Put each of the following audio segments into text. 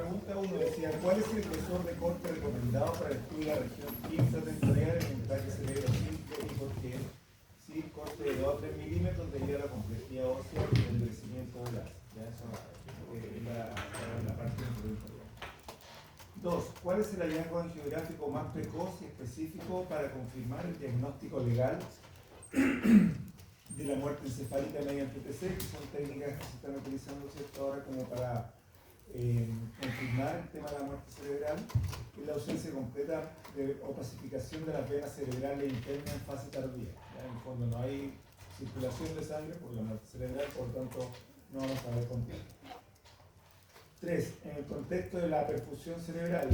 pregunta 1 decía, ¿cuál es el grosor de corte recomendado para el estudio de la región intratemporal en el ataque cerebro simple y por qué? Sí, corte de 2 a 3 milímetros debido a la complejidad ósea y el endurecimiento del ácido. Ya eso es la parte de la pregunta. 2. ¿Cuál es el hallazgo angiográfico más precoz y específico para confirmar el diagnóstico legal de la muerte encefálica mediante TC, que son técnicas que se están utilizando, ¿cierto?, ahora como para confirmar el tema de la muerte cerebral? Es la ausencia completa o pacificación de las venas cerebrales internas en fase tardía. ¿Ya? En el fondo no hay circulación de sangre por la muerte cerebral, por lo tanto no vamos a ver completo. 3. En el contexto de la perfusión cerebral,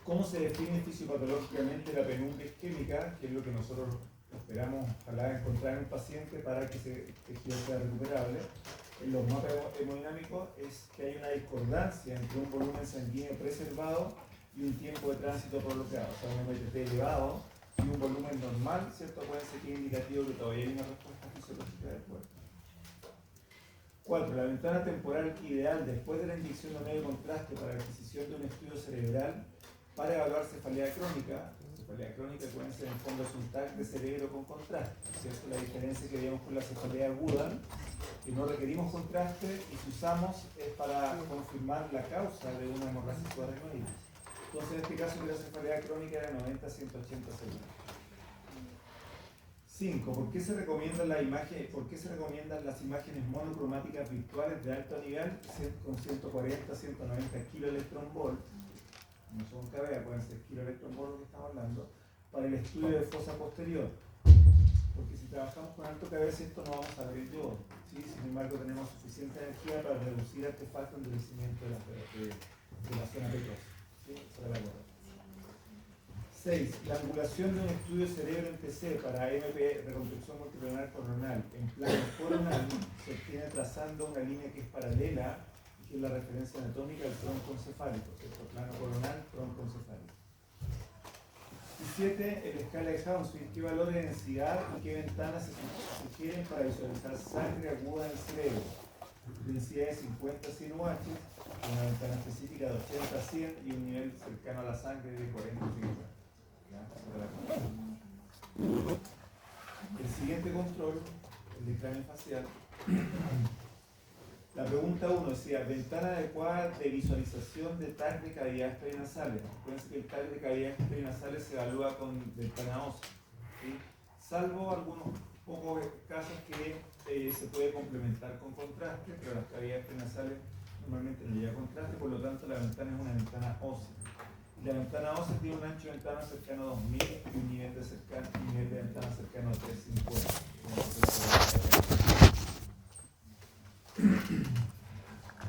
¿cómo se define fisiopatológicamente la penumbra isquémica, que es lo que nosotros esperamos ojalá encontrar en un paciente para que ese tejido sea recuperable? En los mapas hemodinámicos es que hay una discordancia entre un volumen sanguíneo preservado y un tiempo de tránsito prolongado, o sea, un MTT elevado y un volumen normal, ¿cierto? Puede ser que es indicativo que todavía hay una respuesta fisiológica del cuerpo. 4. La ventana temporal ideal después de la inyección de medio contraste para la adquisición de un estudio cerebral para evaluar cefalea crónica. Cefalea crónica, pueden ser en el fondo es un TAC de cerebro con contraste, ¿cierto? La diferencia que vemos con la cefalea aguda, que no requerimos contraste y si usamos es para confirmar la causa de una hemorragia subaracnoide. Entonces, en este caso, la cefalea crónica era 90 a 180 segundos. 5. ¿Por qué se recomiendan las imágenes monocromáticas virtuales de alto nivel con 140 a 190 kiloelectronvolt? No son kVA, pueden ser kiloelectronvolt lo que estamos hablando, para el estudio de fosa posterior. Porque si trabajamos con alto kVA, esto no vamos a ver el yodo, ¿sí? Sin embargo, tenemos suficiente energía para reducir artefacto endurecimiento de la zona pecosa. ¿Sí? 6. La angulación de un estudio cerebro en TC para MP, reconstrucción multiplanar coronal, en plano coronal, se obtiene trazando una línea que es paralela, que es la referencia anatómica del tronco encefálico, ¿cierto? Plano coronal, tronco encefálico. Y 7. En la escala de Hounsfield, ¿qué valores de densidad y qué ventanas se sugieren para visualizar sangre aguda en el cerebro? Densidad de 50 a 100 UH, una ventana específica de 80 a 100 y un nivel cercano a la sangre de 40 a 50. El siguiente control, el de cráneo facial. La pregunta 1 decía, ventana adecuada de visualización de TAC de cavidades perinasales. Acuérdense que el TAC de cavidades perinasales se evalúa con ventana ósea, ¿sí? Salvo algunos pocos casos que se puede complementar con contraste, pero las cavidades perinasales normalmente no lleva contraste, por lo tanto la ventana es una ventana ósea. La ventana ósea tiene un ancho de ventana cercano a 2000 y un nivel de ventana cercano a 350.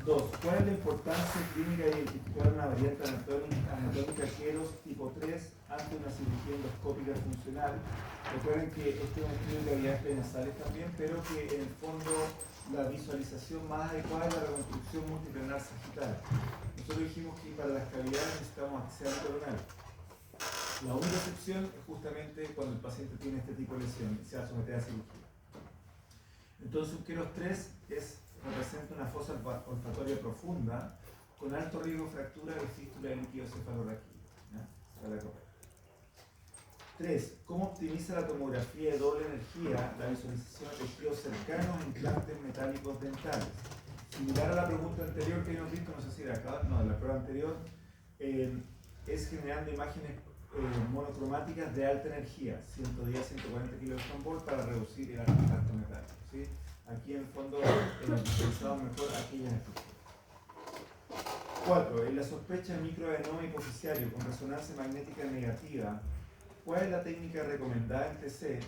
2. ¿Cuál es la importancia clínica de identificar una variante anatómica Keros tipo 3 ante una cirugía endoscópica funcional? Recuerden que este es un estudio de cavidades perinasales también, pero que en el fondo la visualización más adecuada es la reconstrucción multiplanar sagital. Nosotros dijimos que para las cavidades necesitamos axial coronal. La única excepción es justamente cuando el paciente tiene este tipo de lesión y se va a someter a cirugía. Entonces, un Keros 3 representa una fosa olfatoria profunda con alto riesgo de fractura de fístula de líquido cefalorraquídeo. 3. ¿Cómo optimiza la tomografía de doble energía la visualización de tejidos cercanos a implantes metálicos dentales? Similar a la pregunta anterior que habíamos visto, no sé si era acá, no, de la prueba anterior, es generando imágenes monocromáticas de alta energía, 110 a 140 kV para reducir el artefacto metálico, ¿sí? Aquí en el fondo hemos visualizado mejor aquella energía. 4. En la sospecha de microadenoma hipoficiario con resonancia magnética negativa, ¿cuál es la técnica recomendada en TC?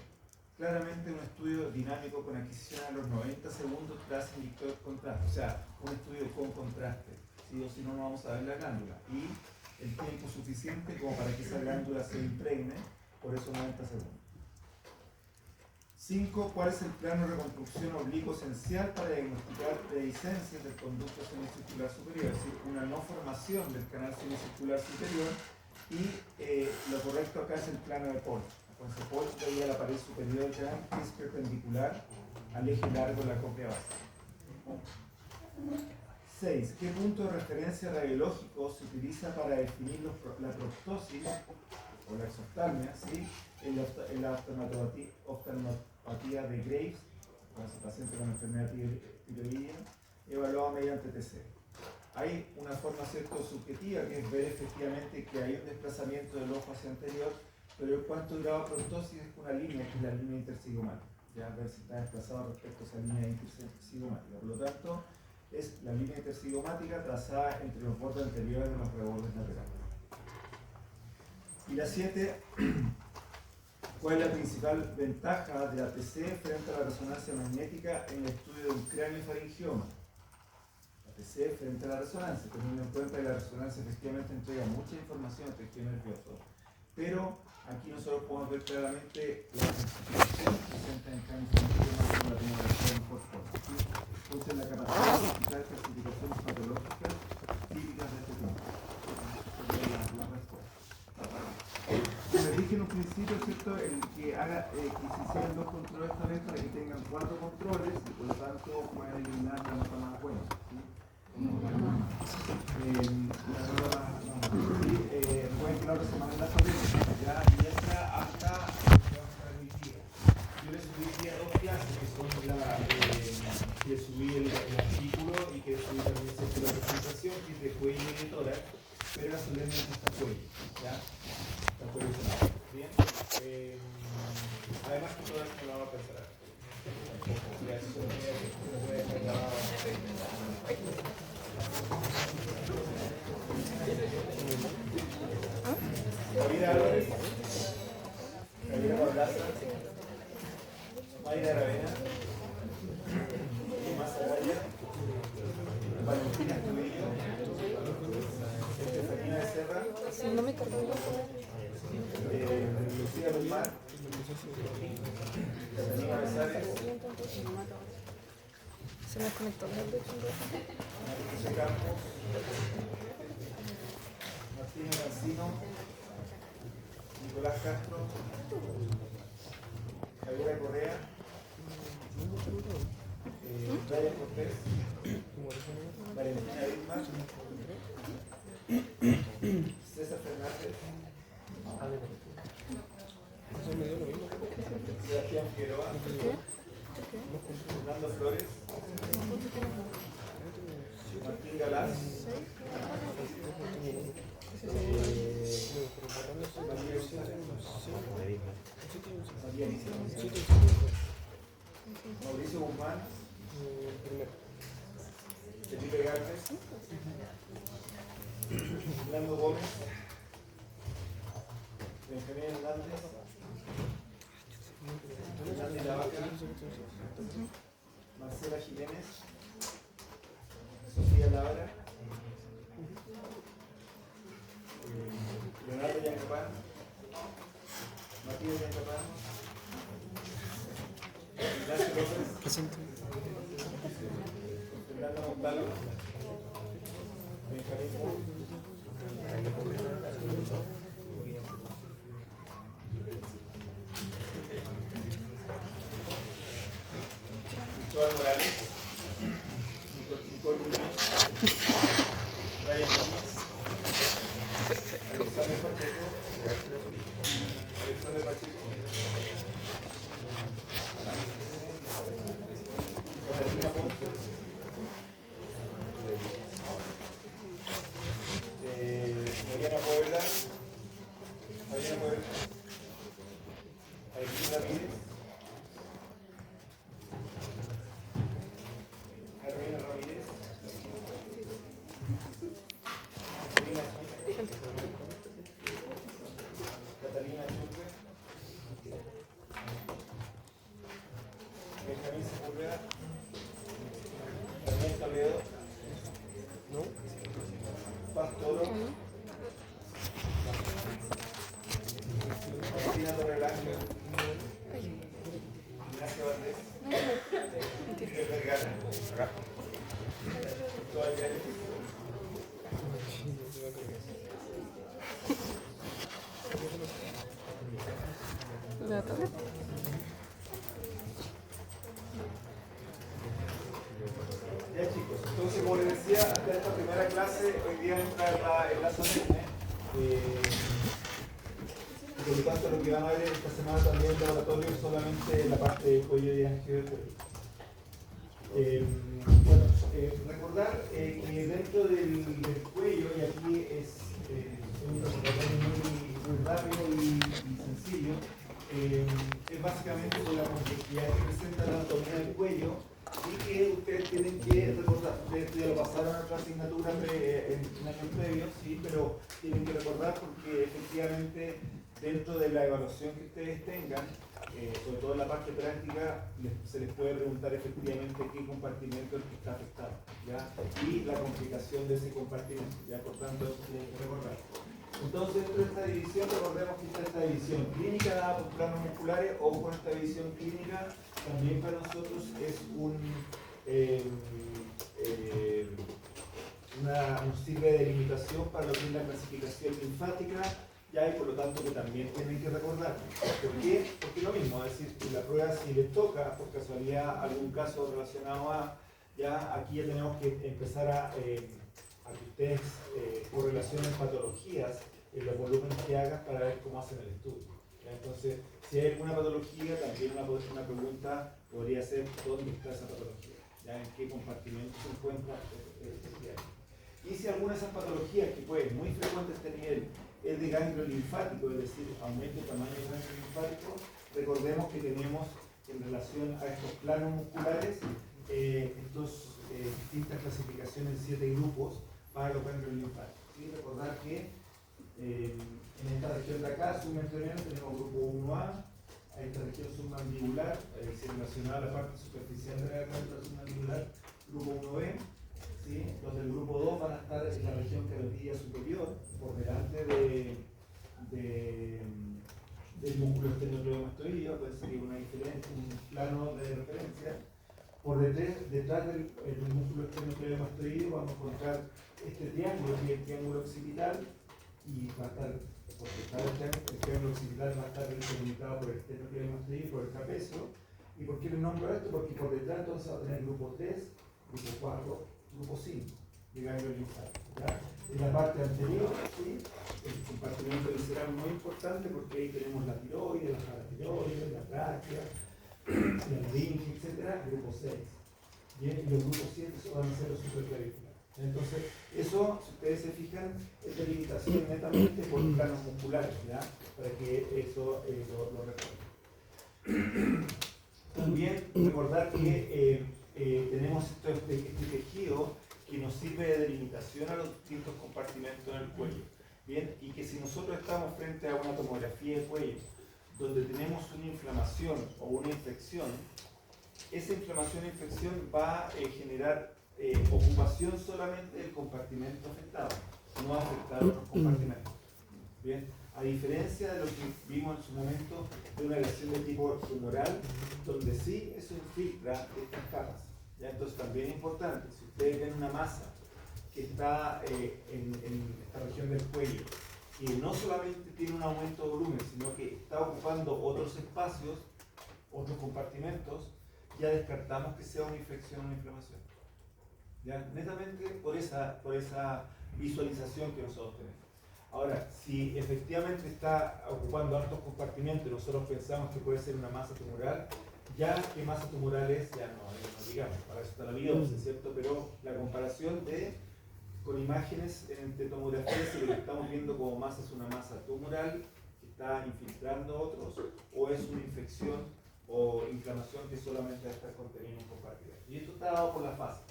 Claramente un estudio dinámico con adquisición a los 90 segundos tras inyector contraste, o sea, un estudio con contraste, ¿sí? O si no, no vamos a ver la glándula. Y el tiempo suficiente como para que esa glándula se impregne, por eso 90 segundos. 5. ¿Cuál es el plano de reconstrucción oblicuo esencial para diagnosticar dehiscencias del conducto semicircular superior? Es decir, una no formación del canal semicircular superior y lo correcto acá es el plano de Paul. Entonces, Paul veía la pared superior del canal que es perpendicular al eje largo de la cóclea base. 6. ¿Qué punto de referencia radiológico se utiliza para definir la proptosis o la exoftalmia, ¿sí? en la oftalmopatía de Graves, con ese paciente con enfermedad tiroidea, evaluada mediante TC? Hay una forma cierto subjetiva que es ver efectivamente que hay un desplazamiento del ojo hacia anterior, pero el cuánto grado de proptosis es una línea, que es la línea intercigomática. Ya ver si está desplazado respecto a esa línea intercigomática. Por lo tanto, es la línea intercigomática trazada entre los bordes anteriores de los rebordes laterales. Y la 7, ¿cuál es la principal ventaja de la TC frente a la resonancia magnética en el estudio de un cráneo-faringioma? La TC frente a la resonancia, teniendo en cuenta que la resonancia efectivamente entrega mucha información al tejido nervioso, pero aquí nosotros podemos ver claramente la clasificación presente en el cráneo-faringioma como la tomografía mejor forma. Entonces, la capacidad de identificar clasificaciones patológicas típicas de este punto. La respuesta. Les dije en un principio, ¿cierto?, el que haga que se hicieran 2 controles esta vez para que tengan 4 controles y por lo tanto puedan eliminar la nota más buena. ¿Sí? La nota más recuerden que la otra semana la sorpresa, ya, y esta hasta yo les subí día 2 clases que son que subí el artículo y que subí también la presentación que es de cuello y de tórax, pero era solemnemente hasta cuello, ¿ya? Hasta cuello sonado, ¿bien? Además que tórax no lo vamos a pensar. Tampoco, ya eso lo puede dejar grabado. Javier Álvarez, Javier Barlaza, Mayra Aravena, Lima Saraya, Valentina Estudillo, Estefanía Becerra, No me cargó el Lucía Belmar, Catalina Besares, se me conectó la luz. José Campos, Martina Cancino, Nicolás Castro, Javiera Correa, Brian Cortés, Valentina Bismarck, César Fernández, Sebastián Figueroa, Fernando Flores, Martín Galás, Mauricio Guzmán, Felipe Gálvez, Fernando Gómez, Benjamín Hernández, Hernández Lavaca, Marcela Jiménez, Sofía Lavara, Leonardo Yancapán, Matías Yancapán, Ignacio López, Presente. Fernando Montalvo, Benjamín Moore, Cristóbal Morales, Nicole Muñoz, Brian Gómez, Alexander Pacheco, Alexander Pacheco, Catalina Ponce, Mariana Puebla, Alexis Ramírez, Carolina Ramírez, Catalina Churbe, Benjamín Sepúlveda, Daniel Toledo, Paz Toro, Martina Torrelangio, Ignacio Valdés, Miguel Vergara, Cristóbal Llanes, ¿La tablet? ya chicos, entonces como les decía, hasta esta primera clase, hoy día entra en la solemne. Por lo tanto, lo que van a ver esta semana también en el laboratorio es solamente la parte de cuello y angioedema. Recordar que dentro del cuello, y aquí es un recordatorio muy rápido y sencillo, es básicamente por la complejidad que presenta la anatomía del cuello y que ustedes tienen que recordar. Ustedes ya lo pasaron a otra asignatura en años previos, sí, pero tienen que recordar porque efectivamente dentro de la evaluación que ustedes tengan, sobre todo en la parte práctica, se les puede preguntar efectivamente qué compartimento es el que está afectado, ¿ya? Y la complicación de ese compartimento, ¿ya? Por tanto, eso tienen que recordar. Entonces, dentro de esta división, recordemos que está esta división clínica dada por planos musculares, o con esta división clínica, también para nosotros es nos sirve de delimitación para lo que es la clasificación linfática, ya, y por lo tanto que también tienen que recordar. ¿Por qué? Porque lo mismo, es decir, que la prueba, si les toca por casualidad algún caso relacionado a, ya aquí ya tenemos que empezar a que ustedes correlacionen patologías en los volúmenes que hagan para ver cómo hacen el estudio. ¿Ya? Entonces, si hay alguna patología, también una pregunta podría ser ¿dónde está esa patología? ¿Ya? ¿En qué compartimento se encuentra? Y si alguna de esas patologías, que puede muy frecuente este nivel, es de ganglio linfático, es decir, aumento de tamaño del ganglio linfático, recordemos que tenemos en relación a estos planos musculares distintas clasificaciones en 7 grupos para los ganglios linfáticos. ¿Sí? Recordar que en esta región de acá, submencional, tenemos grupo 1A, a esta región submandibular, relacionada a la parte superficial de la garganta submandibular, grupo 1B. ¿Sí? Los del grupo 2 van a estar en la región carotidia superior, por delante del músculo esternocleidomastoideo, puede ser un plano de referencia. Por detrás del músculo esternocleidomastoideo vamos a encontrar este triángulo, que es el triángulo occipital, y va a estar, por detrás del triángulo occipital va a estar delimitado por el esternocleidomastoideo y por el trapecio. ¿Y por qué le nombro esto? Porque por detrás entonces va a tener grupo 3, grupo 4, grupo 5 de ganglio linfático. En la parte anterior, ¿sí? El compartimento visceral es muy importante porque ahí tenemos la tiroides, la paratiroides, la tráquea, la laringe, etc. Grupo 6. Bien, y los grupos 7 van a ser los supraclaviculares. Entonces, eso, si ustedes se fijan, es delimitación netamente por planos musculares, ¿ya? Para que eso lo recuerden. También recordar que tenemos este tejido que nos sirve de delimitación a los distintos compartimentos en el cuello. Bien, y que si nosotros estamos frente a una tomografía de cuello donde tenemos una inflamación o una infección, esa inflamación o infección va a generar ocupación solamente del compartimento afectado, no va a afectar a otros compartimentos. Bien, a diferencia de lo que vimos en su momento de una lesión de tipo tumoral, donde sí eso infiltra estas capas. ¿Ya? Entonces también es importante, si ustedes ven una masa que está en esta región del cuello, que no solamente tiene un aumento de volumen, sino que está ocupando otros espacios, otros compartimentos, ya descartamos que sea una infección o una inflamación. ¿Ya? Netamente por esa visualización que nosotros tenemos. Ahora, si efectivamente está ocupando altos compartimentos y nosotros pensamos que puede ser una masa tumoral, ya qué masa tumoral es, ya no digamos, para eso está la biopsia, ¿cierto? Pero la comparación con imágenes en tomografía, si lo que estamos viendo como masa es una masa tumoral que está infiltrando otros, o es una infección o inflamación que solamente está conteniendo un compartimento. Y esto está dado por la fase.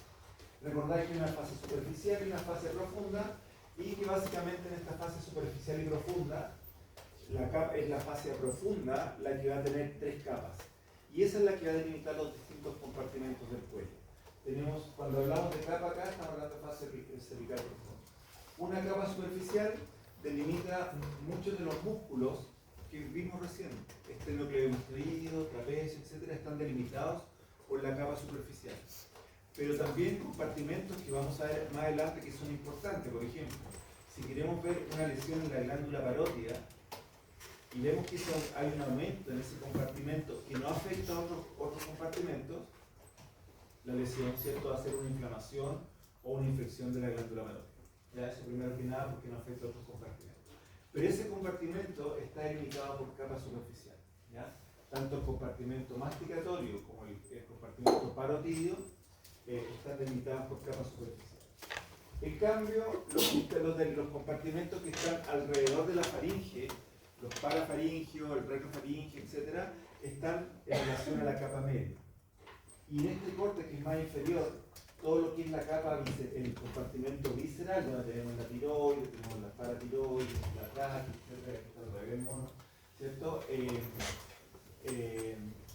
Recordad que hay una fase superficial y una fase profunda, y que básicamente en esta fase superficial y profunda, es la fase profunda la que va a tener 3 capas. Y esa es la que va a delimitar los distintos compartimentos del cuello. Cuando hablamos de capa acá, estamos hablando de fase cervical profunda. Una capa superficial delimita muchos de los músculos que vimos recién. Esternocleidomastoideo, trapecio, etc. están delimitados por la capa superficial. Pero también compartimentos que vamos a ver más adelante que son importantes. Por ejemplo, si queremos ver una lesión en la glándula parótida y vemos que hay un aumento en ese compartimento que no afecta a otros compartimentos, la lesión, ¿cierto?, va a ser una inflamación o una infección de la glándula medular. Ya, eso primero que nada porque no afecta a otros compartimentos. Pero ese compartimento está delimitado por capa superficial. ¿Ya? Tanto el compartimento masticatorio como el compartimento parotidio están delimitados por capa superficial. En cambio, los compartimentos que están alrededor de la faringe, los parafaringios, el retrofaringio, etc., están en relación a la capa media. Y en este corte, que es más inferior, todo lo que es la capa, el compartimento visceral, donde tenemos la tiroides, tenemos la paratiroides, la tráquea, etc., que está al revés, mono, ¿cierto?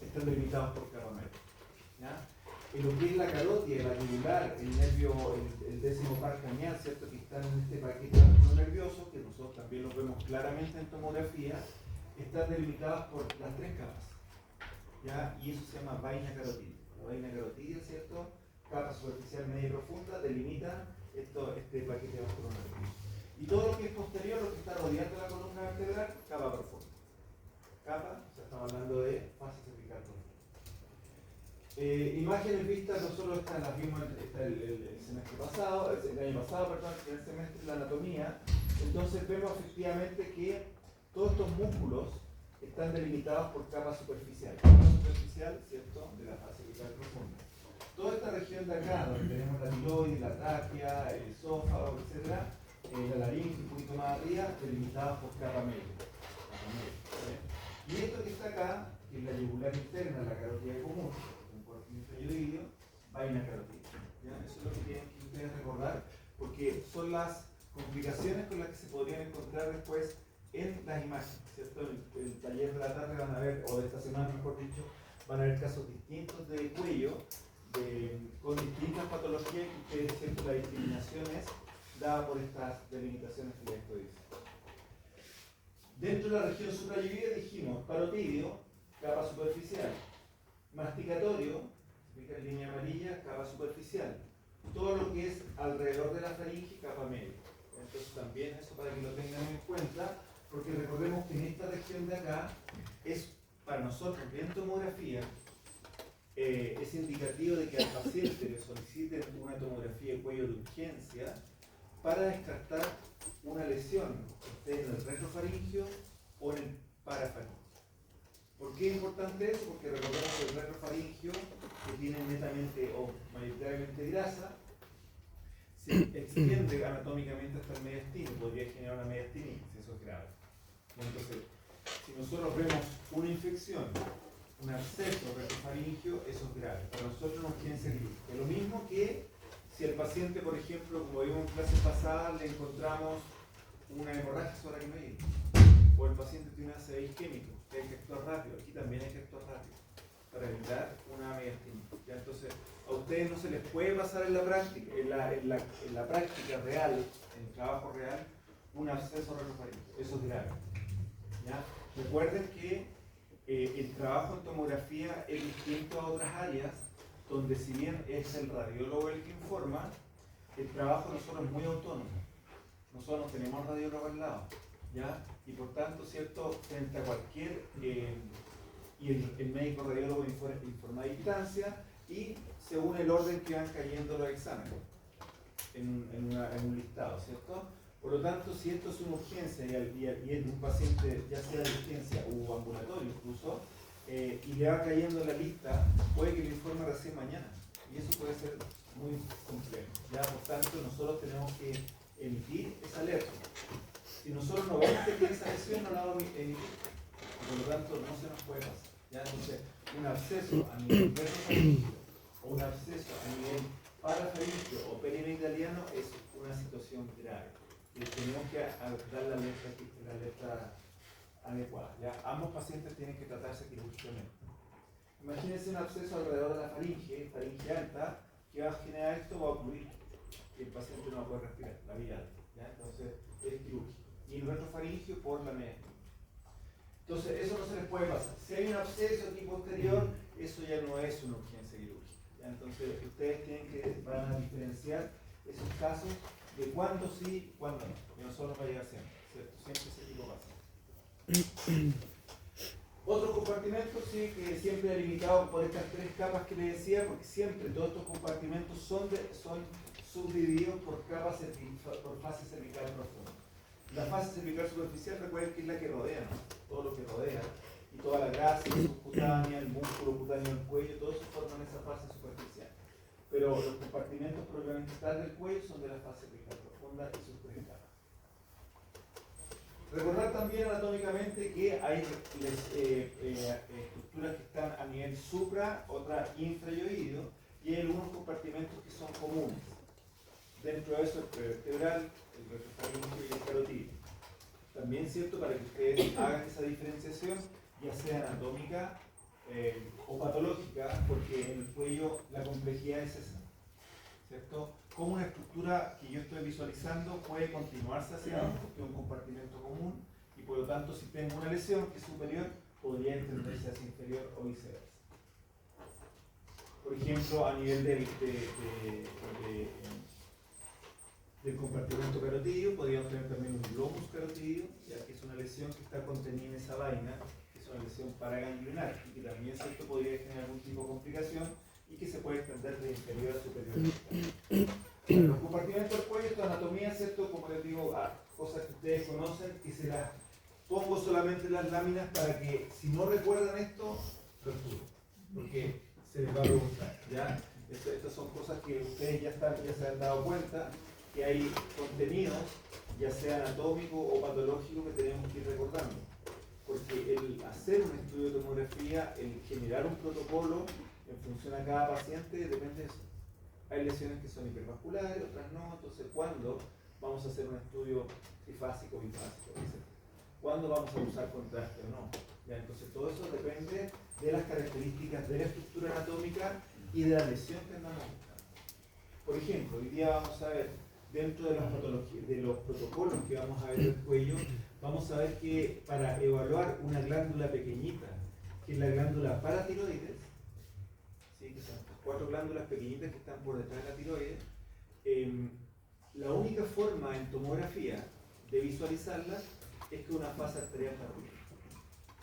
Están delimitados por capa media. ¿Ya? En lo que es la carótida, la yugular, el nervio, el décimo par craneal, ¿cierto? Que están en este paquete nervioso, que nosotros también lo vemos claramente en tomografía, están delimitadas por las tres capas. ¿Ya? Y eso se llama vaina carotídea. La vaina carotídea, ¿cierto? Capa superficial media y profunda, delimita este paquete vascular. Y todo lo que es posterior, lo que está rodeando la columna vertebral, capa profunda. Capa, o sea, estamos hablando de fase cervical profunda. Imágenes vistas, nosotros las vimos el semestre pasado, el año pasado, perdón, en el semestre de la anatomía. Entonces vemos efectivamente que todos estos músculos están delimitados por capa superficial, ¿cierto? De la fase cervical profunda. Toda esta región de acá, donde tenemos la tiroides, la tráquea, el esófago, etc., la laringe un poquito más arriba, delimitados por capa media. Y esto que está acá, que es la yugular interna, la carótida común, un corte inferior, vaina carótida. ¿Ya? Eso es lo que tienen que ustedes recordar, porque son las complicaciones con las que se podrían encontrar después en las imágenes, ¿cierto? En el taller de la tarde van a ver, o de esta semana mejor dicho, van a ver casos distintos de cuello, con distintas patologías, que ustedes siempre la discriminación es dada por estas delimitaciones que les estoy diciendo. Dentro de la región suprayudida dijimos parotidio, capa superficial, masticatorio, en línea amarilla, capa superficial, todo lo que es alrededor de la faringe, capa media. Entonces también eso para que lo tengan en cuenta, porque recordemos que en esta región de acá es para nosotros en tomografía es indicativo de que al paciente le soliciten una tomografía de cuello de urgencia para descartar una lesión, esté en el retrofaringio o en el parafaringio. ¿Por qué es importante eso? Porque recordemos que el retrofaringio, que tiene netamente o mayoritariamente grasa, se extiende anatómicamente hasta el mediastino, podría generar una mediastinitis, eso es grave. Entonces, si nosotros vemos una infección, un absceso retrofaringio, eso es grave. Para nosotros nos quieren seguir. Es lo mismo que si al paciente, por ejemplo, como vimos en clases pasadas, le encontramos una hemorragia subaracnoidea, o el paciente tiene un ACV isquémico, que hay que actuar rápido. Aquí también hay que actuar rápido para evitar una mediastinitis. Entonces, a ustedes no se les puede pasar en la práctica, en la práctica real, en el trabajo real, un absceso retrofaringio. Eso es grave. ¿Ya? Recuerden que el trabajo en tomografía es distinto a otras áreas, donde si bien es el radiólogo el que informa, el trabajo de nosotros es muy autónomo. Nosotros no tenemos radiólogo al lado, ¿ya? Y por tanto, ¿cierto? Frente a cualquier... y el médico radiólogo informa a distancia y según el orden que van cayendo los exámenes en un listado, ¿cierto? Por lo tanto, si esto es una urgencia y es un paciente, ya sea de urgencia o ambulatorio incluso, y le va cayendo en la lista, puede que lo informe recién mañana. Y eso puede ser muy complejo. Ya, por tanto, nosotros tenemos que emitir esa alerta. Si nosotros no vemos que tiene esa lesión, no la vamos a emitir. Por lo tanto, no se nos puede pasar. ¿Ya? Entonces, un absceso a nivel retrofaringio o un absceso a nivel parafaringio o perimetaliano es una situación grave. Y tenemos que dar la letra adecuada. ¿Ya? Ambos pacientes tienen que tratarse quirúrgicamente. Imagínense un absceso alrededor de la faringe alta, que va a generar esto, va a ocurrir que el paciente no va a poder respirar, la vía alta. ¿Ya? Entonces es quirúrgico. Y el retrofaringio por la media. Entonces eso no se les puede pasar. Si hay un absceso aquí posterior, eso ya no es una urgencia quirúrgica. ¿Ya? Entonces ustedes van a diferenciar esos casos de cuándo sí, cuándo no. Porque no solo va a llegar siempre, ¿cierto? Siempre ese tipo pasa. Otro compartimento, sí, que siempre delimitado por estas tres capas que les decía, porque siempre todos estos compartimentos son subdivididos por por fase cervical profunda. La fase cervical superficial, recuerden que es la que rodea, ¿no? Todo lo que rodea, y toda la grasa subcutánea, el músculo cutáneo del cuello, todo eso forman esa fase superficial. Pero los compartimentos propiamente tal del cuello son de la fase cervical profunda y sus tres capas. Recordar también anatómicamente que hay estructuras que están a nivel supra, otras infrayoideo, y hay algunos compartimentos que son comunes. Dentro de eso el prevertebral, el retrofaríngeo y el carotídeo. También es cierto para que ustedes hagan esa diferenciación, ya sea anatómica o patológica, porque en el cuello la complejidad es esa, ¿cierto? Como una estructura que yo estoy visualizando puede continuarse hacia abajo, porque es un compartimento común, y por lo tanto si tengo una lesión que es superior, podría extenderse hacia inferior o viceversa. Por ejemplo, a nivel del compartimento carotídeo, podríamos tener también un globus carotídeo, ya que es una lesión que está contenida en esa vaina, que es una lesión paraganglionar, y que también ¿cierto? Podría generar algún tipo de complicación y que se puede extender de inferior a superior. Bueno, los compartimentos del cuello, esta anatomía, ¿cierto? Como les digo, cosas que ustedes conocen, y se las pongo solamente en las láminas para que, si no recuerdan esto, lo estudien, porque se les va a preguntar, ¿ya? Estas son cosas que ustedes ya se han dado cuenta, que hay contenidos, ya sea anatómico o patológico, que tenemos que ir recordando. Porque el hacer un estudio de tomografía, el generar un protocolo en función a cada paciente, depende de eso. Hay lesiones que son hipervasculares, otras no, entonces ¿cuándo vamos a hacer un estudio trifásico o bifásico? ¿Cuándo vamos a usar contraste o no? ¿Ya? Entonces todo eso depende de las características de la estructura anatómica y de la lesión que andamos buscando. Por ejemplo, hoy día vamos a ver, dentro de las patologías, de los protocolos que vamos a ver del cuello, vamos a ver que para evaluar una glándula pequeñita, que es la glándula paratiroides, ¿sí? Que son 4 glándulas pequeñitas que están por detrás de la tiroides, la única forma en tomografía de visualizarlas es que una fase arterial tardía,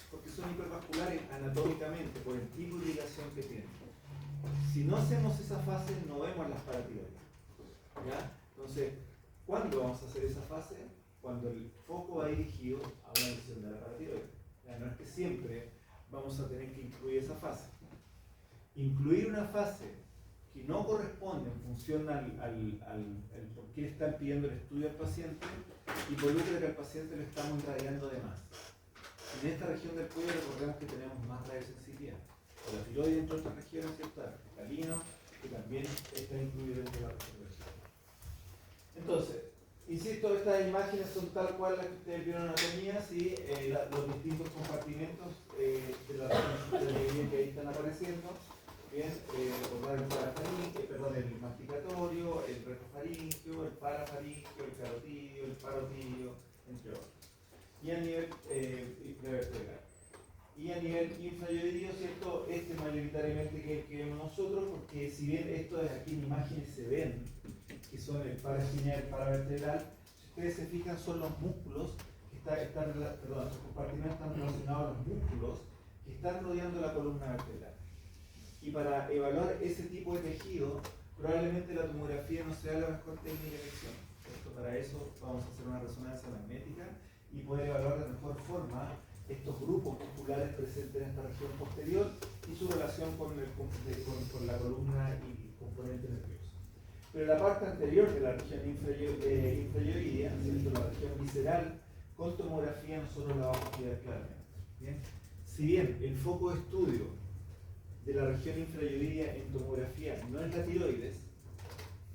porque son hipervasculares anatómicamente por el tipo de irrigación que tienen. Si no hacemos esa fase, no vemos las paratiroides, ¿ya? Entonces, ¿cuándo vamos a hacer esa fase? Cuando el foco va dirigido a una lesión de la paratiroides. No es que siempre vamos a tener que incluir esa fase. Incluir una fase que no corresponde en función al por qué le están pidiendo el estudio al paciente, involucra que al paciente lo estamos irradiando de más. En esta región del cuello recordemos que tenemos más radiosensibilidad. La tiroides, entre otras regiones, ¿cierto? El cristalino, que también está incluido dentro de la región. Entonces, insisto, estas imágenes son tal cual las que ustedes vieron en anatomía, ¿sí? Los distintos compartimentos de la región que ahí están apareciendo. Bien, recordar el masticatorio, el retrofaríngeo, el parafaríngeo, el carotídeo, el parotídeo, entre otros. Y a nivel prevertebral. Y a nivel infrayoideo, ¿cierto? Este mayoritariamente que vemos nosotros, porque si bien esto de aquí en imágenes se ven, que son el paragineal, el paravertebral, si ustedes se fijan son los músculos, los compartimentos están relacionados a los músculos que están rodeando la columna vertebral. Y para evaluar ese tipo de tejido, probablemente la tomografía no sea la mejor técnica de elección. Para eso vamos a hacer una resonancia magnética y poder evaluar de mejor forma estos grupos musculares presentes en esta región posterior y su relación con la columna y componente nervioso. Pero la parte anterior de la región infrayoidea, la región visceral, con tomografía nosotros la vamos a estudiar claramente. ¿Bien? Si bien el foco de estudio de la región infrayoidea en tomografía no es la tiroides,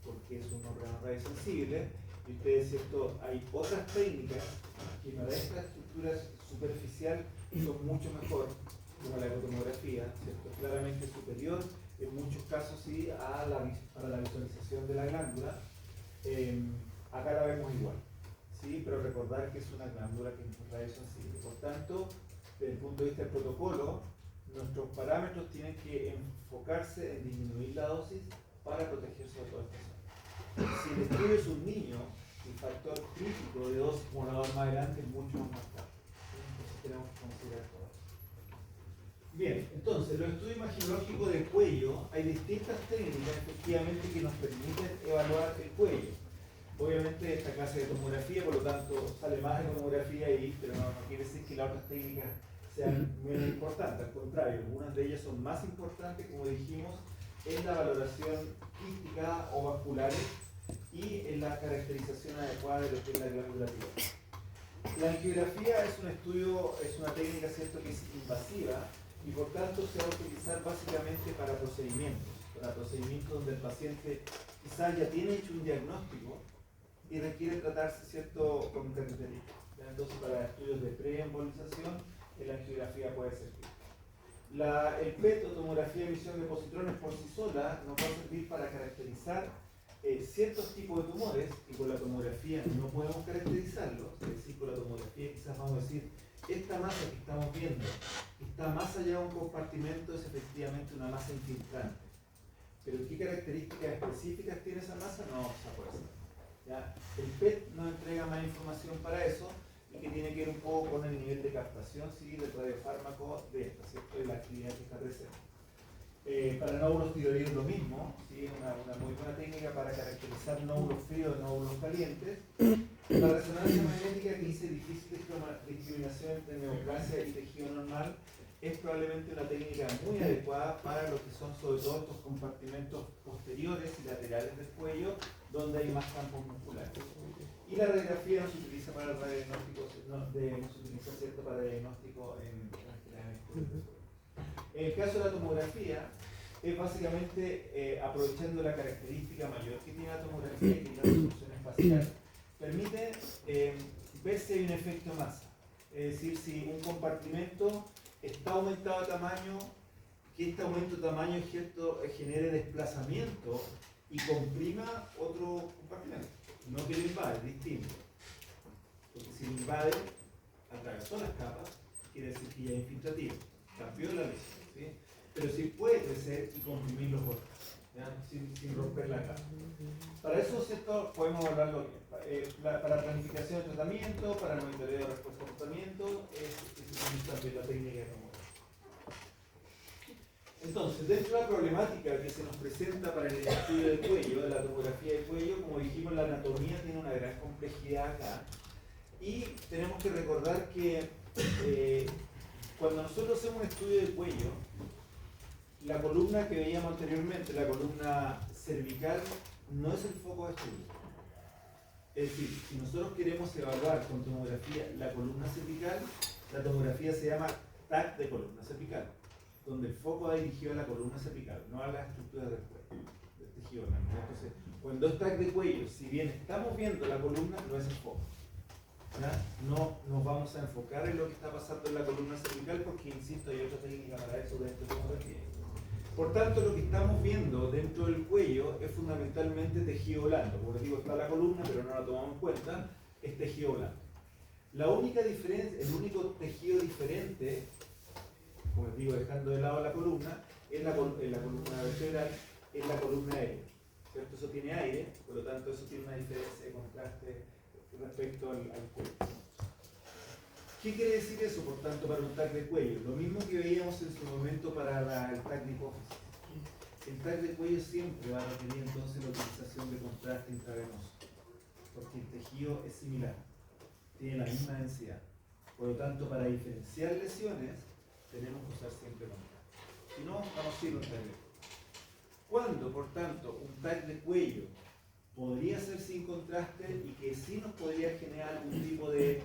porque es un órgano radiosensible, y ustedes, ¿cierto? Hay otras técnicas que para esta estructura superficial son mucho mejor, como la ecotomografía, ¿cierto? Claramente superior, en muchos casos sí, para la visualización de la glándula. Acá la vemos igual, ¿sí? Pero recordar que es una glándula que es radiosensible. Por tanto, desde el punto de vista del protocolo, nuestros parámetros tienen que enfocarse en disminuir la dosis para protegerse de toda esta zona. Si el estudio es un niño, el factor crítico de dosis morador más grande es mucho más marcado. Entonces tenemos que considerar todo eso. Bien, entonces, los estudios imaginológicos del cuello, hay distintas técnicas efectivamente que nos permiten evaluar el cuello. Obviamente esta clase de tomografía, por lo tanto, sale más de tomografía ahí, pero no quiere decir que las otras técnicas sean menos importantes, al contrario, algunas de ellas son más importantes, como dijimos, en la valoración quística o vasculares y en la caracterización adecuada de lo que es la glándula pilosa. La angiografía es un estudio, es una técnica, ¿cierto?, que es invasiva y por tanto se va a utilizar básicamente para procedimientos donde el paciente quizás ya tiene hecho un diagnóstico y requiere tratarse, ¿cierto?, con características. Entonces, para estudios de preembolización, la angiografía puede servir. El PET o tomografía de emisión de positrones por sí sola nos va a servir para caracterizar ciertos tipos de tumores, y con la tomografía no podemos caracterizarlos, es decir, con la tomografía quizás vamos a decir, esta masa que estamos viendo está más allá de un compartimento, es efectivamente una masa infiltrante. Pero ¿qué características específicas tiene esa masa? No vamos a poder saber. ¿Ya? El PET nos entrega más información para eso, y que tiene que ver un poco con el nivel de captación civil del radiofármaco de esta, ¿cierto?, de la actividad que está presente. Para nódulos tiroides lo mismo, ¿sí? Una muy buena técnica para caracterizar nódulos fríos de nódulos calientes. La resonancia magnética, que dice difícil discriminación entre neoplasia y tejido normal, es probablemente una técnica muy adecuada para lo que son sobre todo estos compartimentos posteriores y laterales del cuello, donde hay más campos musculares. Y la radiografía no se utiliza para el radiodiagnóstico, no se utiliza, ¿cierto?, para diagnóstico en el caso de la tomografía, es básicamente aprovechando la característica mayor que tiene la tomografía, que es la resolución espacial, permite ver si hay un efecto masa. Es decir, si un compartimento está aumentado de tamaño, que este aumento de tamaño, ¿cierto?, genere desplazamiento y comprima otro compartimento. No que lo invade, es distinto. Porque si lo invade, atravesó las capas, quiere decir que ya es infiltrativo. Cambió la lesión, ¿sí? Pero sí puede crecer y comprimir los otros, sin romper la capa. Para eso, ¿cierto?, podemos hablarlo bien. Para planificación de tratamiento, para el monitoreo de respuesta al tratamiento, se utiliza también la técnica de tomografía. Entonces, dentro de la problemática que se nos presenta para el estudio del cuello, de la tomografía del cuello, como dijimos, la anatomía tiene una gran complejidad acá. Y tenemos que recordar que cuando nosotros hacemos un estudio del cuello, la columna que veíamos anteriormente, la columna cervical, no es el foco de estudio. Es decir, si nosotros queremos evaluar con tomografía la columna cervical, la tomografía se llama TAC de columna cervical, donde el foco va dirigido a la columna cervical, no a la estructura del cuello, del tejido blanco. Entonces, cuando es TAC de cuello, si bien estamos viendo la columna, no es el foco. ¿Ya? No nos vamos a enfocar en lo que está pasando en la columna cervical porque, insisto, hay otra técnica para eso dentro de tomografía. Por tanto, lo que estamos viendo dentro del cuello es fundamentalmente tejido blando. Como les digo, está la columna, pero no la tomamos en cuenta, es tejido blando. La única diferencia, el único tejido diferente, como les digo, dejando de lado la columna, en la columna vertebral, es la columna aérea. ¿Cierto? Eso tiene aire, por lo tanto eso tiene una diferencia de contraste respecto al cuello. ¿Qué quiere decir eso, por tanto, para un TAC de cuello? Lo mismo que veíamos en su momento para el TAC de hipófisis. El TAC de cuello siempre va a requerir entonces la utilización de contraste intravenoso, porque el tejido es similar, tiene la misma densidad. Por lo tanto, para diferenciar lesiones, tenemos que usar siempre contraste. Si no, vamos a ir a un TAC de cuello. ¿Cuándo, por tanto, un TAC de cuello podría ser sin contraste y que sí nos podría generar algún tipo de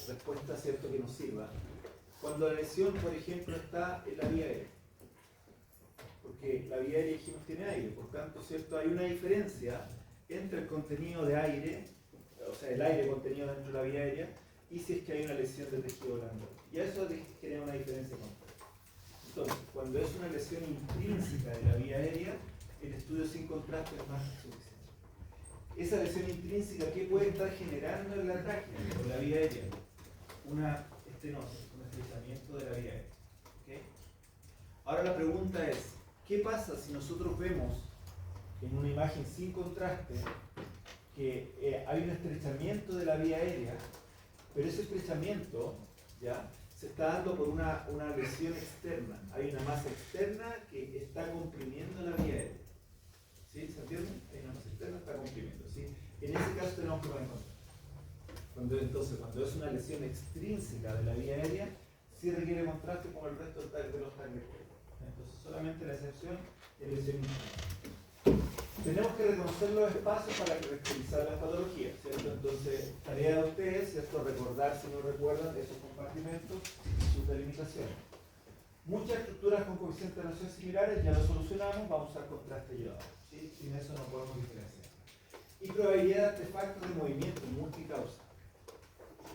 respuesta, ¿cierto?, que nos sirva? Cuando la lesión, por ejemplo, está en la vía aérea, porque la vía aérea, dijimos, tiene aire, por tanto, ¿cierto?, hay una diferencia entre el contenido de aire, o sea, el aire contenido dentro de la vía aérea, y si es que hay una lesión de tejido blando. Y eso genera una diferencia con. Entonces, cuando es una lesión intrínseca de la vía aérea, el estudio sin contraste es más que suficiente. Esa lesión intrínseca, ¿qué puede estar generando en la tráquea o la vía aérea? Una estenosis, un estrechamiento de la vía aérea. ¿Okay? Ahora la pregunta es, ¿qué pasa si nosotros vemos en una imagen sin contraste que hay un estrechamiento de la vía aérea, pero ese estrechamiento, ¿ya?, se está dando por una lesión externa. Hay una masa externa que está comprimiendo la vía aérea. ¿Sí? ¿Se entiende? Hay una masa externa que está comprimiendo. ¿Sí? En ese caso tenemos que encontrar. Entonces, cuando es una lesión extrínseca de la vía aérea, sí requiere contraste como el resto de los tags de cuello. Entonces, solamente la excepción es lesión interna. Tenemos que reconocer los espacios para caracterizar la patología, ¿cierto? Entonces, tarea de ustedes, ¿cierto? Recordar, si no recuerdan, esos compartimentos y sus delimitaciones. Muchas estructuras con coeficientes de relación similares ya lo solucionamos, vamos a usar contraste ayudado. ¿Sí? Sin eso no podemos diferenciar. Y probabilidad de artefactos de movimiento multicausa.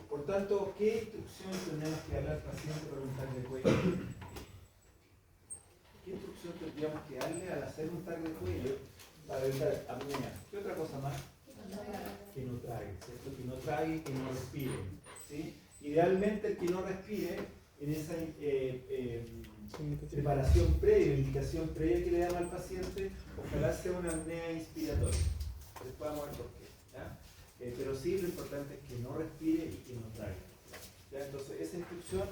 Por tanto, ¿qué instrucción tenemos que darle al paciente para un tag de cuello? ¿Qué instrucción tendríamos que darle al hacer un tag de cuello para evitar apnea? ¿Qué otra cosa más? Que no trague, ¿cierto? Que no trague, que no respire. ¿Sí? Idealmente el que no respire, en esa preparación previa, indicación previa que le damos al paciente, ojalá sea una apnea inspiratoria. Después vamos a ver por qué. ¿Ya? Pero sí, lo importante es que no respire y que no trague. ¿Ya? Entonces, esa instrucción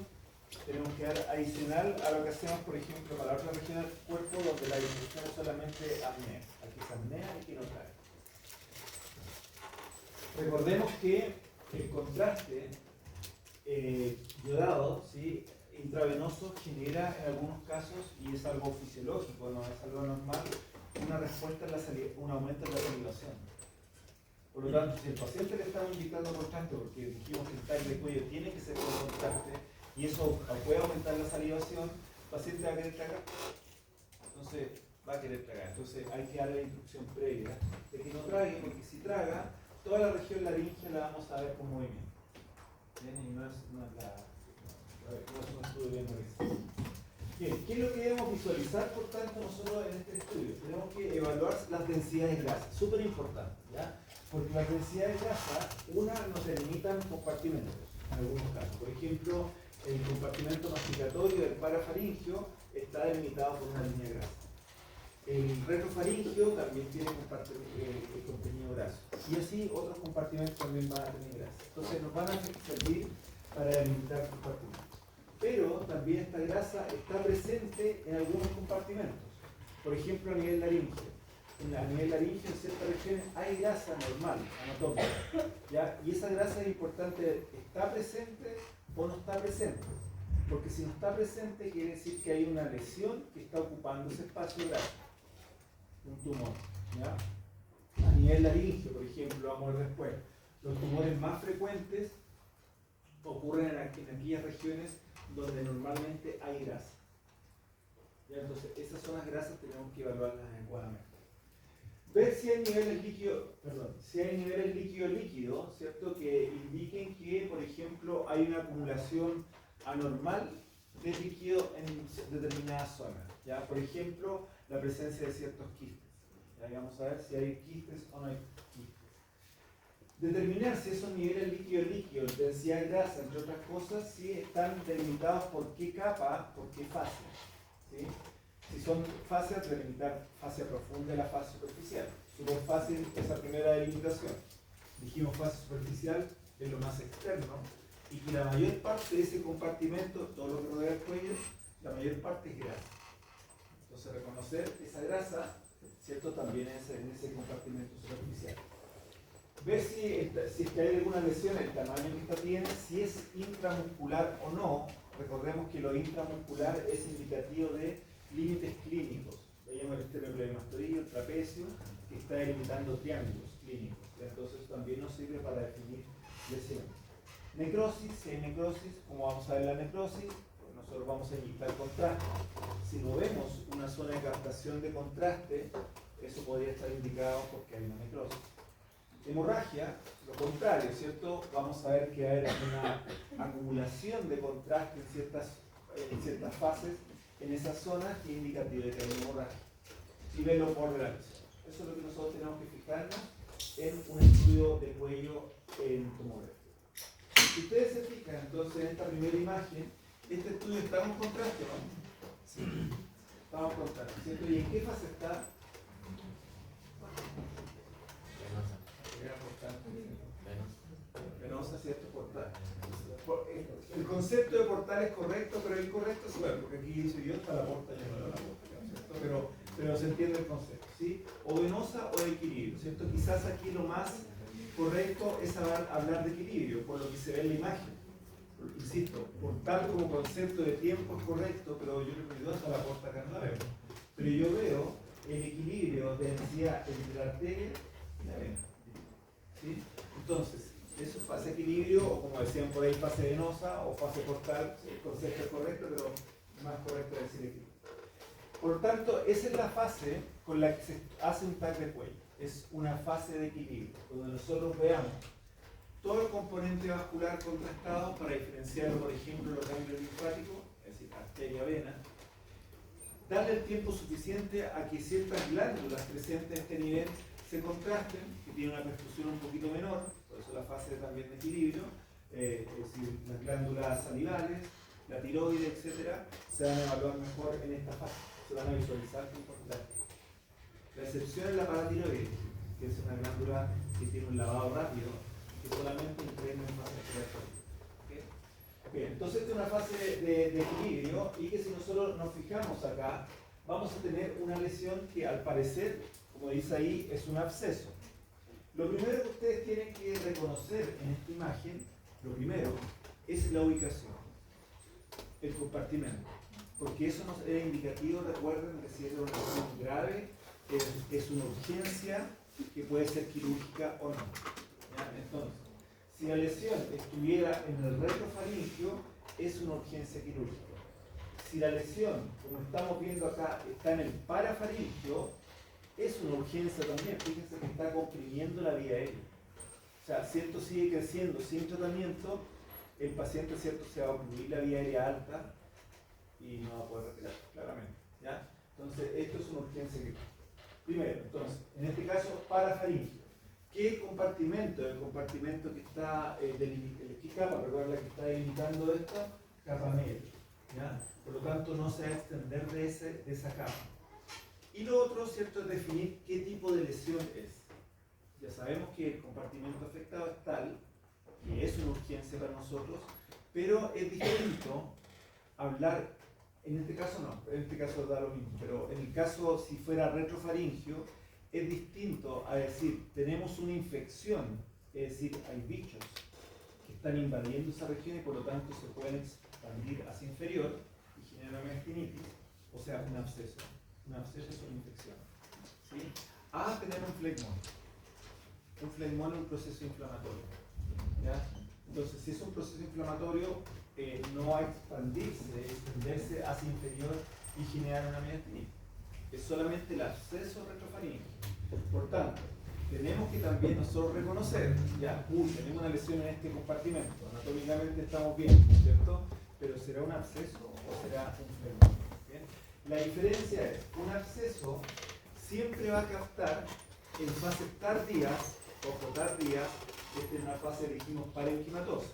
tenemos que dar adicional a lo que hacemos, por ejemplo, para otra región del cuerpo donde la instrucción es solamente apnea. Aquí es apnea y que no trague. Recordemos que el contraste yodado, ¿sí? Intravenoso genera en algunos casos, y es algo fisiológico, no es algo normal, una respuesta a un aumento de la salivación. Por lo tanto, si el paciente le estamos indicando contraste, porque dijimos que el tag de cuello tiene que ser con contraste, y eso puede aumentar la salivación, el paciente va a querer tragar. Entonces, va a querer tragar. Entonces, hay que darle la instrucción previa de que no trague, porque si traga, toda la región laringea la vamos a ver con movimiento. ¿Bien? Y no es un estudio bien realizado. Bien, ¿qué es lo que debemos visualizar, por tanto, nosotros en este estudio? Tenemos que evaluar las densidades de grasa, súper importante, ¿ya? Porque las densidades de grasa, una, nos delimitan compartimentos, en algunos casos. Por ejemplo, el compartimento masticatorio del parafaringio está delimitado por una línea de grasa. El retrofaringio también tiene el contenido graso. Y así otros compartimentos también van a tener grasa. Entonces nos van a servir para delimitar compartimentos. Pero también esta grasa está presente en algunos compartimentos. Por ejemplo, a nivel laringio. A nivel laringio, en ciertas regiones, hay grasa normal, anatómica. ¿Ya? Y esa grasa es importante, ¿está presente o no está presente? Porque si no está presente, quiere decir que hay una lesión que está ocupando ese espacio graso. Un tumor. ¿Ya? A nivel laringio, por ejemplo, vamos a ver después, los tumores más frecuentes ocurren en aquellas regiones donde normalmente hay grasa. ¿Ya? Entonces, esas zonas grasas tenemos que evaluarlas adecuadamente. Ver si hay niveles líquido, ¿cierto? Que indiquen que, por ejemplo, hay una acumulación anormal de líquido en determinadas zonas. ¿Ya? Por ejemplo, la presencia de ciertos quistes. ¿Ya? Vamos a ver si hay quistes o no hay quistes. Determinar si esos niveles líquido, densidad de grasa, entre otras cosas, si están delimitados por qué capa, por qué fase. ¿Sí? Si son fascias, delimitar fascia profunda y la fascia superficial. Súper fácil esa primera delimitación. Dijimos fascia superficial es lo más externo y que la mayor parte de ese compartimento, todo lo que rodea el cuello, la mayor parte es grasa. Entonces reconocer esa grasa, ¿cierto? También es en ese compartimento superficial. Ver si es que hay alguna lesión, el tamaño que esta tiene, si es intramuscular o no. Recordemos que lo intramuscular es indicativo de límites clínicos. Veíamos el esternocleidomastoideo, el trapecio, que está delimitando triángulos clínicos. Entonces también nos sirve para definir lesiones. Necrosis, si hay necrosis, como vamos a ver la necrosis, pues nosotros vamos a inyectar contraste. Si no vemos una zona de captación de contraste, eso podría estar indicado porque hay una necrosis. Hemorragia, lo contrario, ¿cierto? Vamos a ver que hay una acumulación de contraste en ciertas fases en esas zonas que es indicativo de que hay hemorragia. Y verlo por la lesión. Eso es lo que nosotros tenemos que fijarnos en un estudio de cuello en tomografía. Si ustedes se fijan, entonces, en esta primera imagen, este estudio está en contraste, ¿no? Sí. Está en contraste, ¿cierto? ¿Y en qué fase está? Venosa, ¿cierto? El concepto de portal es correcto, pero incorrecto es bueno, porque aquí dice yo está la porta, ya no era la porta, ¿no es cierto? Pero se entiende el concepto, ¿sí? O venosa o de equilibrio, ¿cierto? Quizás aquí lo más correcto es hablar de equilibrio, por lo que se ve en la imagen. Insisto, portal como concepto de tiempo es correcto, pero yo creo que hasta la porta acá no la veo. Pero yo veo el equilibrio de densidad entre la arteria y la vena, ¿sí? Entonces, eso es fase equilibrio, o como decían por ahí, fase venosa o fase portal. El concepto es correcto, pero más correcto es decir equilibrio. Por lo tanto, esa es la fase con la que se hace un TAC de cuello. Es una fase de equilibrio, donde nosotros veamos todo el componente vascular contrastado para diferenciarlo, por ejemplo, los ganglios linfáticos, es decir, arteria-vena, darle el tiempo suficiente a que ciertas glándulas presentes en este nivel se contrasten, que tienen una perfusión un poquito menor, por eso la fase también de equilibrio, es decir, las glándulas salivales, la tiroides, etcétera, se van a evaluar mejor en esta fase, se van a visualizar con contraste. La excepción es la paratiroides, que es una glándula que tiene un lavado rápido, que solamente impregna en fase respiratoria. ¿Okay? Bien, entonces esta es una fase de equilibrio y que si nosotros nos fijamos acá, vamos a tener una lesión que al parecer, como dice ahí, es un absceso. Lo primero que ustedes tienen que reconocer en esta imagen, lo primero, es la ubicación, el compartimento. Porque eso nos era indicativo, recuerden, que si es una lesión grave, es una urgencia que puede ser quirúrgica o no. ¿Ya? Entonces, si la lesión estuviera en el retrofaringio, es una urgencia quirúrgica. Si la lesión, como estamos viendo acá, está en el parafaringio, es una urgencia también. Fíjense que está comprimiendo la vía aérea. O sea, si esto sigue creciendo sin tratamiento, el paciente, ¿cierto?, se va a obstruir la vía aérea alta y no va a poder respirar, claramente. ¿Ya? Entonces, esto es una urgencia quirúrgica. Primero, entonces, en este caso, parafaringio. ¿Qué compartimento? El compartimento que está ¿qué capa? Recuerda que está delimitando esto, capa media. ¿Ya? Por lo tanto, no se va a extender de esa capa. Y lo otro, ¿cierto?, es definir qué tipo de lesión es. Ya sabemos que el compartimento afectado es tal, que es una urgencia para nosotros, pero es distinto hablar, en este caso no, en este caso da lo mismo, pero en el caso si fuera retrofaringio, es distinto a decir, tenemos una infección, es decir, hay bichos que están invadiendo esa región y por lo tanto se pueden expandir hacia inferior y generar una mastinitis, o sea, un absceso. Un absceso es una infección. ¿Sí? A tener un flegmón. Un flegmón es un proceso inflamatorio. ¿Ya? Entonces, si es un proceso inflamatorio, no va a extenderse hacia inferior y generar una mastinitis. Es solamente el absceso retrofaringio. Por tanto, tenemos que también nosotros reconocer, ya, tenemos una lesión en este compartimento, anatómicamente estamos bien, ¿cierto? Pero ¿será un absceso o será un flegmón? ¿Bien? La diferencia es, un absceso siempre va a captar en fases tardías, ojo, tardías, esta es una fase, dijimos, parenquimatosa.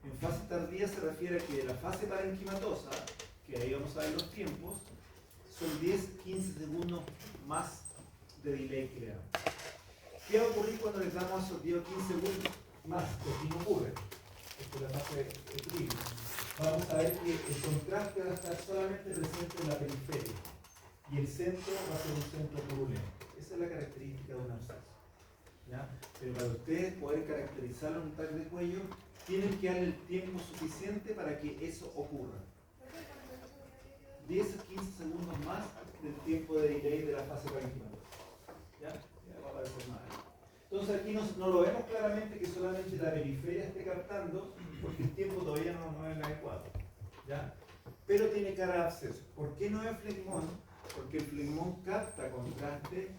En fase tardía se refiere a que de la fase parenquimatosa, que ahí vamos a ver los tiempos, son 10-15 segundos más de delay que le damos. ¿Qué va a ocurrir cuando le damos esos 10 o 15 segundos más? Que aquí no ocurre. Esto es la fase de equilibrio. Vamos a ver que el contraste va a estar solamente presente en la periferia y el centro va a ser un centro turbulento. Esa es la característica de un absceso. ¿Ya? Pero para ustedes poder caracterizarlo en un TAC de cuello, tienen que darle el tiempo suficiente para que eso ocurra. 10 a 15 segundos más del tiempo de delay de la fase parenquimatosa. ¿Ya? Ya va a aparecer más. Entonces aquí no lo vemos claramente que solamente la periferia esté captando, porque el tiempo todavía no es el adecuado. ¿Ya? Pero tiene cara de absceso. ¿Por qué no es flegmón? Porque el flegmón capta contraste,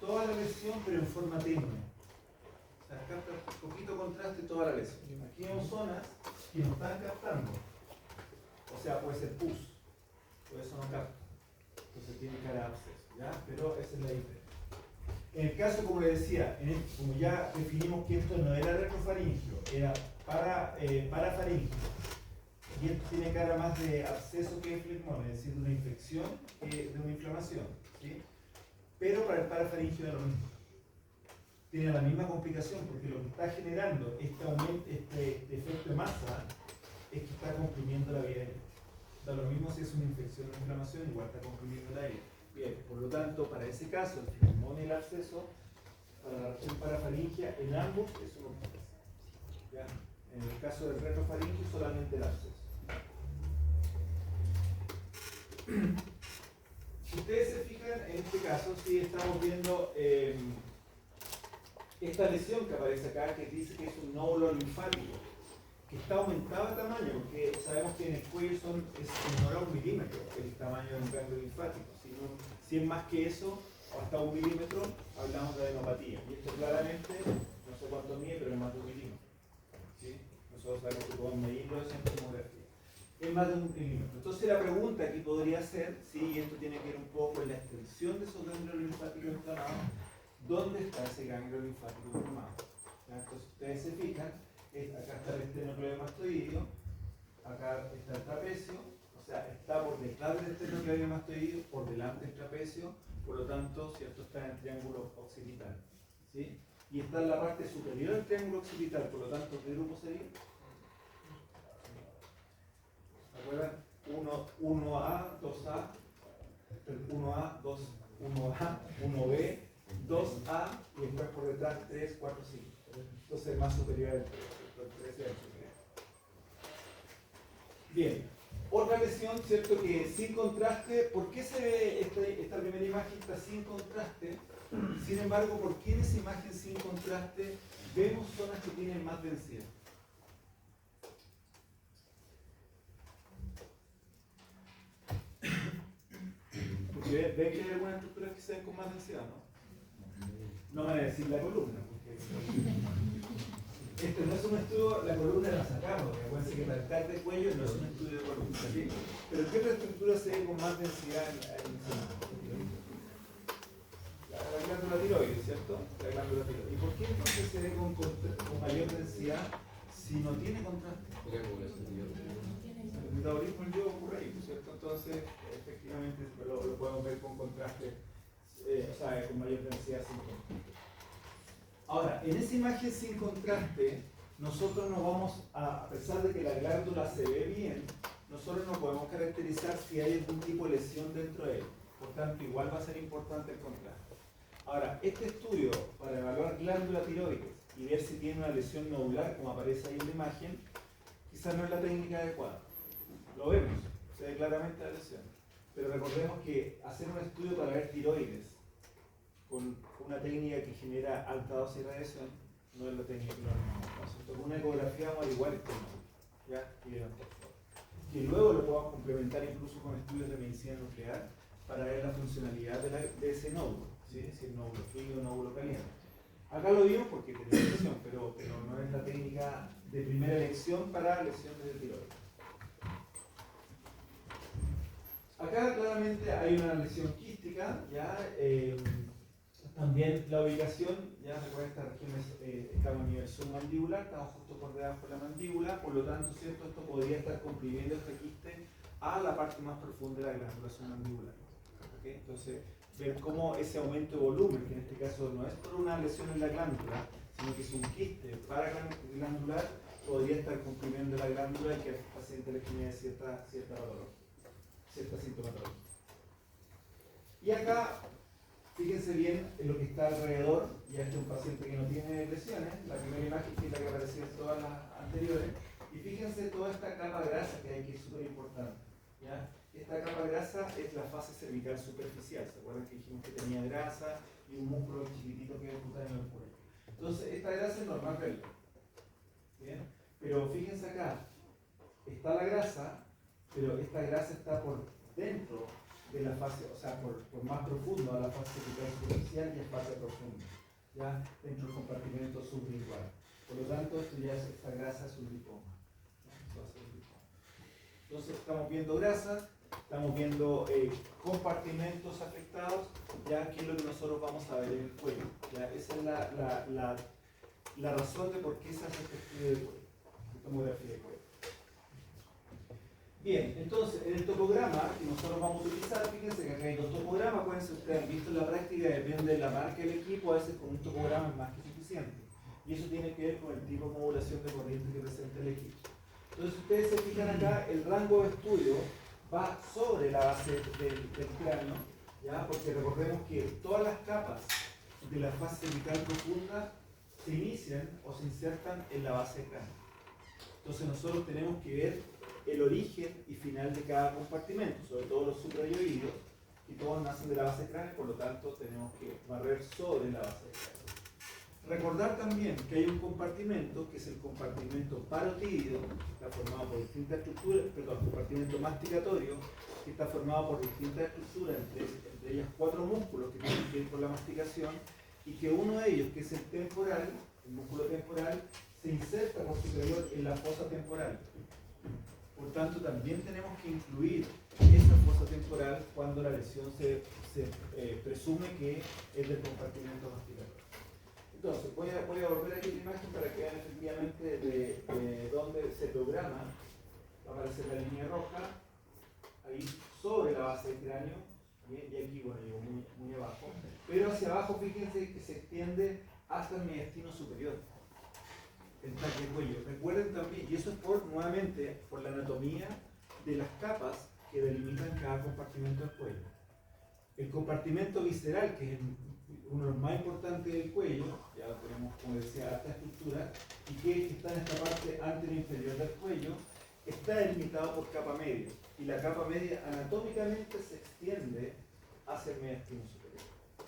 toda la lesión, pero en forma tenue. O sea, capta poquito contraste toda la lesión. Aquí hay zonas que no están captando. O sea, puede ser pus. Por eso no capta. Entonces tiene cara de absceso. ¿Ya? Pero esa es la diferencia. En el caso, como les decía, como ya definimos que esto no era retrofaringio, era parafaringio, y esto tiene cara más de absceso que de flegmón, es decir, de una infección que de una inflamación. ¿Sí? Pero para el parafaringio es lo mismo. Tiene la misma complicación porque lo que está generando este efecto de masa es que está comprimiendo la vía aérea. Da lo mismo si es una infección o inflamación, igual está comprimiendo la aire. Bien, por lo tanto, para ese caso, el pulmón y el absceso, para la región parafaringia, en ambos es un objeto. ¿Ya? En el caso del retrofaringio, solamente el absceso. Si ustedes se fijan, en este caso, sí estamos viendo esta lesión que aparece acá, que dice que es un nódulo linfático, que está aumentado de tamaño, porque sabemos que en el cuello es menor a 1 milímetro el tamaño de un ganglio linfático. Si es más que eso, o hasta 1 milímetro, hablamos de adenopatía. Y esto claramente, no sé cuánto mide, pero es más de 1 milímetro. ¿Sí? Nosotros sabemos que podemos medirlo en tomografía. Es más de 1 milímetro. Entonces la pregunta aquí podría ser, y esto tiene que ver un poco con la extensión de esos ganglios linfáticos inflamados, ¿dónde está ese ganglio linfático inflamado? Entonces ustedes se fijan, acá está el esternocleidomastoideo, acá está el trapecio, o sea, está por detrás del esternocleidomastoideo, por delante del trapecio, por lo tanto, ¿cierto? Está en el triángulo occipital, ¿sí? Y está en la parte superior del triángulo occipital, por lo tanto, ¿qué grupo sería? ¿Se acuerdan? 1A, 2A, 1A, 2, 1A, 1B, 2A, y después por detrás 3, 4, 5. Entonces, más superior al 3, el 3 es el 3. Bien, otra lesión, ¿cierto? Que sin contraste, ¿por qué se ve esta primera imagen está sin contraste? Sin embargo, ¿por qué en esa imagen sin contraste vemos zonas que tienen más densidad? Porque ven que hay algunas estructuras que se ven con más densidad, ¿no? No van a decir la columna, porque este no es un estudio, la columna la sacamos, acuérdense que el tal de cuello no es un estudio de columna, ¿sí? Pero ¿qué otra estructura se ve con más densidad encima? La glándula tiroides, ¿cierto? La glándula tiroides. ¿Y por qué entonces se ve con mayor densidad si no tiene contraste? El metabolismo del yodo ocurre ahí, ¿cierto? Entonces, efectivamente, lo podemos ver con contraste, o sea, con mayor densidad sin contraste. Ahora, en esa imagen sin contraste, nosotros nos vamos a pesar de que la glándula se ve bien, nosotros no podemos caracterizar si hay algún tipo de lesión dentro de él. Por tanto, igual va a ser importante el contraste. Ahora, este estudio para evaluar glándula tiroides y ver si tiene una lesión nodular, como aparece ahí en la imagen, quizás no es la técnica adecuada. Lo vemos, se ve claramente la lesión. Pero recordemos que hacer un estudio para ver tiroides con una técnica que genera alta dosis de radiación no es la técnica que nos con una ecografía vamos a igual este nódulo, ¿ya? Que luego lo podamos complementar incluso con estudios de medicina nuclear para ver la funcionalidad de ese nódulo, ¿sí? Si es nódulo frío o nódulo caliente. Acá lo vimos porque tenemos lesión, pero no es la técnica de primera elección para lesiones de tiroides. Acá claramente hay una lesión quística, ¿ya? También la ubicación, ya recuerden, esta región estamos a nivel submandibular, estamos justo por debajo de la mandíbula, por lo tanto, ¿cierto? Esto podría estar comprimiendo este quiste a la parte más profunda de la glándula submandibular. ¿Okay? Entonces, ver cómo ese aumento de volumen, que en este caso no es por una lesión en la glándula, sino que es un quiste paraglandular, podría estar comprimiendo la glándula y que al paciente le genere cierta sintomatología. Y acá, fíjense bien en lo que está alrededor, ya este es un paciente que no tiene lesiones, la primera imagen que es la que aparecía en todas las anteriores, y fíjense toda esta capa grasa que hay, que es súper importante. ¿Ya? Esta capa grasa es la fase cervical superficial, ¿se acuerdan que dijimos que tenía grasa y un músculo chiquitito que es el cutáneo del cuello? Entonces, esta grasa es normal verla. ¿Bien? Pero fíjense acá, está la grasa, pero esta grasa está por dentro de la fase, o sea, por más profundo a la fase cervical superficial y es fase profunda, ya dentro del compartimento sublingual. Por lo tanto, esto ya es esta grasa sublipoma. Entonces, estamos viendo grasa, estamos viendo compartimentos afectados, ya que es lo que nosotros vamos a ver en el cuello. ¿Ya? Esa es la razón de por qué se hace este estudio de cuello, tomografía de cuello. Bien, entonces, en el topograma que nosotros vamos a utilizar, fíjense que acá hay dos topogramas, pueden ser ustedes han visto en la práctica, depende de la marca del equipo, a veces con un topograma es más que suficiente. Y eso tiene que ver con el tipo de modulación de corriente que presenta el equipo. Entonces, ustedes se fijan acá, el rango de estudio va sobre la base del cráneo, ¿ya? Porque recordemos que todas las capas de la fase cervical profunda se inician o se insertan en la base del cráneo. Entonces, nosotros tenemos que ver el origen y final de cada compartimento, sobre todo los suprayoideos, y todos nacen de la base del cráneo, por lo tanto, tenemos que barrer sobre la base del cráneo. Recordar también que hay un compartimento, que es el compartimento parotídeo, que está formado por distintas estructuras, perdón, compartimento masticatorio, que está formado por distintas estructuras, entre ellas 4 músculos que tienen que ver con la masticación, y que uno de ellos, que es el temporal, el músculo temporal, se inserta por superior en la fosa temporal. Por tanto, también tenemos que incluir esa fosa temporal cuando la lesión se presume que es del compartimento masticatorio. Entonces, voy a volver aquí la imagen para que vean efectivamente de dónde se programa. Va a aparecer la línea roja, ahí sobre la base del cráneo, ¿bien? Y aquí, bueno, llego muy abajo. Pero hacia abajo, fíjense que se extiende hasta el mediastino superior, el taque cuello. Recuerden también, y eso es nuevamente, por la anatomía de las capas que delimitan cada compartimento del cuello. El compartimento visceral, que es uno de los más importantes del cuello, ya tenemos, como decía, alta estructura, y que está en esta parte anterior inferior del cuello, está delimitado por capa media. Y la capa media anatómicamente se extiende hacia el mediastino superior.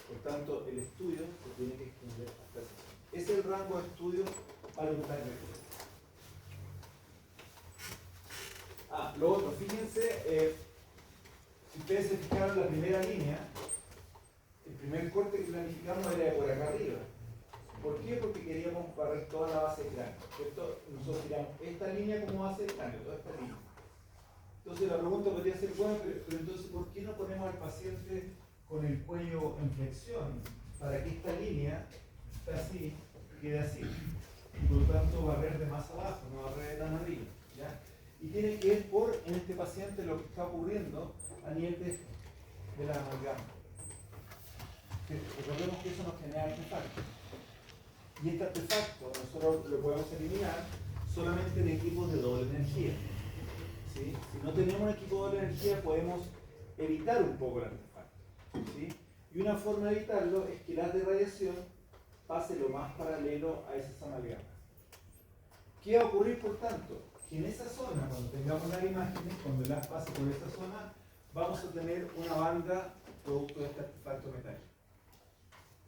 Por tanto, el estudio se tiene que extender hasta esa zona. Ese es el rango de estudio para un taque de cuello. Lo otro, fíjense, si ustedes se fijaron la primera línea, el primer corte que planificamos era de por acá arriba. ¿Por qué? Porque queríamos barrer toda la base del cráneo, ¿cierto? Nosotros tiramos esta línea como base del cráneo, toda esta línea. Entonces la pregunta podría ser, bueno, pero entonces ¿por qué no ponemos al paciente con el cuello en flexión para que esta línea está así, quede así? Y por lo tanto barrer de más abajo, no barrer de tan arriba, ¿ya? Y tiene que ver por, en este paciente, lo que está ocurriendo a nivel de la amalgama. Recordemos que eso nos genera artefactos. Y este artefacto nosotros lo podemos eliminar solamente en equipos de doble energía. ¿Sí? Si no tenemos un equipo de doble energía, podemos evitar un poco el artefacto. ¿Sí? Y una forma de evitarlo es que la radiación pase lo más paralelo a esas amalgamas. ¿Qué va a ocurrir, por tanto? Que en esa zona, cuando tengamos las imágenes, cuando el haz pase por esa zona, vamos a tener una banda producto de este artefacto metálico.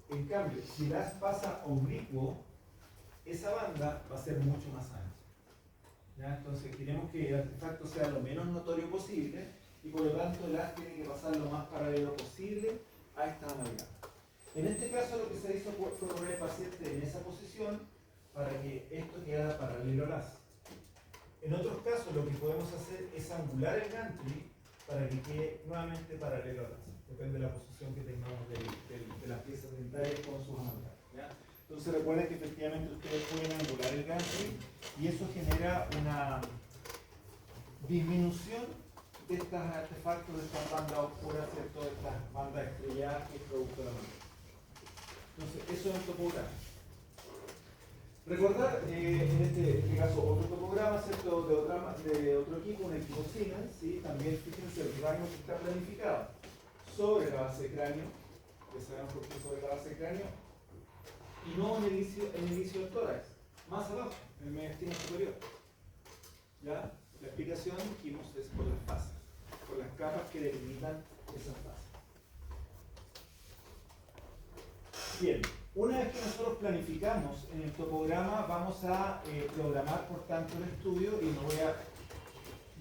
En cambio, si el haz pasa oblicuo, esa banda va a ser mucho más ancha. ¿Ya? Entonces queremos que el artefacto sea lo menos notorio posible y por lo tanto el haz tiene que pasar lo más paralelo posible a esta amalgama. En este caso lo que se hizo fue poner al paciente en esa posición para que esto quedara paralelo al haz. En otros casos lo que podemos hacer es angular el gantry para que quede nuevamente paralelo al haz. Depende de la posición que tengamos de las piezas dentarias con sus amalgamas. Entonces recuerden que efectivamente ustedes pueden angular el gantry y eso genera una disminución de estos artefactos, de estas bandas oscuras, ¿cierto? De estas bandas estrelladas que es producto de la amalgama. Entonces eso es el topograma. Recordar, en este caso, otro topograma, ¿cierto? De otro equipo, un equipo Siemens, ¿sí? También fíjense el rango que está planificado sobre la base de cráneo, ya sabemos por qué sobre la base de cráneo, y no en el inicio del tórax, más abajo, en el mediastino superior. ¿Ya? La explicación, dijimos, es por las fases, por las capas que delimitan esas fases. Bien, una vez que nosotros planificamos en el topograma, vamos a programar por tanto el estudio, y me voy a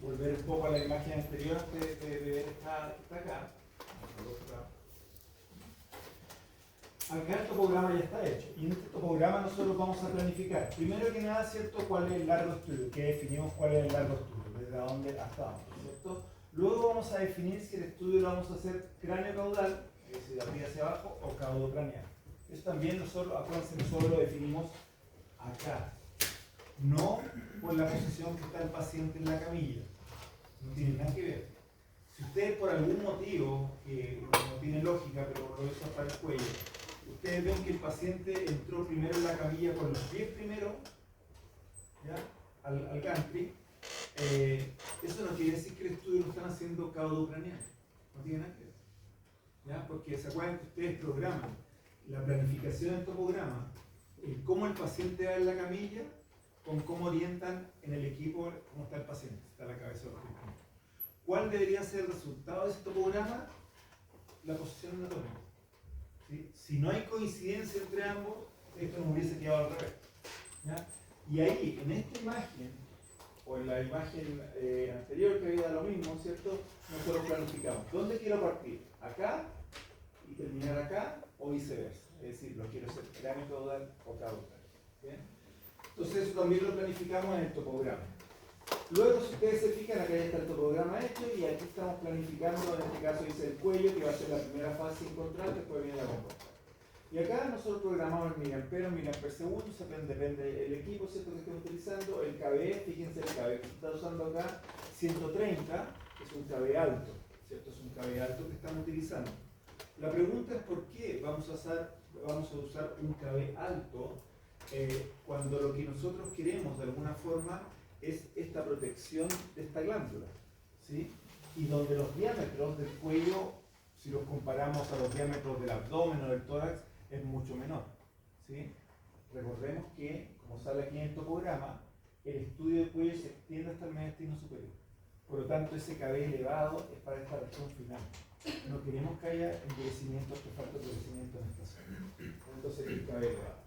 volver un poco a la imagen anterior antes de ver esta acá. Acá el topograma ya está hecho, y en este topograma nosotros vamos a planificar, primero que nada, ¿cierto?, cuál es el largo estudio, que definimos cuál es el largo estudio, desde dónde hasta dónde, ¿cierto? Luego vamos a definir si el estudio lo vamos a hacer cráneo-caudal, es decir, de arriba hacia abajo, o caudo-craneal. Eso también nosotros, acuérdense, nosotros lo definimos acá, no por la posición que está el paciente en la camilla, no tiene nada que ver. Si ustedes por algún motivo, que no tiene lógica, pero lo hizo para el cuello, ustedes ven que el paciente entró primero en la camilla con los pies primero, ¿ya? Al gantry, Eso no quiere decir que el estudio lo están haciendo caudo-ucraniano. No tiene nada que ver. ¿Ya? Porque se acuerdan que ustedes programan la planificación del topograma, el cómo el paciente va en la camilla, con cómo orientan en el equipo cómo está el paciente, está la cabeza de los equipos. ¿Cuál debería ser el resultado de ese topograma? La posición anatómica. ¿Sí? Si no hay coincidencia entre ambos, esto nos hubiese quedado al revés. ¿Ya? Y ahí, en esta imagen, o en la imagen anterior que había lo mismo, ¿cierto? Nosotros planificamos. ¿Dónde quiero partir? ¿Acá? ¿Y terminar acá? ¿O viceversa? Es decir, lo quiero hacer cráneo-caudal o caudal. ¿Bien? Entonces eso también lo planificamos en el topograma. Luego, si ustedes se fijan, acá ya está el topograma hecho y aquí estamos planificando, en este caso dice el cuello, que va a ser la primera fase sin contraste, después viene la compuesta. Y acá nosotros programamos el miliampero, miliamper segundo, depende del equipo, ¿cierto?, que estén utilizando. El KBE, fíjense, el KBE que se está usando acá, 130, es un KBE alto, ¿cierto? Es un KBE alto que estamos utilizando. La pregunta es por qué vamos a usar un KBE alto cuando lo que nosotros queremos de alguna forma es esta protección de esta glándula, ¿sí? Y donde los diámetros del cuello, si los comparamos a los diámetros del abdomen o del tórax, es mucho menor, ¿sí? Recordemos que, como sale aquí en el topograma, el estudio del cuello se extiende hasta el mediastino superior. Por lo tanto, ese KB elevado es para esta región final. No queremos que haya endurecimiento, artefacto de endurecimiento en esta zona. Entonces, el KB elevado.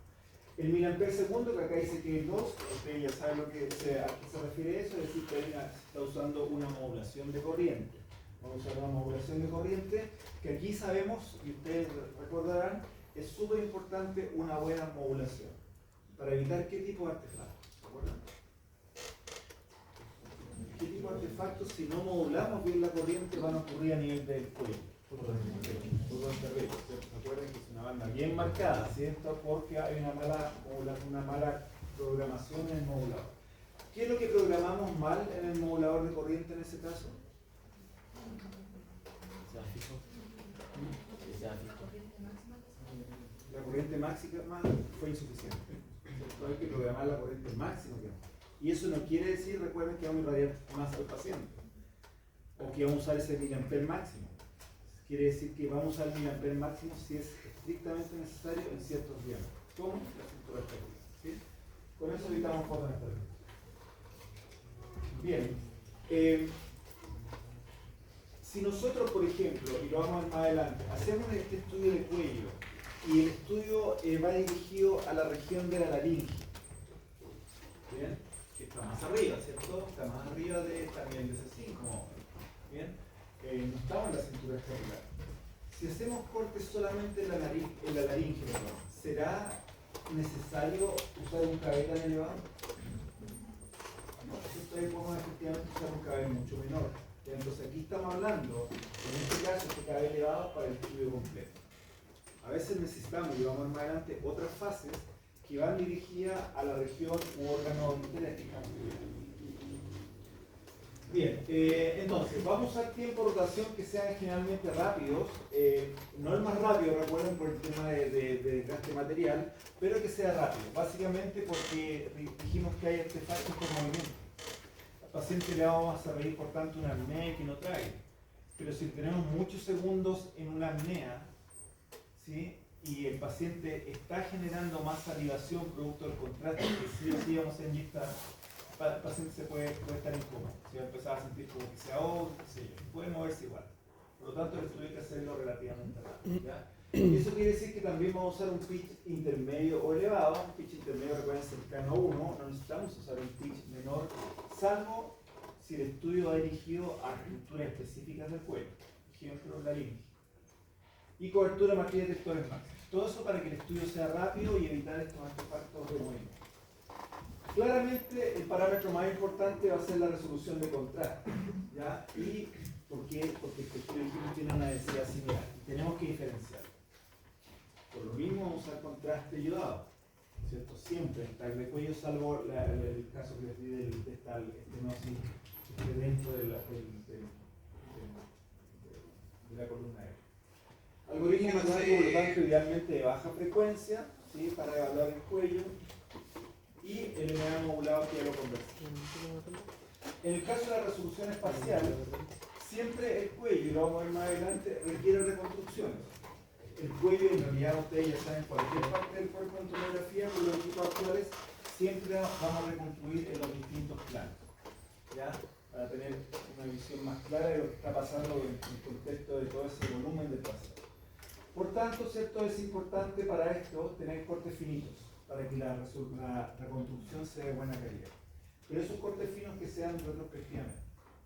El miliamper segundo, que acá dice que es 2, ustedes ya saben a qué se refiere eso, es decir, que se está usando una modulación de corriente. Vamos a usar una modulación de corriente, que aquí sabemos, y ustedes recordarán, es súper importante una buena modulación. Para evitar qué tipo de artefactos, ¿se acuerdan? ¿Qué tipo de artefactos, si no modulamos bien la corriente, van a ocurrir a nivel del cuello? ¿Se acuerdan que es una banda bien marcada, ¿cierto? Porque hay una mala programación en el modulador. ¿Qué es lo que programamos mal en el modulador de corriente en ese caso? La corriente máxima fue insuficiente. Hay que programar la corriente máxima. Y eso no quiere decir, recuerden, que vamos a irradiar más al paciente o que vamos a usar ese miliamper máximo. Quiere decir que vamos a usar el miliamper máximo si es estrictamente necesario en ciertos diámetros, como la cintura estática, ¿sí? Con eso evitamos fotos estáticas. Bien. Si nosotros, por ejemplo, y lo vamos a ver más adelante, hacemos este estudio de cuello y el estudio va dirigido a la región de la laringe, ¿bien? Que está más arriba, ¿cierto? Está más arriba de también de ese 5, ¿bien? No estamos en la cintura escapular. Si hacemos cortes solamente en la laringe, ¿será necesario usar un KB tan elevado? No, entonces podemos efectivamente usar un KB mucho menor. Entonces aquí estamos hablando, en este caso, este KB elevado para el estudio completo. A veces necesitamos, y vamos más adelante, otras fases que van dirigidas a la región u órgano interético. Bien, entonces, vamos a usar tiempo de rotación que sean generalmente rápidos, no el más rápido, recuerden, por el tema de desgaste material, pero que sea rápido, básicamente porque dijimos que hay artefactos con movimiento. Al paciente le vamos a pedir, por tanto, una apnea que no trae, pero si tenemos muchos segundos en una apnea, ¿sí?, y el paciente está generando más salivación producto del contraste que sí o sí vamos a inyectar, el paciente se puede estar incómodo, se va a empezar a sentir como que se ahoga, qué sé yo, puede moverse igual. Por lo tanto, el estudio hay que hacerlo relativamente rápido, ¿ya? Y eso quiere decir que también vamos a usar un pitch intermedio o elevado. Un pitch intermedio, recuerden, cercano a 1, no necesitamos usar un pitch menor, salvo si el estudio va dirigido a estructuras específicas del cuello, ejemplo, la laringe. Y cobertura matriz de detectores máximos. Todo eso para que el estudio sea rápido y evitar estos artefactos de movimiento. Claramente, el parámetro más importante va a ser la resolución de contraste, ¿ya? ¿Y por qué? Porque el estudio tiene una densidad similar y tenemos que diferenciar. Por lo mismo vamos a usar contraste ayudado, ¿cierto? Siempre en tag de cuello, salvo el caso que les di de esta estenosis dentro de la columna aérea. Algoritmo matemático, por lo tanto, idealmente de baja frecuencia, ¿sí?, para evaluar el cuello. Y el MA modulado que ya lo conversé. En el caso de la resolución espacial, siempre el cuello, y lo vamos a ver más adelante, requiere reconstrucciones. El cuello, en realidad ustedes ya saben, cualquier parte del cuerpo en tomografía con los equipos actuales, siempre vamos a reconstruir en los distintos planos, ¿ya? Para tener una visión más clara de lo que está pasando en el contexto de todo ese volumen del paciente. Por tanto, ¿cierto? Es importante para esto tener cortes finitos, para que la reconstrucción sea de buena calidad. Pero esos cortes finos que sean retrospectivamente.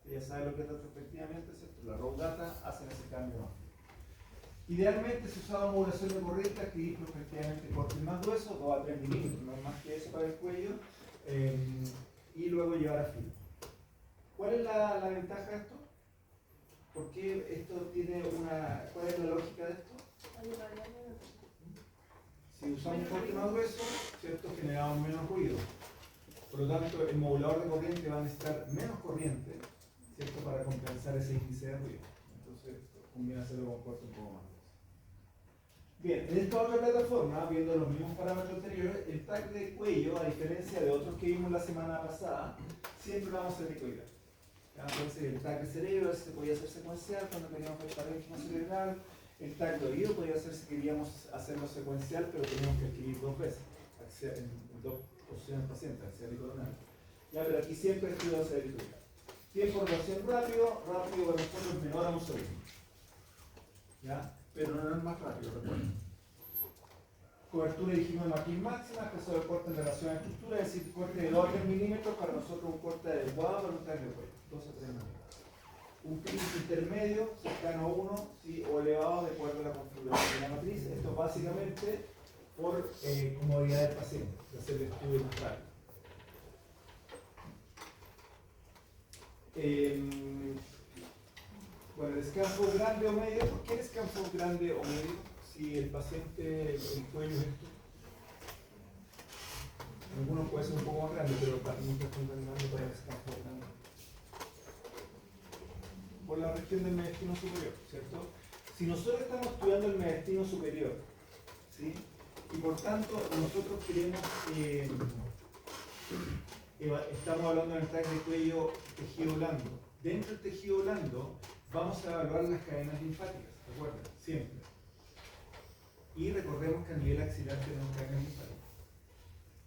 Ya saben lo que es retrospectivamente, ¿cierto? La raw data hacen ese cambio más fino. Idealmente se usaba modulación de corriente, adquirir prospectivamente cortes más gruesos, 2 a 3 milímetros, no es más que eso para el cuello, y luego llevar a filo. ¿Cuál es la ventaja de esto? ¿Por qué esto tiene una... ¿Cuál es la lógica de esto? Si usamos un corte más grueso, ¿cierto? Generamos menos ruido. Por lo tanto, el modulador de corriente va a necesitar menos corriente, ¿cierto? Para compensar ese índice de ruido. Entonces, conviene hacerlo con corte un poco más grueso. Bien, en esta otra plataforma, viendo los mismos parámetros anteriores, el tag de cuello, a diferencia de otros que vimos la semana pasada, siempre lo vamos a hacer ricoidal. Entonces, el tag de cerebro se podía hacer secuencial cuando queríamos ver parénquima cerebral. El tag de oído podía ser si queríamos hacerlo secuencial, pero teníamos que escribir 2 veces, en 2 posiciones pacientes, axial y coronal. Ya, pero aquí siempre escribo hacer ricoidal. Tiempo de rotación rápido para nosotros es menor a un segundo. ¿Ya? Pero no es más rápido, recuerden. Cobertura dijimos de matriz máxima, peso de corte en relación a la estructura, es decir, corte de 2 a 3 milímetros, para nosotros un corte adecuado para un tag de cuello, 2 a 3 milímetros. Un pitch intermedio, cercano a 1, ¿sí? O elevado de acuerdo a la configuración de la matriz. Esto básicamente por comodidad del paciente, de hacer el estudio más rápido. Bueno, el descanso grande o medio. ¿Por qué el descanso grande o medio? Si el paciente, el cuello es esto. Algunos puede ser un poco más grande, pero nunca están tan grande para el descanso grande. Por la región del mediastino superior, ¿cierto? Si nosotros estamos estudiando el mediastino superior, ¿sí? Y por tanto nosotros queremos, estamos hablando del tag de cuello tejido blando. Dentro del tejido blando vamos a evaluar las cadenas linfáticas, recuerden, siempre. Y recordemos que a nivel axilar tenemos cadenas linfáticas.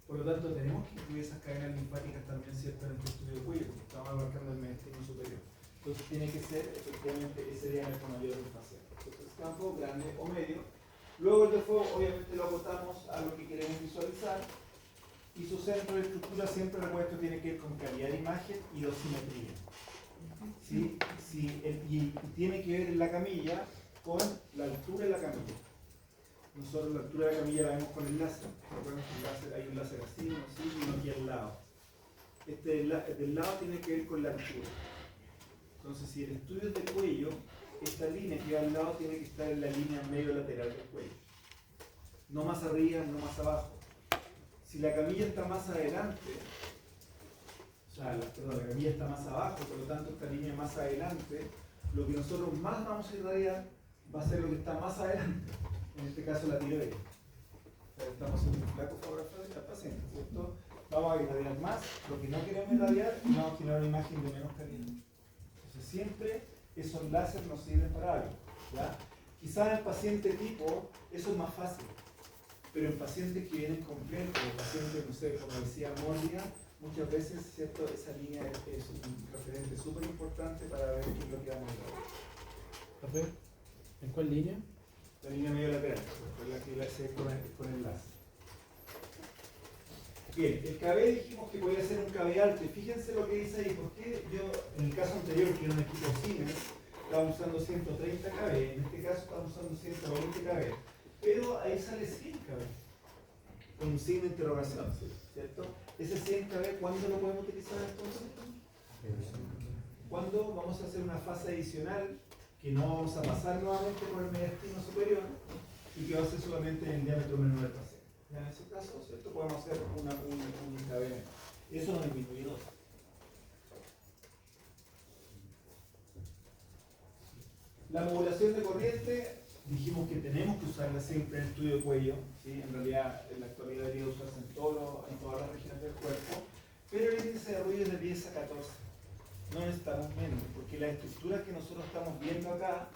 Por lo tanto, tenemos que incluir esas cadenas linfáticas también, ¿cierto?, en el estudio de cuello, porque estamos abarcando el mediastino superior. Entonces tiene que ser efectivamente ese diámetro mayor del paciente. Entonces, campo grande o medio. Luego el de fuego, obviamente lo acotamos a lo que queremos visualizar. Y su centro de estructura siempre, recuerdo, esto tiene que ver con calidad de imagen y dosimetría. ¿Sí? Y tiene que ver en la camilla con la altura de la camilla. Nosotros la altura de la camilla la vemos con el láser. Recuerden que el láser, hay un láser así, uno así y uno aquí al lado. Este del lado tiene que ver con la altura. Entonces, si el estudio es de cuello, esta línea que va al lado tiene que estar en la línea medio lateral del cuello. No más arriba, no más abajo. Si la camilla está más adelante, la camilla está más abajo, por lo tanto esta línea más adelante, lo que nosotros más vamos a irradiar va a ser lo que está más adelante, en este caso la tiroides. Estamos en un flaco favor al paciente, ¿cierto? Vamos a irradiar más lo que no queremos irradiar y vamos a generar una imagen de menos calidad. Entonces siempre esos láseres nos sirven para algo, ¿ya? Quizás en el paciente tipo eso es más fácil, pero en pacientes que vienen complejos, pacientes, no sé, como decía Mónica, muchas veces, ¿cierto?, esa línea es un referente súper importante para ver qué es lo que vamos a ver. ¿En cuál línea? La línea medio lateral, la que la hace con el láser. Bien, el KB dijimos que podía ser un KB alto, y fíjense lo que dice ahí, porque yo, en el caso anterior, que era un equipo Siemens, estaba usando 130 KB, en este caso estamos usando 120 KB, pero ahí sale 100 KB, con un signo de interrogación, ¿cierto? Ese 100 KB, ¿cuándo lo podemos utilizar entonces? ¿Cuándo vamos a hacer una fase adicional que no vamos a pasar nuevamente por el mediastino superior y que va a ser solamente en el diámetro menor del paciente? Ya en ese caso, ¿cierto?, podemos hacer un KB menor. Eso nos disminuye 2. La modulación de corriente, dijimos que tenemos que usarla siempre en el estudio de cuello, ¿sí? En realidad en la actualidad debería usarse en todas las regiones del cuerpo, pero el índice de ruido es de 10 a 14. No necesitamos menos, porque las estructuras que nosotros estamos viendo acá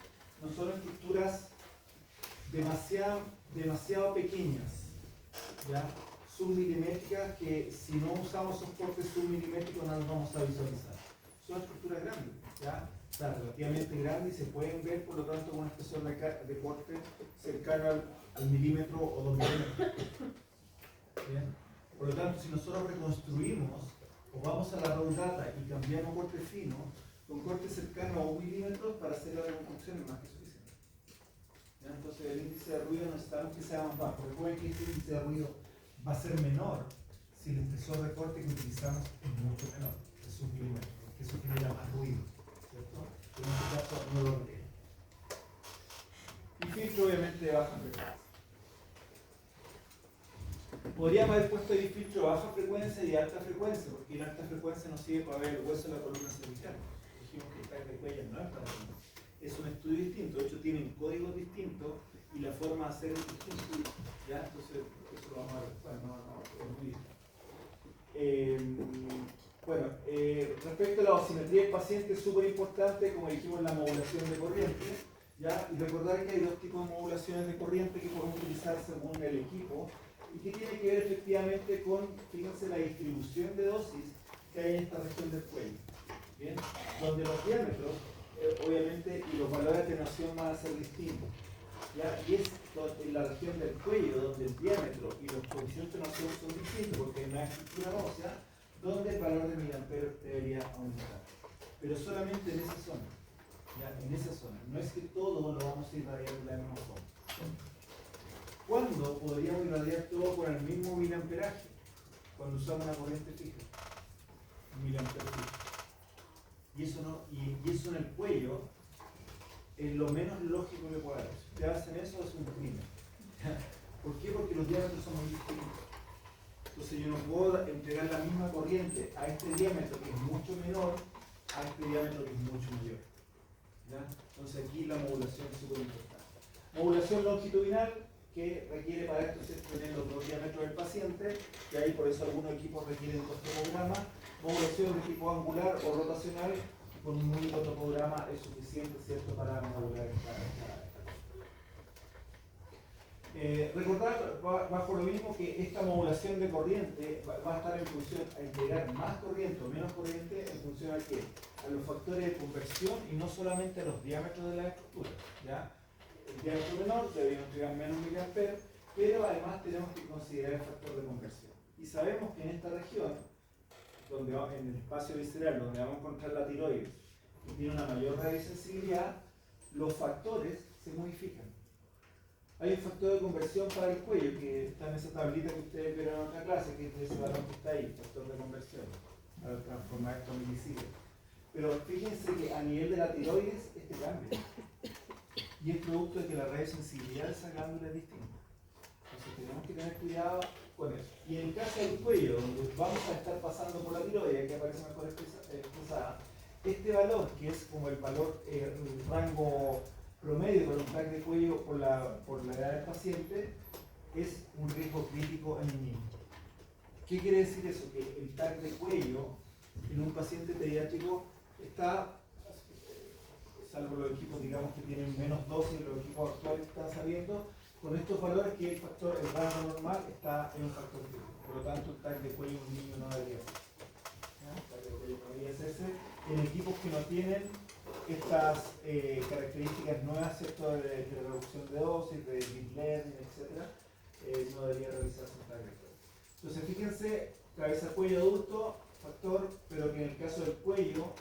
no son estructuras demasiado pequeñas, ¿ya? Submilimétricas, que si no usamos soportes submilimétricos no los vamos a visualizar. Son estructuras grandes, ¿ya? O sea, relativamente grandes, y se pueden ver, por lo tanto, con una espesor de corte cercano al milímetro o 2 milímetros. ¿Bien? Por lo tanto, si nosotros reconstruimos o vamos a la raw data y cambiamos corte fino con corte cercano a 1 milímetro, para hacer la reconstrucción es más que suficiente. ¿Ya? Entonces, el índice de ruido necesitamos que sea más bajo. Recuerden que este índice de ruido va a ser menor si el espesor de corte que utilizamos es mucho menor, es 1 milímetro, porque eso genera más ruido, ¿cierto? En este caso no lo requiere. Y filtro obviamente de baja frecuencia. Podríamos haber puesto ahí filtro de baja frecuencia y de alta frecuencia, porque la alta frecuencia nos sirve para ver el hueso de la columna cervical. Dijimos que el tag de cuello no es para eso. Es un estudio distinto, de hecho tienen códigos distintos y la forma de hacer es distinta. ¿Ya? Entonces, eso lo vamos a ver después, es muy distinto. Respecto a la osimetría del paciente, es súper importante, como dijimos, la modulación de corriente. ¿Ya? Y recordar que hay dos tipos de modulaciones de corriente que podemos utilizar según el equipo, y que tiene que ver efectivamente con, fíjense, la distribución de dosis que hay en esta región del cuello. ¿Bien? Donde los diámetros, obviamente, y los valores de atenuación van a ser distintos. ¿Ya? Y es en la región del cuello donde el diámetro y los coeficientes de atenuación son distintos, porque hay una estructura ósea donde el valor de miliamperios debería aumentar. Pero solamente en esa zona. ¿Ya? En esa zona. No es que todo lo vamos a irradiar de la misma forma. ¿Cuándo podríamos irradiar todo con el mismo miliamperaje? Cuando usamos una corriente fija. Un miliampero fijo. Y eso en el cuello es lo menos lógico que pueda haber. Si ustedes hacen eso, es un crimen. ¿Por qué? Porque los diámetros son muy distintos. Entonces yo no puedo entregar la misma corriente a este diámetro que es mucho menor a este diámetro que es mucho mayor. ¿Ya? Entonces aquí la modulación es súper importante. Modulación longitudinal, que requiere para esto tener los dos diámetros del paciente, y ahí por eso algunos equipos requieren dos topogramas. Modulación de tipo angular o rotacional, con un único topograma es suficiente, ¿cierto?, para modular esta. Recordar bajo lo mismo que esta modulación de corriente va a estar en función a entregar más corriente o menos corriente en función a qué? A los factores de conversión y no solamente a los diámetros de la estructura. ¿Ya? El diámetro menor debería entregar menos miliamperes, pero además tenemos que considerar el factor de conversión. Y sabemos que en esta región, donde en el espacio visceral, donde vamos a encontrar la tiroides, que tiene una mayor radiosensibilidad, los factores se modifican. Hay un factor de conversión para el cuello, que está en esa tablita que ustedes vieron en otra clase, que es ese valor que está ahí, factor de conversión, para transformar esto en milisievert. Pero fíjense que a nivel de la tiroides, este cambia. Y es producto de que la radiosensibilidad de esa glándula es distinta. Entonces tenemos que tener cuidado con eso. Y en el caso del cuello, donde vamos a estar pasando por la tiroides, que aparece mejor expresada, este valor, que es como el valor, el rango promedio para un tag de cuello por la edad del paciente, es un riesgo crítico en el niño. ¿Qué quiere decir eso? Que el tag de cuello en un paciente pediátrico está, salvo los equipos, digamos, que tienen menos dosis, los equipos actuales que están saliendo, con estos valores que el rango normal está en un factor crítico. Por lo tanto, el tag de cuello en un niño no debería ser. El tag de cuello no debería hacerse en equipos que no tienen estas características nuevas, ¿cierto?, de reducción de dosis, de deep learning, etc., no debería realizarse un tag de cuello. Entonces, fíjense, cabeza-cuello adulto, factor, pero que en el caso del cuello,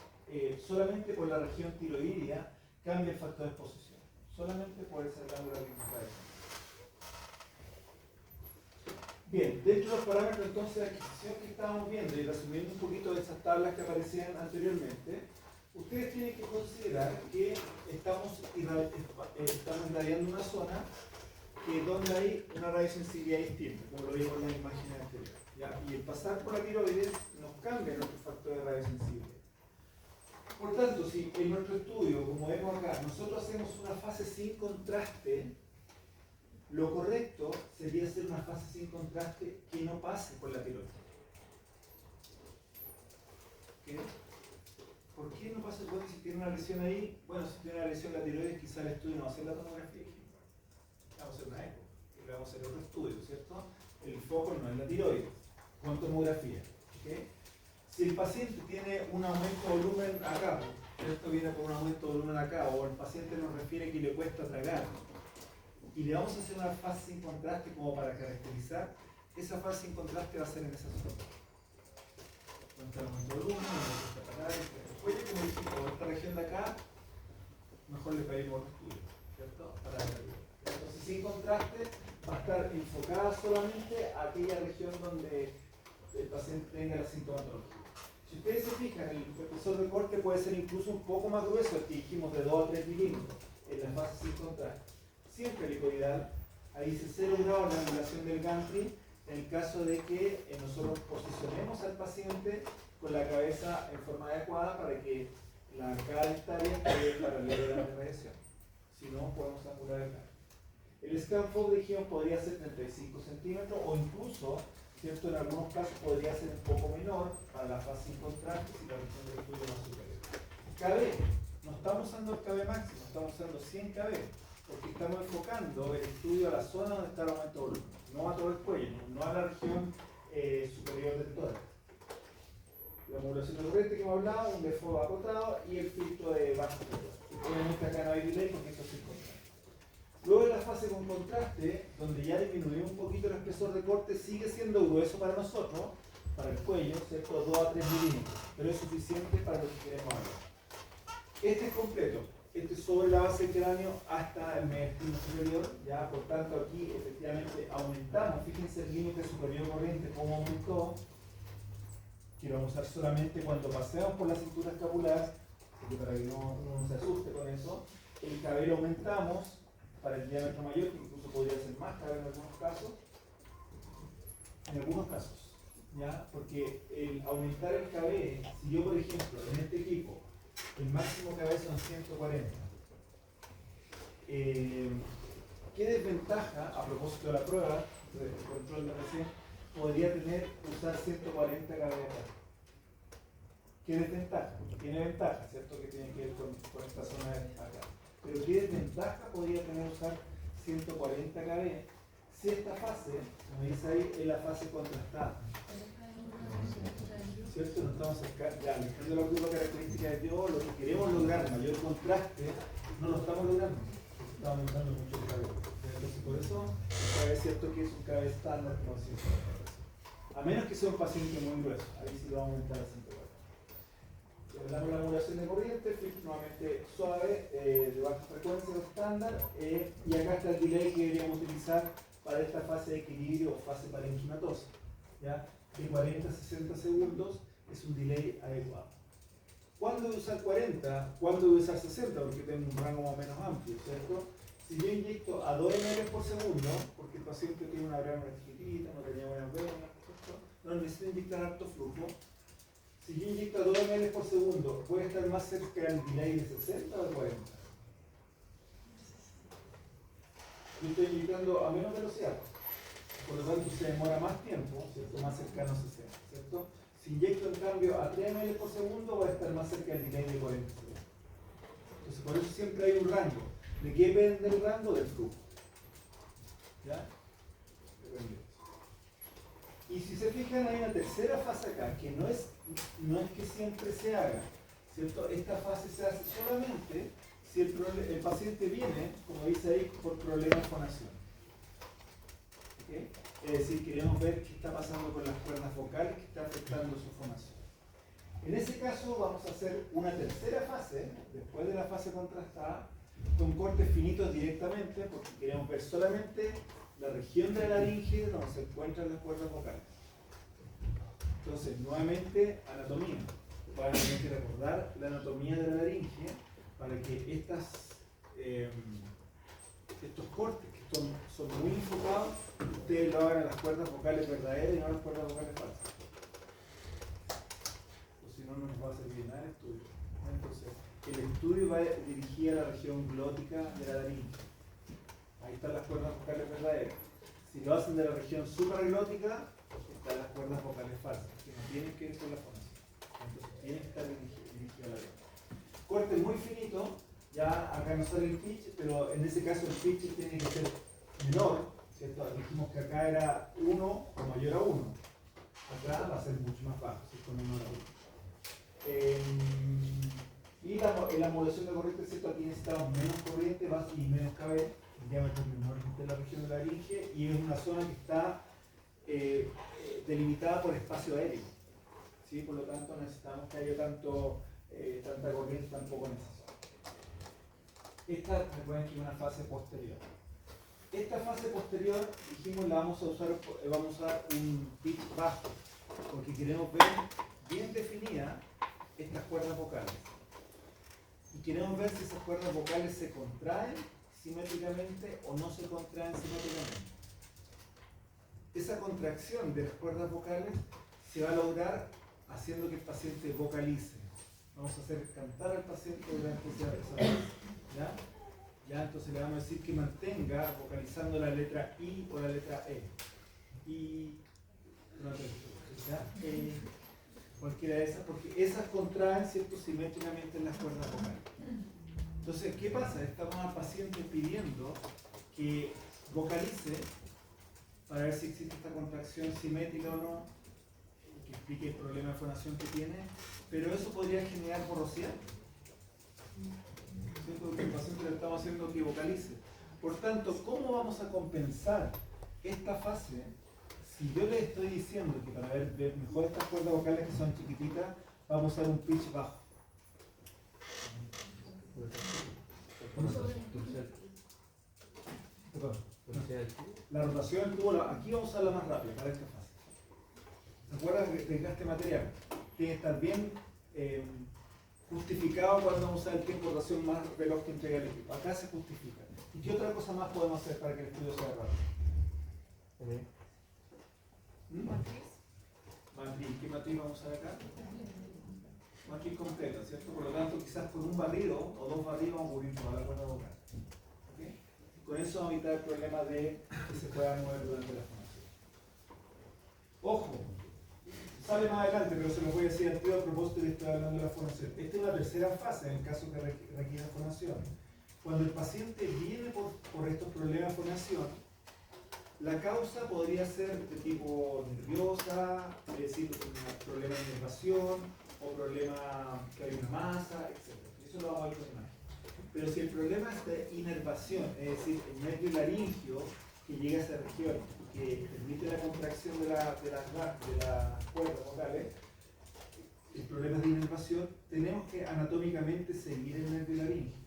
solamente por la región tiroidea cambia el factor de exposición. Solamente por esa glándula principal. Bien, dentro de los parámetros entonces de adquisición que estábamos viendo y resumiendo un poquito de esas tablas que aparecían anteriormente, ustedes tienen que considerar que estamos irradiando una zona donde hay una radiosensibilidad distinta, como lo vimos en las imágenes anteriores. ¿Ya? Y el pasar por la tiroides nos cambia nuestro factor de radiosensibilidad. Por tanto, si en nuestro estudio, como vemos acá, nosotros hacemos una fase sin contraste, lo correcto sería hacer una fase sin contraste que no pase por la tiroides. ¿Okay? ¿Por qué no pasa el bote si tiene una lesión ahí? Bueno, si tiene una lesión en la tiroides, quizá el estudio no va a hacer la tomografía. Vamos a hacer una eco, y le vamos a hacer otro estudio, ¿cierto? El foco no es la tiroides, con tomografía. ¿Okay? Si el paciente tiene un aumento de volumen acá, esto viene con un aumento de volumen acá, o el paciente nos refiere que le cuesta tragar, y le vamos a hacer una fase sin contraste como para caracterizar, esa fase sin contraste va a ser en esa zona. Donde está el aumento de volumen, donde está tragar, después de que modificó esta región de acá, mejor le pedimos otro estudio, ¿cierto? Para verlo. Entonces, sin contraste, va a estar enfocada solamente a aquella región donde el paciente tenga la sintomatología. Si ustedes se fijan, el espesor de corte puede ser incluso un poco más grueso, el que dijimos de 2 a 3 milímetros, en la fase sin contraste. Siempre helicoidal, ahí dice 0 grados la angulación del gantry, en el caso de que nosotros posicionemos al paciente con la cabeza en forma adecuada para que la arcada dentaria esté paralela a la radiación. Si no, podemos angular el gantry. El scan FOG dijimos podría ser 35 centímetros o incluso, ¿cierto? En algunos casos podría ser un poco menor para la fase sin contraste si la región del estudio es más superior. KB, no estamos usando el KB máximo, estamos usando 100 KB, porque estamos enfocando el estudio a la zona donde está el aumento de volumen, no a todo el cuello, no a la región superior del tórax. La modulación de corriente que hemos hablado, un default acotado y el filtro de bajo presión. Obviamente acá no hay delay porque esto es sin contraste. Luego en la fase con contraste, donde ya disminuyó un poquito el espesor de corte, sigue siendo grueso para nosotros, para el cuello, ¿cierto? 2 a 3 milímetros, pero es suficiente para lo que queremos hablar. Este es completo, este es sobre la base del cráneo hasta el mediastino superior, ya por tanto aquí efectivamente aumentamos, fíjense el límite superior corriente cómo aumentó, que lo vamos a usar solamente cuando pasemos por la cintura escapular, para que no se asuste con eso. El cabello aumentamos para el diámetro mayor, que incluso podría ser más cabello en algunos casos, ¿ya? Porque el aumentar el cabello, si yo por ejemplo en este equipo el máximo cabello son 140, ¿qué desventaja, a propósito de la prueba de control de recién, podría tener usar 140 cabellos? ¿Qué desventaja? Tiene ventaja, ¿cierto? Que tiene que ver con esta zona de acá. Pero ¿qué desventaja podría tener usar 140 KB si esta fase, como dice ahí, es la fase contrastada? ¿Cierto? No estamos ya alejando la curva característica de Dios, lo que queremos lograr, mayor contraste, no lo estamos logrando. Estamos aumentando mucho el KB. Entonces, por eso es cierto que es un KB estándar con 140. A menos que sea un paciente muy grueso, ahí sí lo vamos a aumentar a 140. Hablamos de la modulación de corriente, filtro nuevamente suave, de baja frecuencia estándar, y acá está el delay que deberíamos utilizar para esta fase de equilibrio o fase parenquimatosa, ¿ya? De 40 a 60 segundos es un delay adecuado. ¿Cuándo voy a usar 40? ¿Cuándo voy a usar 60? Porque tengo un rango más o menos amplio, ¿cierto? Si yo inyecto a 2 ml por segundo, porque el paciente tiene una gran chiquitita, no tenía buenas venas, ¿cierto? No necesito inyectar alto flujo. Si yo inyecto a 2 ml por segundo, ¿puede estar más cerca del delay de 60 o de 40? Yo estoy inyectando a menos velocidad, por lo tanto se demora más tiempo, ¿cierto? Más cercano a 60, ¿cierto? Si inyecto en cambio a 3 ml por segundo, va a estar más cerca del delay de 40 segundos. Entonces por eso siempre hay un rango. ¿De qué depende el rango? Del flujo. ¿Ya? Depende. Y si se fijan, hay una tercera fase acá, que no es que siempre se haga, ¿cierto? Esta fase se hace solamente si el paciente viene, como dice ahí, por problemas de fonación. ¿Okay? Es decir, queremos ver qué está pasando con las cuerdas vocales que está afectando su fonación. En ese caso vamos a hacer una tercera fase, después de la fase contrastada, con cortes finitos directamente, porque queremos ver solamente la región de la laringe donde se encuentran las cuerdas vocales. Entonces, nuevamente, anatomía. Van a tener que recordar la anatomía de la laringe para que estos cortes, que son muy enfocados, ustedes lo hagan a las cuerdas vocales verdaderas y no a las cuerdas vocales falsas. O si no, no nos va a servir nada el estudio. Entonces, el estudio va dirigido a la región glótica de la laringe. Ahí están las cuerdas vocales verdaderas. Si lo hacen de la región supraglótica, están las cuerdas vocales falsas, que no tienen que ver con la fonación. Entonces tienen que estar dirigidas. dirigido a la vena. Corte muy finito, ya acá no sale el pitch, pero en ese caso el pitch tiene que ser menor, ¿cierto? Dijimos que acá era 1 o mayor a 1. Acá va a ser mucho más bajo, ¿cierto? Menor a 1. Y la modulación de corriente, ¿cierto? Aquí necesitamos menos corriente y menos KB, el diámetro menor de la región de la laringe, y es una zona que está delimitada por espacio aéreo. ¿Sí? Por lo tanto, necesitamos que haya tanta corriente tampoco en esa zona. Esta, recuerden que es una fase posterior. Esta fase posterior, dijimos, vamos a usar un pitch bajo, porque queremos ver bien definidas estas cuerdas vocales. Y queremos ver si esas cuerdas vocales se contraen simétricamente o no se contraen simétricamente. Esa contracción de las cuerdas vocales se va a lograr haciendo que el paciente vocalice. Vamos a hacer cantar al paciente durante esa fase. ¿Ya? Ya, entonces le vamos a decir que mantenga vocalizando la letra I o la letra E. I, ¿ya? Cualquiera de esas, porque esas contraen, ¿cierto?, simétricamente en las cuerdas vocales. Entonces, ¿qué pasa? Estamos al paciente pidiendo que vocalice para ver si existe esta contracción simétrica o no, que explique el problema de fonación que tiene, pero eso podría generar borrosidad. Porque el paciente le estamos haciendo que vocalice. Por tanto, ¿cómo vamos a compensar esta fase si yo le estoy diciendo que para ver mejor estas cuerdas vocales que son chiquititas, vamos a usar un pitch bajo? La rotación del tubo, aquí vamos a usarla más rápido para esta fase. ¿Se acuerdan del gasto material? Tiene que estar bien justificado cuando vamos a usar el tiempo de rotación más veloz que entrega el equipo. Acá se justifica. ¿Y qué otra cosa más podemos hacer para que el estudio sea rápido? Matriz. ¿Qué matriz vamos a usar acá? Matriz completa, ¿cierto? Por lo tanto, quizás con un barrido o dos barridos vamos a cubrir toda la cuerda vocal. ¿Okay? Con eso vamos a evitar el problema de que se pueda mover durante la fonación. Ojo, sale más adelante, pero se lo voy a decir al tío a propósito de que estoy hablando de la fonación. Esta es una tercera fase en el caso que requiera fonación. Cuando el paciente viene por estos problemas de fonación, la causa podría ser de tipo nerviosa, es decir, un problema de inervación o problema que hay una masa, etc. Eso lo vamos a ver con imagen. Pero si el problema es de inervación, es decir, el nervio laringio que llega a esa región, que permite la contracción de las cuerdas vocales, el problema es de inervación, tenemos que anatómicamente seguir el nervio laringio.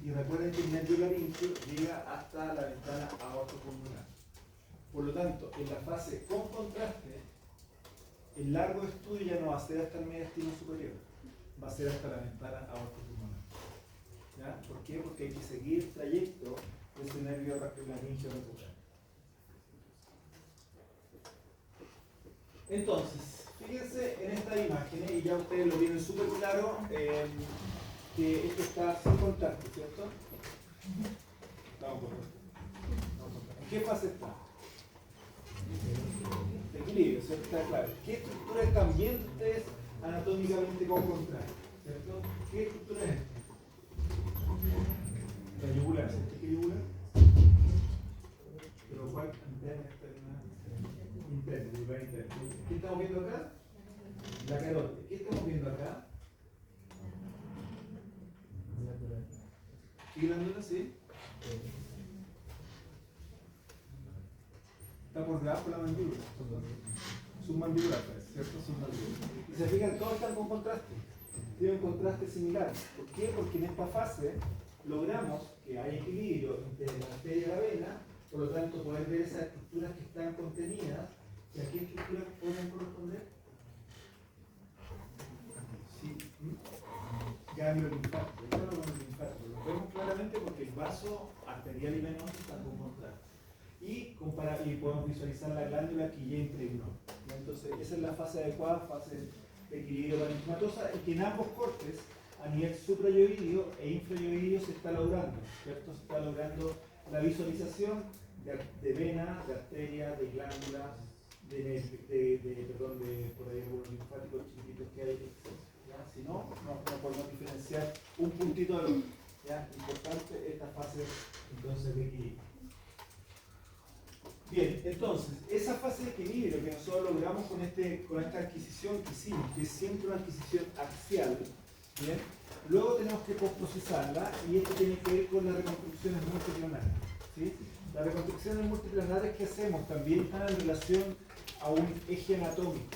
Y recuerden que el nervio laringio llega hasta la ventana aortopulmonar. Por lo tanto, en la fase con contraste, el largo estudio ya no va a ser hasta el mediastino superior, va a ser hasta la ventana aortopulmonar. ¿Ya? ¿Por qué? Porque hay que seguir el trayecto de ese nervio laringio recuperado. Entonces, fíjense en estas imágenes, y ya ustedes lo tienen súper claro, que esto está sin contraste, ¿cierto? ¿En qué fase está? De equilibrio, ¿cierto? Está claro. ¿Qué estructura es ambientes anatómicamente con contraste? ¿Cierto? ¿Qué estructura es esta? La yugular, ¿cierto? ¿Qué yugular? Pero ¿cuál? Interna, yugular interna. ¿Qué estamos viendo acá? La carótida. ¿Qué estamos viendo acá? ¿Qué glándula? Sí. Está por debajo de la mandíbula. Submandibular, ¿cierto? Submandibular. Y se fijan, todos están con contraste. Tienen contraste similar. ¿Por qué? Porque en esta fase logramos que haya equilibrio entre la arteria y la vena, por lo tanto poder ver esas estructuras que están contenidas. ¿Y a qué estructuras pueden corresponder? Sí. Ganglio linfático. Lo vemos claramente porque el vaso arterial y venoso están con contraste. Y podemos visualizar la glándula que ya impregnó. Entonces, esa es la fase adecuada, fase de equilibrio parenquimatosa, y que en ambos cortes, a nivel suprayoideo e infrayoideo, se está logrando, ¿cierto? Se está logrando la visualización de vena, de arteria, de glándula, por ahí algunos linfáticos chiquititos que hay, etc. ¿ya? Si no, no podemos diferenciar un puntito del otro. ¿Ya? Importante esta fase entonces de equilibrio. Bien, entonces, esa fase de equilibrio que nosotros logramos con esta adquisición que hicimos, que es siempre una adquisición axial, ¿bien? Luego tenemos que postprocesarla y esto tiene que ver con las reconstrucciones multiplanares, ¿sí? Las reconstrucciones multiplanares que hacemos también están en relación a un eje anatómico,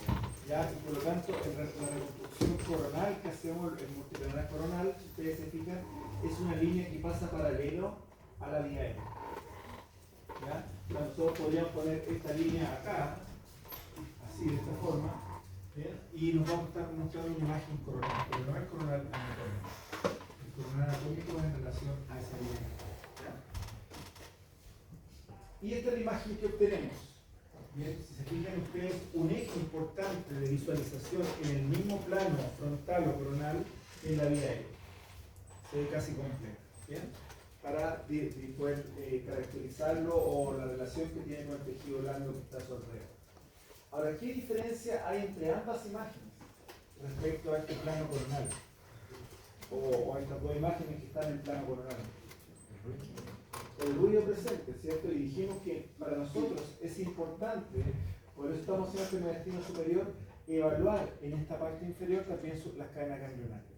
¿ya? Y por lo tanto, la reconstrucción coronal que hacemos, el multiplanar coronal, si ustedes se fijan, es una línea que pasa paralelo a la vía aérea. ¿Ya? Nosotros podríamos poner esta línea acá, así de esta forma, ¿bien? Y nos vamos a estar mostrando una imagen coronal, pero no es coronal anatómico. El coronal anatómico es en relación a esa línea. ¿Ya? Y esta es la imagen que obtenemos. Bien, si se fijan ustedes, un eje importante de visualización en el mismo plano frontal o coronal es la vía aérea. Se ve casi completa. ¿Bien? Para poder caracterizarlo o la relación que tiene con el tejido blando que está a su alrededor. Ahora, ¿qué diferencia hay entre ambas imágenes respecto a este plano coronal? O a estas dos imágenes que están en el plano coronal. El ruido presente, ¿cierto? Y dijimos que para nosotros es importante, por eso estamos haciendo este destino superior, evaluar en esta parte inferior también las cadenas ganglionarias.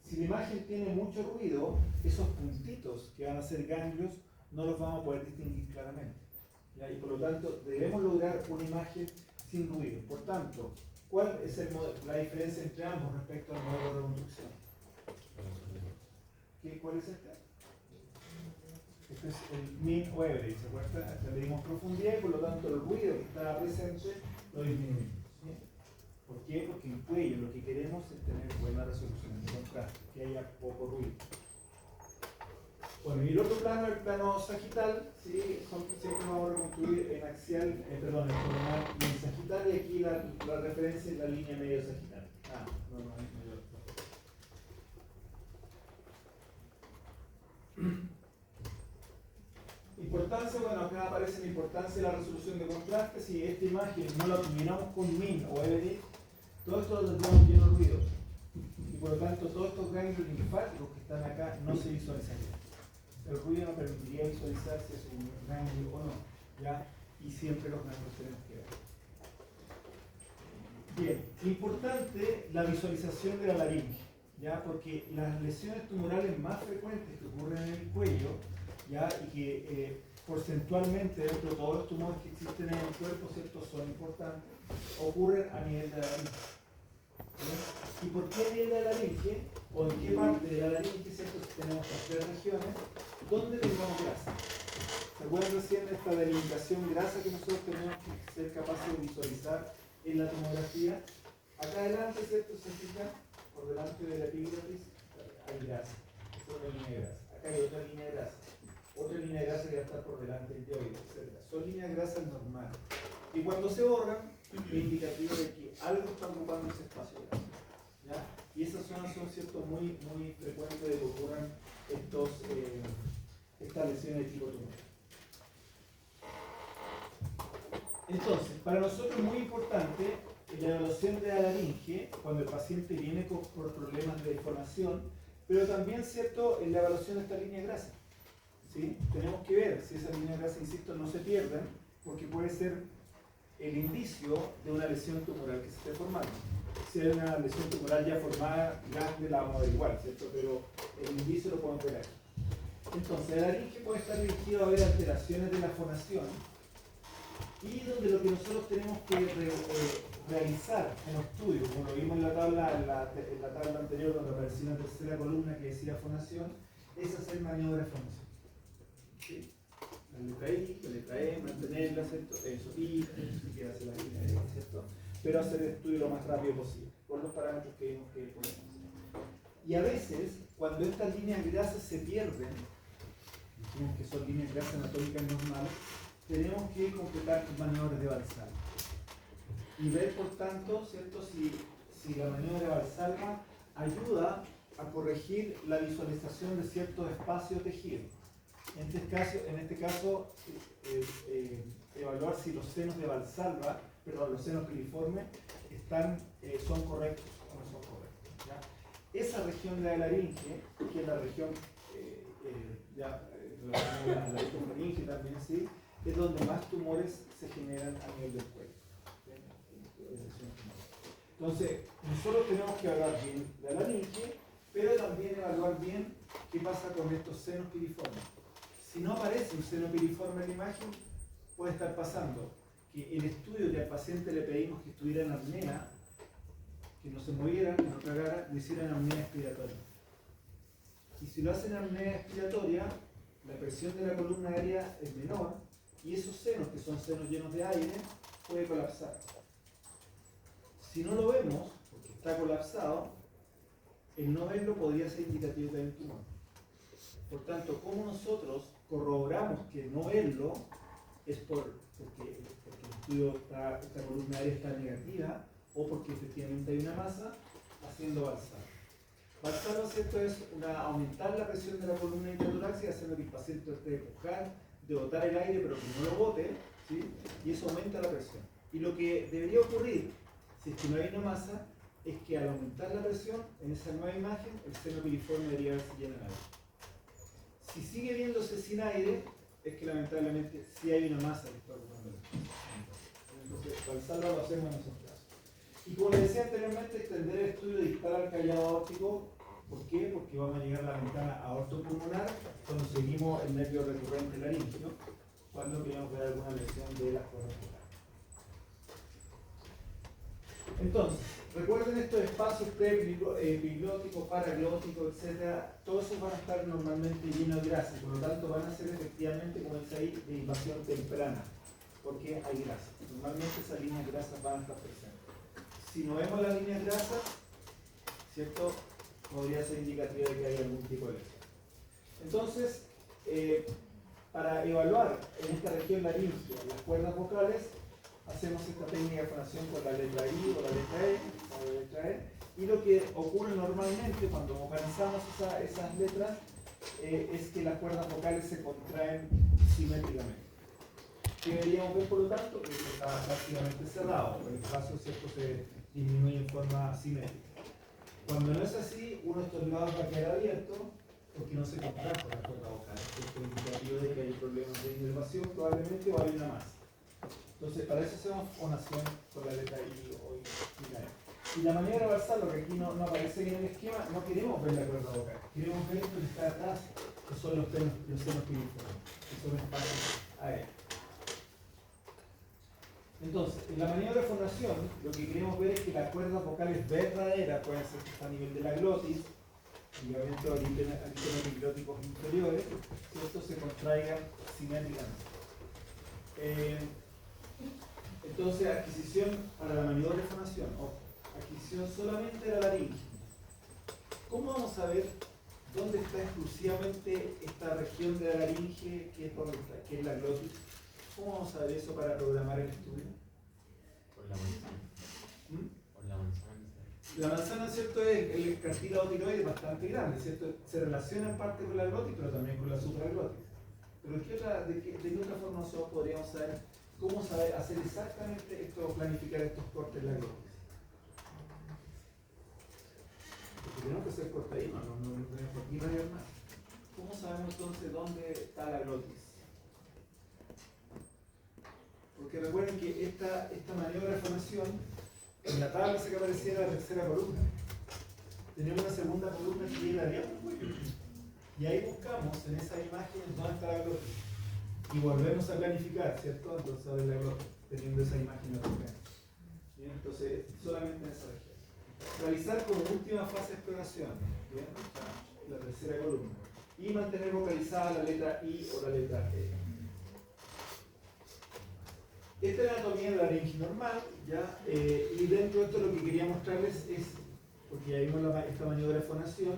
Si la imagen tiene mucho ruido, esos puntitos que van a ser ganglios no los vamos a poder distinguir claramente. ¿Ya? Y por lo tanto debemos lograr una imagen sin ruido. Por tanto, ¿cuál es la diferencia entre ambos respecto al modelo de reconstrucción? ¿Cuál es este? Este es el mean o average, ¿se acuerdan? Hasta le dimos profundidad y por lo tanto el ruido que está presente lo disminuimos. ¿Sí? ¿Por qué? Porque en cuello lo que queremos es tener buena resolución de contraste, que haya poco ruido. Bueno, y el otro plano, el plano sagital, ¿sí? Siempre vamos a reconstruir en axial, en coronal y en sagital, y aquí la referencia es la línea medio sagital. No es medio. Importancia, bueno, acá aparece la importancia de la resolución de contraste. Si esta imagen no la combinamos con min o average, todo esto lo tendríamos lleno de ruido. Y por lo tanto, todos estos ganglios linfáticos que están acá no se visualizarían. El ruido no permitiría visualizar si es un ganglio o no, ¿ya? Y siempre los ganglios tenemos que ver. Bien, importante la visualización de la laringe, ¿ya? Porque las lesiones tumorales más frecuentes que ocurren en el cuello, ¿ya? Y que porcentualmente dentro de todos los tumores que existen en el cuerpo, ¿cierto? Son importantes, ocurren a nivel de la laringe. ¿Y por qué a nivel de la laringe? ¿O en qué parte de la laringe, ¿cierto? Si tenemos las tres regiones, ¿dónde tengamos grasa? ¿Se acuerdan recién de esta delimitación grasa que nosotros tenemos que ser capaces de visualizar en la tomografía? Acá adelante, ¿cierto? Se fijan, por delante de la epiglotis hay grasa. Es una línea de grasa. Acá hay otra línea de grasa. Otra línea de grasa que va a estar por delante del yoide, etc. Son líneas de grasa normales. Y cuando se borran, es indicativo de que algo está ocupando ese espacio de grasa. ¿Ya? Y esas zonas son, ¿cierto? muy frecuentes de que ocurran estas lesiones de tipo tumor. Entonces, para nosotros es muy importante la evaluación de la laringe cuando el paciente viene por problemas de deformación, pero también, ¿cierto?, en la evaluación de esta línea de grasa. ¿Sí? Tenemos que ver si esas líneas de grasa, insisto, no se pierden, porque puede ser el indicio de una lesión tumoral que se esté formando. Si hay una lesión tumoral ya formada, grande, la vamos a ver igual, ¿cierto? Pero el indicio lo podemos ver aquí. Entonces, la laringe puede estar dirigido a ver alteraciones de la fonación, y donde lo que nosotros tenemos que realizar en los estudios, como lo vimos en la tabla anterior, donde aparecía una tercera columna que decía fonación, es hacer maniobras de fonación. ¿Sí? La letra I, la letra E, mantenerla, ¿cierto? Eso, y si quiere hacer la línea E, ¿cierto? Pero hacer el estudio lo más rápido posible, con los parámetros que vimos que podemos hacer. Y a veces, cuando estas líneas grasas se pierden, dijimos que son líneas grasas anatómicas normales, tenemos que completar maniobras de Valsalva. Y ver, por tanto, ¿cierto? Si la maniobra de Valsalva ayuda a corregir la visualización de ciertos espacios tejidos. En este caso evaluar si los senos de Valsalva, perdón, los senos piriformes son correctos o no son correctos. ¿Ya? esa región de la laringe, que es la región relacionada a la hipofaringe también, ¿sí? Es donde más tumores se generan a nivel del cuerpo. Entonces, nosotros tenemos que evaluar bien la laringe, pero también evaluar bien qué pasa con estos senos piriformes. Si no aparece un seno piriforme en la imagen, puede estar pasando que el estudio que al paciente le pedimos que estuviera en apnea, que no se moviera, que no tragara, lo hiciera en apnea expiratoria. Y si lo hacen en apnea expiratoria, la presión de la columna aérea es menor y esos senos, que son senos llenos de aire, puede colapsar. Si no lo vemos, porque está colapsado, el no verlo podría ser indicativo de que hay un tumor. Por tanto, ¿cómo nosotros corroboramos que no verlo? Es porque el estudio esta columna aérea está negativa o porque efectivamente hay una masa haciendo Valsalva. Valsalva, ¿cierto? Es aumentar la presión de la columna intratorácica, haciendo que el paciente trate de empujar, de botar el aire, pero que no lo bote, ¿sí? Y eso aumenta la presión. Y lo que debería ocurrir, si es que no hay una masa, es que al aumentar la presión, en esa nueva imagen, el seno piriforme debería verse lleno de aire. Si sigue viéndose sin aire, es que lamentablemente sí hay una masa que está ocupando el espacio. Entonces, Valsalva lo hacemos en esos casos. Y como les decía anteriormente, extender el estudio distal al callado aórtico. ¿Por qué? Porque vamos a llegar a la ventana aortopulmonar cuando seguimos el nervio recurrente laríngeo, cuando queremos ver alguna lesión de las cuerdas vocales. Entonces, recuerden estos espacios preepiglóticos, paraglóticos, etc. Todos esos van a estar normalmente llenos de grasa, por lo tanto van a ser efectivamente, como dice ahí, de invasión temprana, porque hay grasa. Normalmente esas líneas grasas van a estar presentes. Si no vemos las líneas grasas, ¿cierto? Podría ser indicativo de que hay algún tipo de lesión. Entonces, para evaluar en esta región laríngea las cuerdas vocales, hacemos esta técnica de fonación con la letra I o la letra E, y lo que ocurre normalmente cuando vocalizamos esas letras es que las cuerdas vocales se contraen simétricamente. ¿Qué deberíamos ver, por lo tanto? Que está prácticamente cerrado, el espacio, ¿cierto?, se disminuye en forma simétrica. Cuando no es así, uno de estos lados va a quedar abierto porque no se contrajo la cuerda vocal. Esto es indicativo de que hay problemas de inervación probablemente o hay una masa. Entonces, para eso hacemos fonación con la letra I o I. Y la maniobra Valsalva, que aquí no aparece bien en el esquema, no queremos ver la cuerda vocal, queremos ver esto que está atrás, que son los senos piriformes, que son espacios aéreos. Entonces, en la maniobra de fonación, lo que queremos ver es que las cuerdas vocales verdaderas, pueden ser que está a nivel de la glotis, y obviamente los epiglóticos inferiores, que estos se contraigan simétricamente. Entonces, adquisición para la maniobra de fonación, adquisición solamente de la laringe. ¿Cómo vamos a ver dónde está exclusivamente esta región de la laringe que es la glotis? ¿Cómo vamos a ver eso para programar el estudio? Por la manzana. Por la manzana. La manzana, ¿cierto? El cartílago tiroides es bastante grande, ¿cierto? Se relaciona en parte con la glotis, pero también con la supraglotis. Pero ¿de qué otra forma nosotros podríamos saber cómo saber hacer exactamente esto, planificar estos cortes en la glotis? Porque tenemos que hacer corte ahí, no tenemos por aquí rayar más. ¿Cómo sabemos entonces dónde está la glotis? Porque recuerden que esta maniobra de fonación, en la tabla que aparecía la tercera columna. Tenemos una segunda columna que viene arriba del cuello. Y ahí buscamos en esa imagen dónde está la glotis. Y volvemos a planificar, ¿cierto? Entonces a ver la glotis, teniendo esa imagen arriba. Bien, entonces, solamente en esa región. Realizar como última fase de exploración, ¿bien? La tercera columna. Y mantener vocalizada la letra I o la letra E. Esta es la anatomía de la laringe normal, ¿ya? Y dentro de esto lo que quería mostrarles es, porque ya vimos esta maniobra de fonación,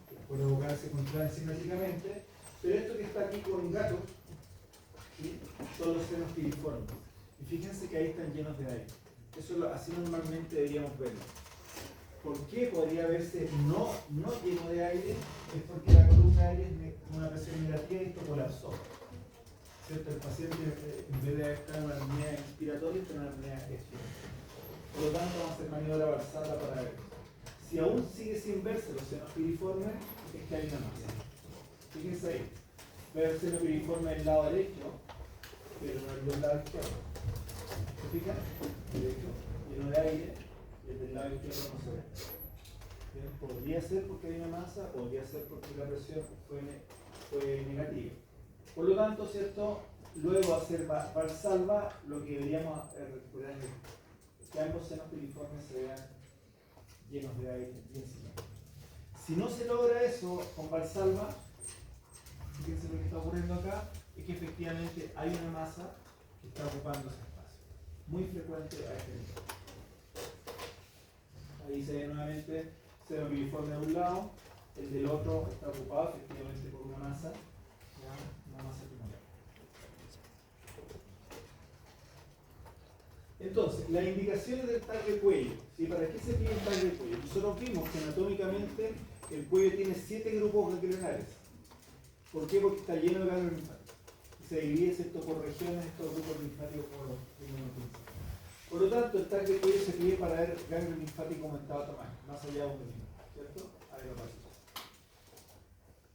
que por la vocal se contrae simétricamente, pero esto que está aquí con un gato, ¿sí?, son los senos piriformes. Y fíjense que ahí están llenos de aire. Eso así normalmente deberíamos verlo. ¿Por qué podría verse no lleno de aire? Es porque la columna aérea es una presión negativa y esto colapsó. ¿Cierto? El paciente, en vez de estar en una apnea inspiratoria, está en una apnea expiratoria. Por lo tanto, vamos a hacer maniobra Valsalva para ver. Si Si aún sigue sin verse los senos piriformes, es que hay una masa. Fíjense ahí. Ve el seno piriforme del lado derecho, pero no el del lado izquierdo. ¿Se fijan? Derecho, lleno de aire, y el del lado izquierdo no se ve. Bien, podría ser porque hay una masa, podría ser porque la presión fue negativa. Por lo tanto, ¿cierto? Luego hacer Valsalva, lo que deberíamos recuperar es que ambos senos piriformes se vean llenos de aire, bien sellados. Si no se logra eso con Valsalva, fíjense lo que está ocurriendo acá, es que efectivamente hay una masa que está ocupando ese espacio. Muy frecuente a este nivel. Ahí se ve nuevamente seno piriforme de un lado, el del otro está ocupado efectivamente por una masa, ¿ya? Una masa tumoral. Entonces, las indicaciones del tag de cuello, ¿sí? ¿Para qué se pide el tag de cuello? Nosotros vimos que anatómicamente el cuello tiene 7 grupos ganglionares. ¿Por qué? Porque está lleno de ganglios linfáticos. Se divide, ¿cierto?, por regiones estos grupos linfáticos por los primeros principios. Por lo tanto, el tag de cuello se pide para ver ganglio linfático aumentado a tamaño, más allá de 1 milímetro, ¿cierto? Aeropático.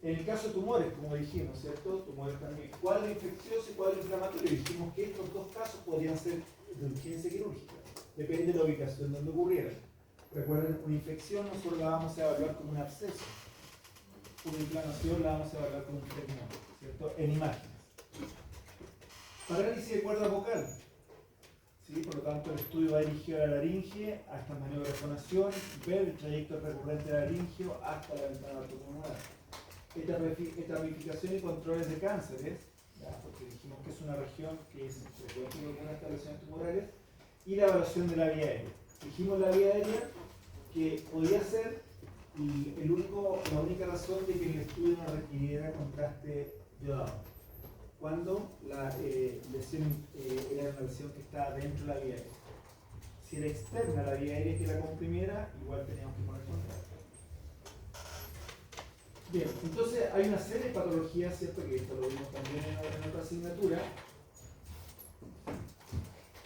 En el caso de tumores, como dijimos, ¿cierto? Tumores también, cuadro infeccioso y cuadro inflamatorio. Dijimos que estos dos casos podrían ser de urgencia quirúrgica. Depende de la ubicación donde ocurriera. Recuerden, una infección nosotros la vamos a evaluar como un absceso. Una inflamación la vamos a evaluar como un termómetro, ¿cierto? En imágenes. Parálisis de cuerda vocal. ¿Sí? Por lo tanto, el estudio va dirigido a la laringe, hasta maniobra de fonación, ver el trayecto recurrente laringio hasta la ventana pulmonar. Estratificación y controles de cánceres, ¿ya? Porque dijimos que es una región que es frecuente con algunas lesiones tumorales, y la evaluación de la vía aérea. Dijimos la vía aérea que podía ser la única razón de que el estudio no requiriera contraste iodado, cuando la lesión era una lesión que estaba dentro de la vía aérea. Si era externa la vía aérea que la comprimiera, igual teníamos que poner contraste. Bien, entonces hay una serie de patologías, ¿cierto? Que esto lo vimos también en otra asignatura,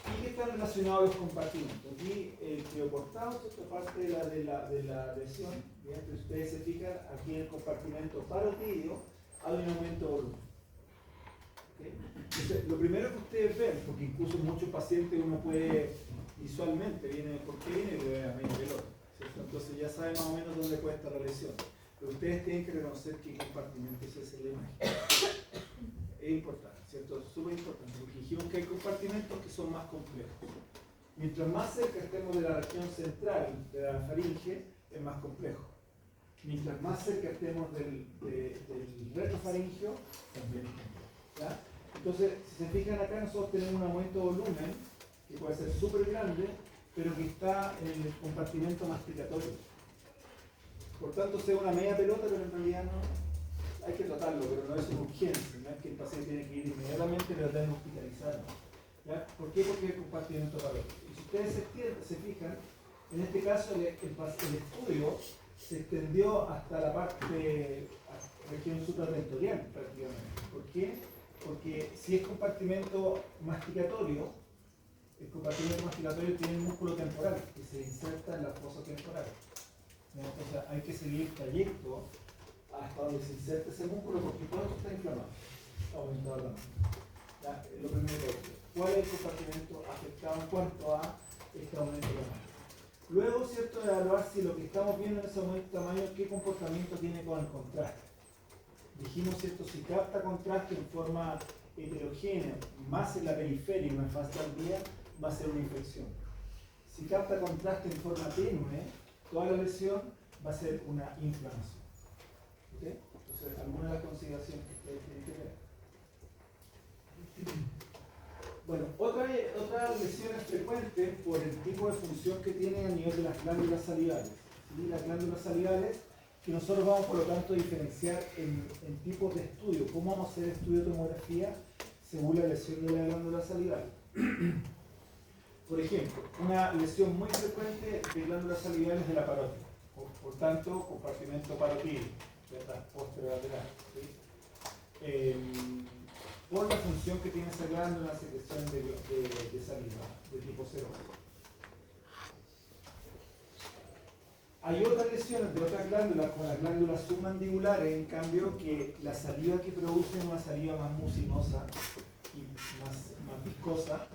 y que están relacionados a los compartimentos. Aquí el crioportado, ¿cierto? Parte de la lesión. Bien, pero si ustedes se fijan, aquí en el compartimento parotidio hay un aumento de volumen. ¿Okay? Entonces, lo primero que ustedes ven, porque incluso muchos pacientes uno puede visualmente, ¿por qué viene? Porque viene a medio pelota, ¿cierto? Entonces ya saben más o menos dónde puede estar la lesión. Pero ustedes tienen que reconocer qué compartimento es ese en la imagen. Es importante, ¿cierto? Es súper importante, porque dijimos que hay compartimentos que son más complejos. Mientras más cerca estemos de la región central de la faringe, es más complejo. Mientras más cerca estemos del retrofaringio, también es complejo. ¿Ya? Entonces, si se fijan acá, nosotros tenemos un aumento de volumen, que puede ser súper grande, pero que está en el compartimento masticatorio. Por tanto, sea una media pelota, pero en realidad no hay que tratarlo, pero no es una urgencia, no es que el paciente tiene que ir inmediatamente, pero deben hospitalizarlo. ¿Ya? ¿Por qué? Porque el compartimento parótico. Y si ustedes se fijan, en este caso el estudio se extendió hasta la región supratentorial prácticamente. ¿Por qué? Porque si es compartimento masticatorio, el compartimento masticatorio tiene un músculo temporal que se inserta en la fosa temporal. Entonces hay que seguir el trayecto hasta donde se inserte ese músculo, porque todo esto está inflamado, está aumentado la mano. Lo primero que decir, ¿cuál es el compartimento afectado en cuanto a este aumento de tamaño? Luego, ¿cierto?, de evaluar si lo que estamos viendo en ese aumento de tamaño, qué comportamiento tiene con el contraste. Dijimos, ¿cierto?, si capta contraste en forma heterogénea, más en la periferia y una fase tardía, va a ser una infección. Si capta contraste en forma tenue, toda la lesión va a ser una inflamación. ¿Okay? Entonces, algunas de las consideraciones que ustedes tienen que ver. Bueno, otra lesión es frecuente por el tipo de función que tiene a nivel de las glándulas salivales. ¿Sí? Las glándulas salivales, que nosotros vamos por lo tanto a diferenciar en tipos de estudio. ¿Cómo vamos a hacer estudio de tomografía según la lesión de la glándula salival? Por ejemplo, una lesión muy frecuente de glándulas salivales de la parótida. Por tanto, compartimento parotidio, ¿verdad? Posterolateral. ¿Sí? Por la función que tiene esa glándula en la secreción de saliva de tipo 0. Hay otras lesiones de otras glándulas, como las glándulas submandibulares, en cambio, que la saliva que producen es una saliva más mucinosa y más viscosa,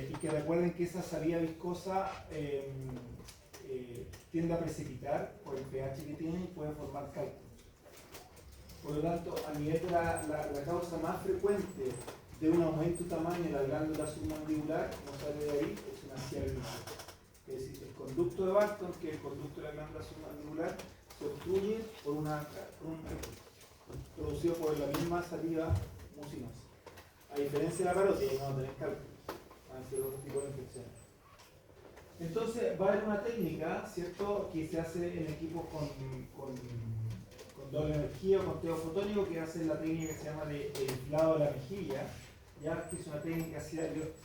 y que recuerden que esa saliva viscosa tiende a precipitar por el pH que tiene y puede formar cálculos. Por lo tanto, a nivel de la causa más frecuente de un aumento de tamaño de la glándula submandibular, no sale de ahí, es una cialinitis. Es decir, el conducto de Barton, que es el conducto de la glándula submandibular, se obstruye por un producido por la misma saliva mucinosa. A diferencia de la parótida, no tenés cálculos, van a ser otro tipo de infecciones. Entonces, va a haber una técnica, ¿cierto?, que se hace en equipos con doble energía o con teofotónico, que hace la técnica que se llama de inflado de la mejilla, ya que es una técnica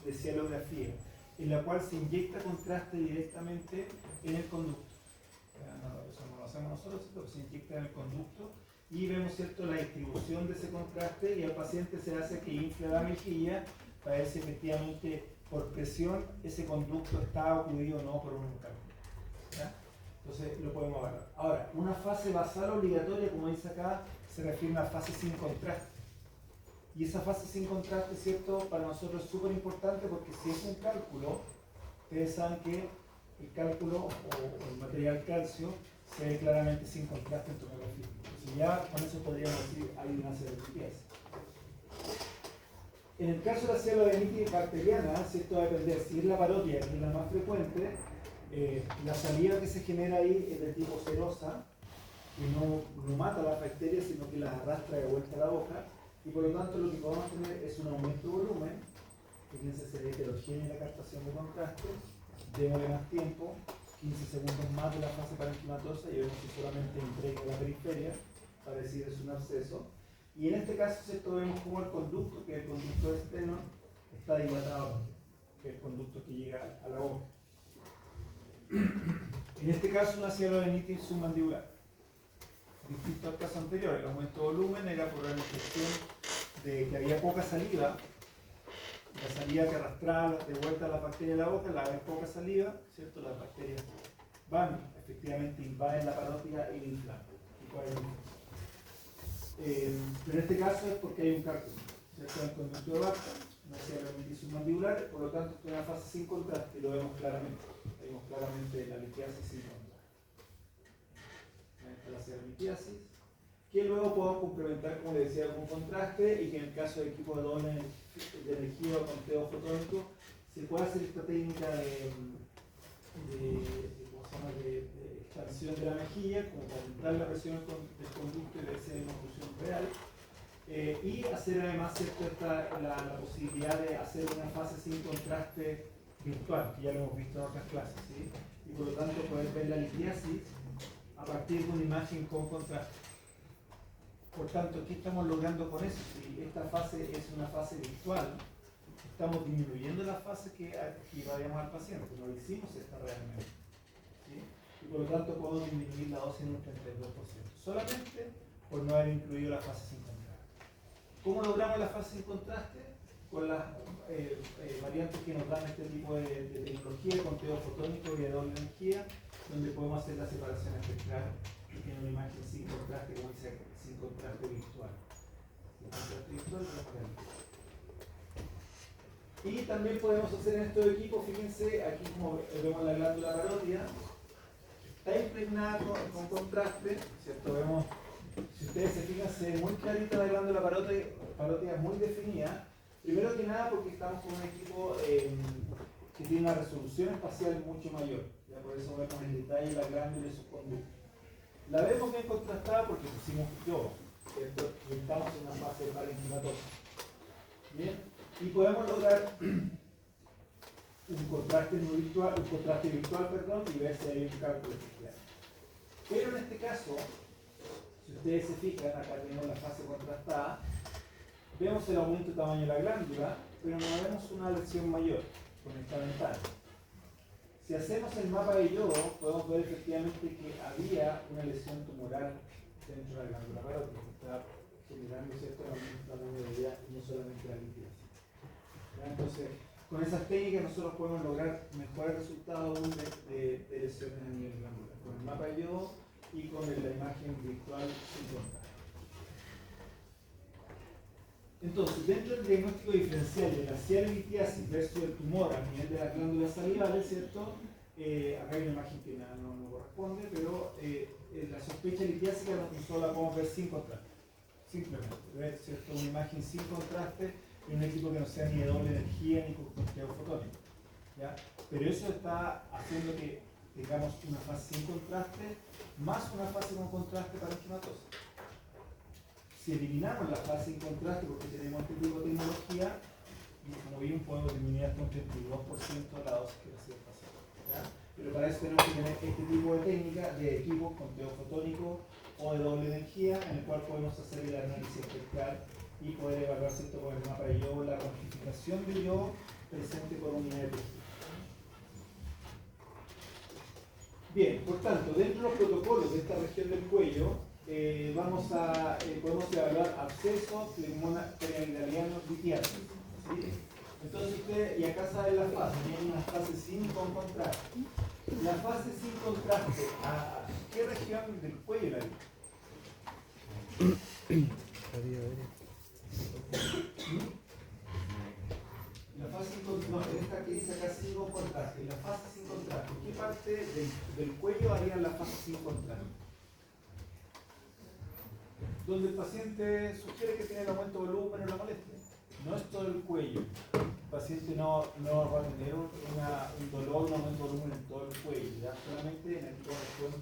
de cialografía, en la cual se inyecta contraste directamente en el conducto. Eso no lo hacemos nosotros, ¿cierto?, se inyecta en el conducto y vemos, ¿cierto?, la distribución de ese contraste, y al paciente se hace que infle la mejilla para ver si efectivamente por presión ese conducto está ocurrido o no por un cálculo. Entonces lo podemos evaluar. Ahora, una fase basal obligatoria, como dice acá, se refiere a una fase sin contraste. Y esa fase sin contraste, ¿cierto?, para nosotros es súper importante, porque si es un cálculo, ustedes saben que el cálculo o el material calcio se ve claramente sin contraste en tomografía. Entonces ya con eso podríamos decir hay una cialogenitis. En el caso de la cialogenitis bacteriana, ¿cierto?, va a depender si es la parotia, que es la más frecuente. La saliva que se genera ahí es de tipo serosa, que no mata las bacterias, sino que las arrastra de vuelta a la boca, y por lo tanto lo que podemos tener es un aumento de volumen. Fíjense, se ve heterogénea la captación de contraste, démosle más tiempo, 15 segundos más de la fase parenquimatosa, y vemos que solamente impregna la periferia, para decir es un absceso. Y en este caso, ¿cierto?, vemos como el conducto, que es el conducto externo, está dilatado, que es el conducto que llega a la boca. En este caso, una cialogenitis submandibular. Distinto al caso anterior, el aumento de volumen era por la infección de que había poca saliva, la saliva que arrastraba de vuelta a la bacteria en la boca, la vez poca saliva, ¿cierto?, las bacterias van, efectivamente invaden la parótida y la inflaman. Pero en este caso es porque hay un cálculo, ¿cierto?, en el conducto de Barton, una cialogenitis submandibular, por lo tanto es una fase sin contraste, y lo vemos claramente. Vemos claramente la litiasis sin contraste. La cialolitiasis, que luego podemos complementar, como les decía, con contraste, y que en el caso de equipo de doble de energía o con teofotónico se puede hacer esta técnica de expansión de la mejilla, como para aumentar la presión del conducto y ver si hay una oclusión real, y hacer además, ¿cierto?, la posibilidad de hacer una fase sin contraste virtual, que ya lo hemos visto en otras clases, ¿sí? Y por lo tanto poder ver la litiasis a partir de una imagen con contraste. Por tanto, ¿qué estamos logrando con eso? Si esta fase es una fase virtual, estamos disminuyendo la fase que irradiamos al paciente, no lo hicimos esta realmente, ¿sí? Y por lo tanto podemos disminuir la dosis en un 32%, solamente por no haber incluido la fase sin contraste. ¿Cómo logramos la fase sin contraste? Con las variantes que nos dan este tipo de tecnología, con teofotónico y de doble energía, donde podemos hacer la separación espectral y tiene una imagen sin contraste, como dice, sin contraste virtual. Sin contraste virtual, y también podemos hacer en estos equipos, fíjense, aquí como vemos la glándula parótida, está impregnada con contraste, ¿cierto? Vemos, si ustedes se fijan, se ve muy clarita la glándula parótida, muy definida. Primero que nada porque estamos con un equipo que tiene una resolución espacial mucho mayor, ya por eso vemos en detalle la glándula y sus conductos. La vemos bien contrastada porque pusimos yodo, ¿cierto? Y estamos en una fase parenquimatosa. Bien, y podemos lograr un contraste virtual, y ver si hay un cálculo especial. Pero en este caso, si ustedes se fijan, acá tenemos la fase contrastada, vemos el aumento de tamaño de la glándula, pero no vemos una lesión mayor con esta ventana. Si hacemos el mapa de yodo, podemos ver efectivamente que había una lesión tumoral dentro de la glándula parótida, que está generando cierto aumento de tamaño de la y no solamente la litiasis. Entonces, con esas técnicas nosotros podemos lograr mejores resultados aún de lesiones a nivel glandular, con el mapa de yodo y con la imagen virtual sin contraste. Entonces, dentro del diagnóstico diferencial de la cialolitiasis versus el tumor a nivel de las glándulas salivales, ¿cierto? Acá hay una imagen que no corresponde, pero la sospecha litiásica nosotros la podemos ver sin contraste. Simplemente, ver, ¿cierto? Una imagen sin contraste en un equipo que no sea ni de doble energía ni con corteo fotónico. ¿Ya? Pero eso está haciendo que tengamos una fase sin contraste más una fase con contraste para esquematosis. Si eliminamos la fase sin contraste porque tenemos este tipo de tecnología, como vimos podemos disminuir hasta un 32% la dosis que recibe el paciente. ¿Ya? Pero para eso tenemos que tener este tipo de técnica de equipo con fotónico o de doble energía, en el cual podemos hacer el análisis espectral y poder evaluar, ¿cierto?, con el mapa de yodo la cuantificación de yodo presente por unidad de tejido. Bien, por tanto, dentro de los protocolos de esta región del cuello, podemos evaluar absceso, flegmona, perianidaliano, litiasis. ¿Sí? Entonces usted, y acá sabe la fase, tiene una fase sin con contraste. La fase sin contraste, ¿a qué región del cuello la vi? La fase sin contraste, esta que dice acá sin contraste. La fase sin contraste, ¿qué parte del cuello haría la fase sin contraste? Donde el paciente sugiere que tiene el aumento de volumen o la molestia. No es todo el cuello. El paciente no va a tener un dolor, un aumento de volumen en todo el cuello, ya solamente en el corazón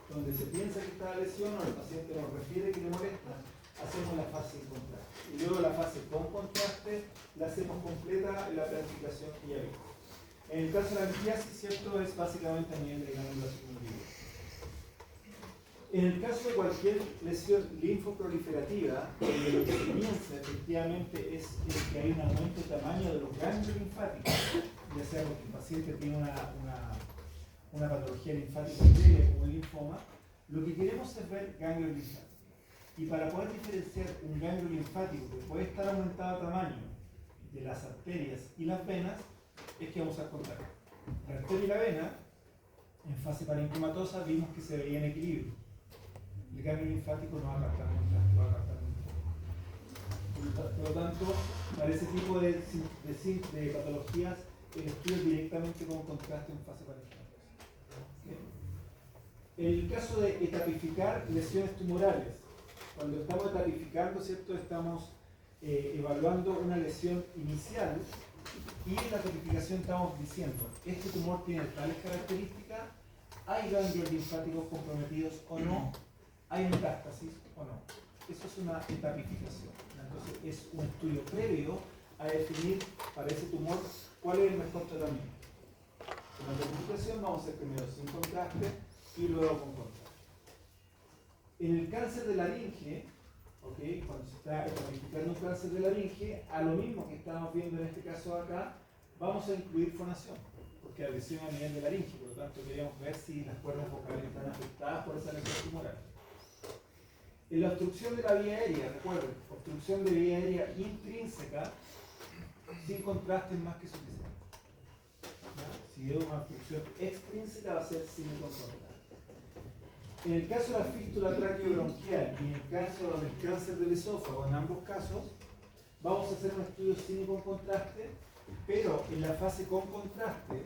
donde se piensa que está la lesión o el paciente nos refiere que le molesta, hacemos la fase sin contraste. Y luego la fase con contraste la hacemos completa en la planificación que ya vimos. En el caso de la litiasis, ¿cierto?, es básicamente a nivel de glándula subunguial. En el caso de cualquier lesión linfoproliferativa, lo que se piensa efectivamente es que hay un aumento de tamaño de los ganglios linfáticos, ya sea porque el paciente tiene una patología linfática leve como el linfoma. Lo que queremos es ver ganglios linfáticos. Y para poder diferenciar un ganglio linfático que puede estar aumentado de tamaño de las arterias y las venas, es que vamos a contar. La arteria y la vena, en fase parenquimatosa, vimos que se veía en equilibrio. El ganglio linfático no va a captar contraste, va a captar contraste. Por lo tanto, para ese tipo de patologías, el estudio es directamente con contraste en fase parenquimatosa. ¿Okay? En el caso de etapificar lesiones tumorales, cuando estamos etapificando, ¿cierto?, estamos evaluando una lesión inicial y en la etapificación estamos diciendo, este tumor tiene tales características, hay ganglios linfáticos comprometidos o no, hay metástasis o no. Eso es una etapificación. Entonces es un estudio previo a definir para ese tumor cuál es el mejor tratamiento. En la etapificación vamos a hacer primero sin contraste y luego con contraste. En el cáncer de laringe, ¿okay?, cuando se está etapificando un cáncer de laringe, a lo mismo que estamos viendo en este caso acá, vamos a incluir fonación, porque la lesión a nivel de laringe, por lo tanto queríamos ver si las cuerdas vocales están afectadas por esa lesión tumoral. En la obstrucción de la vía aérea, recuerden, obstrucción de vía aérea intrínseca, sin contraste es más que suficiente. ¿Ya? Si es una obstrucción extrínseca va a ser sin contraste. En el caso de la fístula traqueobronquial y en el caso del cáncer del esófago, en ambos casos, vamos a hacer un estudio sin y con contraste, pero en la fase con contraste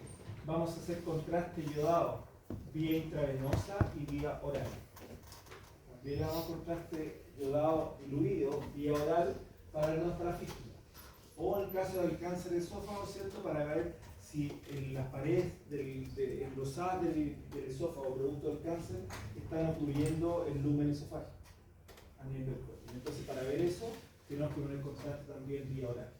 vamos a hacer contraste yodado vía intravenosa y vía oral. También damos contraste yodado diluido vía oral para vernos para la fístula. O en el caso del cáncer de esófago, ¿cierto?, para ver si en las paredes engrosadas del esófago producto del cáncer están ocurriendo el lumen esofágico a nivel del cuerpo. Entonces, para ver eso, tenemos que poner contraste también vía oral.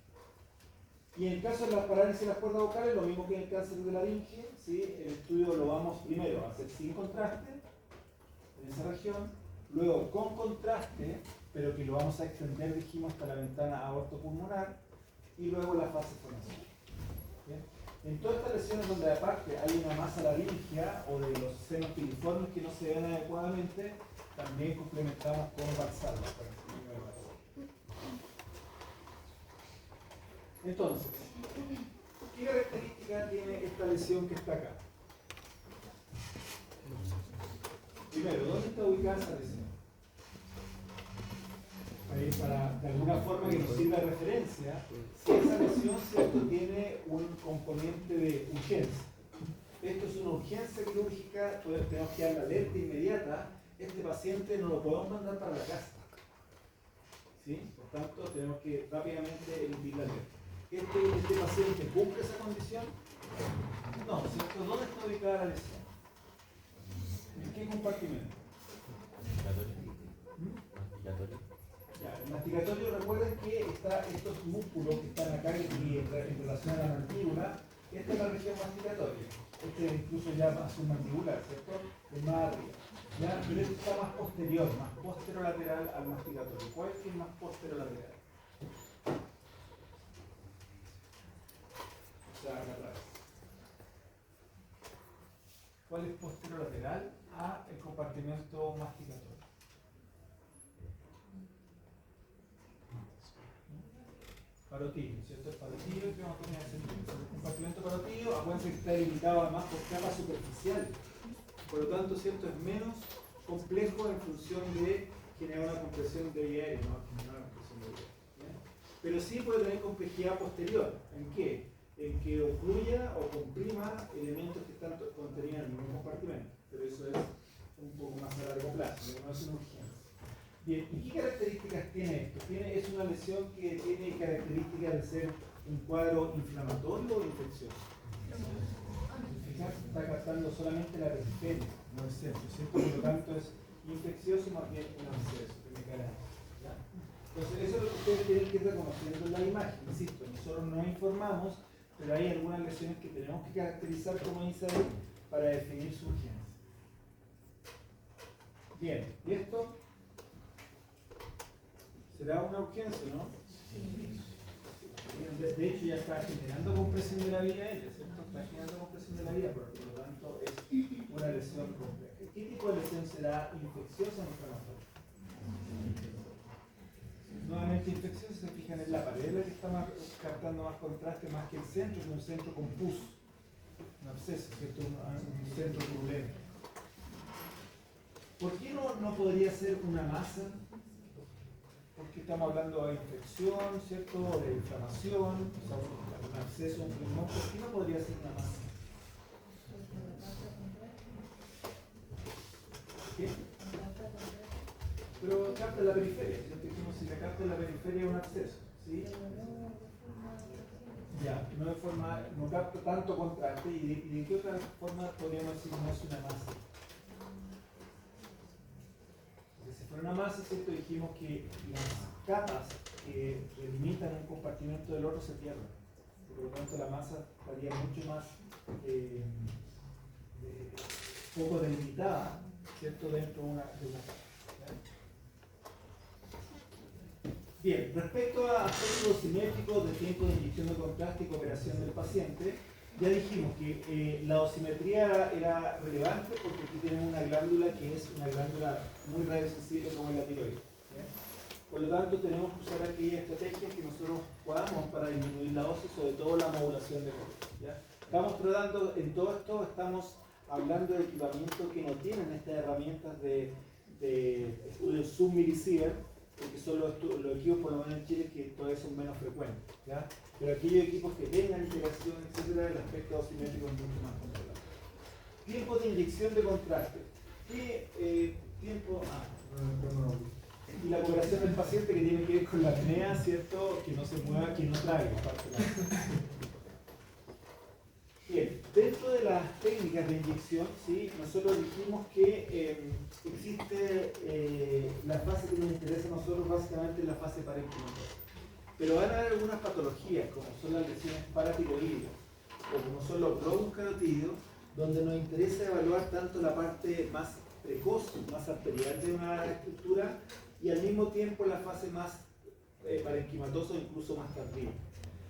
Y en el caso de las parálisis de las cuerdas vocales, lo mismo que en el cáncer de laringe, ¿sí?, el estudio lo vamos primero a hacer sin contraste en esa región, luego con contraste, pero que lo vamos a extender, dijimos, hasta la ventana aortopulmonar, y luego la fase fonación. En todas estas lesiones donde aparte hay una masa laringea o de los senos piriformes que no se ven adecuadamente, también complementamos con Valsalva. Entonces, ¿qué característica tiene esta lesión que está acá? Primero, ¿dónde está ubicada esa lesión? Ahí para, de alguna forma que nos sirva de referencia, si esa lesión, ¿cierto?, tiene un componente de urgencia. Esto es una urgencia quirúrgica, tenemos que dar la alerta inmediata. Este paciente no lo podemos mandar para la casa. ¿Sí? Por tanto, tenemos que rápidamente emitir la alerta. ¿Este paciente cumple esa condición? No, ¿cierto? ¿Dónde está ubicada la lesión? ¿En qué compartimento? Ya, el masticatorio, recuerden que estos músculos que están acá en relación a la mandíbula, esta es la región masticatoria. Este es incluso ya más submandibular, ¿cierto? Es más arriba. ¿Ya? Pero este está más posterior, más posterolateral al masticatorio. ¿Cuál es el más posterolateral? O sea, acá atrás. ¿Cuál es posterolateral al compartimento masticatorio? Parotidio, ¿cierto? El parotidio que vamos a poner el compartimento parotidio, acuérdense que está delimitado además por capas superficiales. Por lo tanto, ¿cierto?, es menos complejo en función de generar una compresión de vía aérea, no generar una compresión de vía aérea. Pero sí puede tener complejidad posterior. ¿En qué? En que ocluya o comprima elementos que están contenidos en el mismo compartimento. Pero eso es un poco más a largo plazo, no es una urgencia. Bien, ¿y qué características tiene esto? Es una lesión que tiene características de ser un cuadro inflamatorio o infeccioso. Está captando solamente la periferia, no el centro, ¿cierto? Por lo tanto es infeccioso más bien un absceso que me cae. Entonces eso es lo que ustedes tienen que ir reconociendo en la imagen. Insisto, nosotros no informamos, pero hay algunas lesiones que tenemos que caracterizar, como dice ahí, para definir su urgencia. Bien, ¿y esto? ¿Será una urgencia, no? De hecho ya está generando compresión de la vía aérea, ¿cierto? Está generando compresión de la vía, por lo tanto es una lesión compleja. ¿Qué tipo de lesión será infecciosa o inflamatoria? Nuevamente infecciosa, se fijan en la pared la que está captando más contraste más que el centro, que es un centro con pus, un absceso, ¿cierto? Un centro turbulento. ¿Por qué no podría ser una masa? Porque estamos hablando de infección, ¿cierto? De inflamación, o sea, un absceso, un pulmón. ¿Por qué no podría ser una masa? ¿Qué? Pero capta la periferia. ¿Cierto? Dijimos, si la capta la periferia es un absceso, ¿sí? Ya, no capta tanto contraste. ¿Y de qué otra forma podríamos decir no es una masa? Si fuera una masa, ¿cierto? Dijimos que las capas que delimitan un compartimento del otro se pierden. Por lo tanto, la masa estaría mucho más poco delimitada, ¿cierto?, dentro de una capa. Bien, respecto a aspectos simétricos de tiempo de inyección de contraste y cooperación del paciente, ya dijimos que la dosimetría era relevante porque aquí tenemos una glándula que es una glándula muy radiosensible como es la tiroides. Por lo tanto, tenemos que usar aquellas estrategias que nosotros podamos para disminuir la dosis, sobre todo la modulación de dosis. Estamos tratando, en todo esto estamos hablando de equipamiento que no tienen estas herramientas de estudios submilisievert, porque son los equipos, por lo menos en Chile, que todavía son menos frecuentes. ¿Ya? Pero aquellos equipos que tengan integración, etcétera, el aspecto dosimétrico es mucho más controlado. Tiempo de inyección de contraste. ¿Qué tiempo? Y la cooperación del paciente, que tiene que ver con la apnea, ¿cierto? Que no se mueva, que no traiga. Bien, dentro de las técnicas de inyección, ¿sí?, nosotros dijimos que existe la fase que nos interesa a nosotros, básicamente la fase parenquimatosa. Pero van a haber algunas patologías, como son las lesiones paratiroideas, o como son los globus carotídeos, donde nos interesa evaluar tanto la parte más precoz, más arterial de una estructura, y al mismo tiempo la fase más parenquimatosa o incluso más tardía.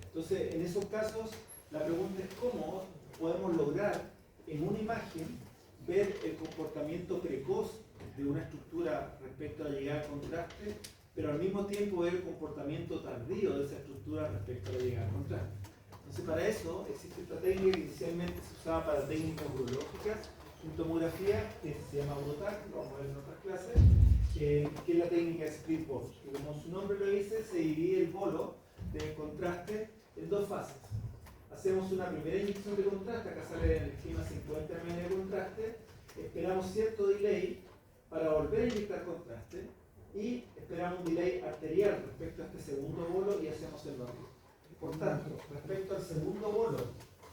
Entonces, en esos casos, la pregunta es cómo podemos lograr en una imagen ver el comportamiento precoz de una estructura respecto a la llegada al contraste, pero al mismo tiempo ver el comportamiento tardío de esa estructura respecto a la llegada al contraste. Entonces, para eso existe esta técnica que inicialmente se usaba para técnicas urológicas, en tomografía, que se llama Eurotac, lo vamos a ver en otras clases, que es la técnica split bolo, que como su nombre lo dice, se divide el bolo de contraste en dos fases. Hacemos una primera inyección de contraste, acá sale en el esquema 50 ml de contraste, esperamos cierto delay para volver a inyectar contraste y esperamos un delay arterial respecto a este segundo bolo y hacemos el barrido. Por tanto, respecto al segundo bolo,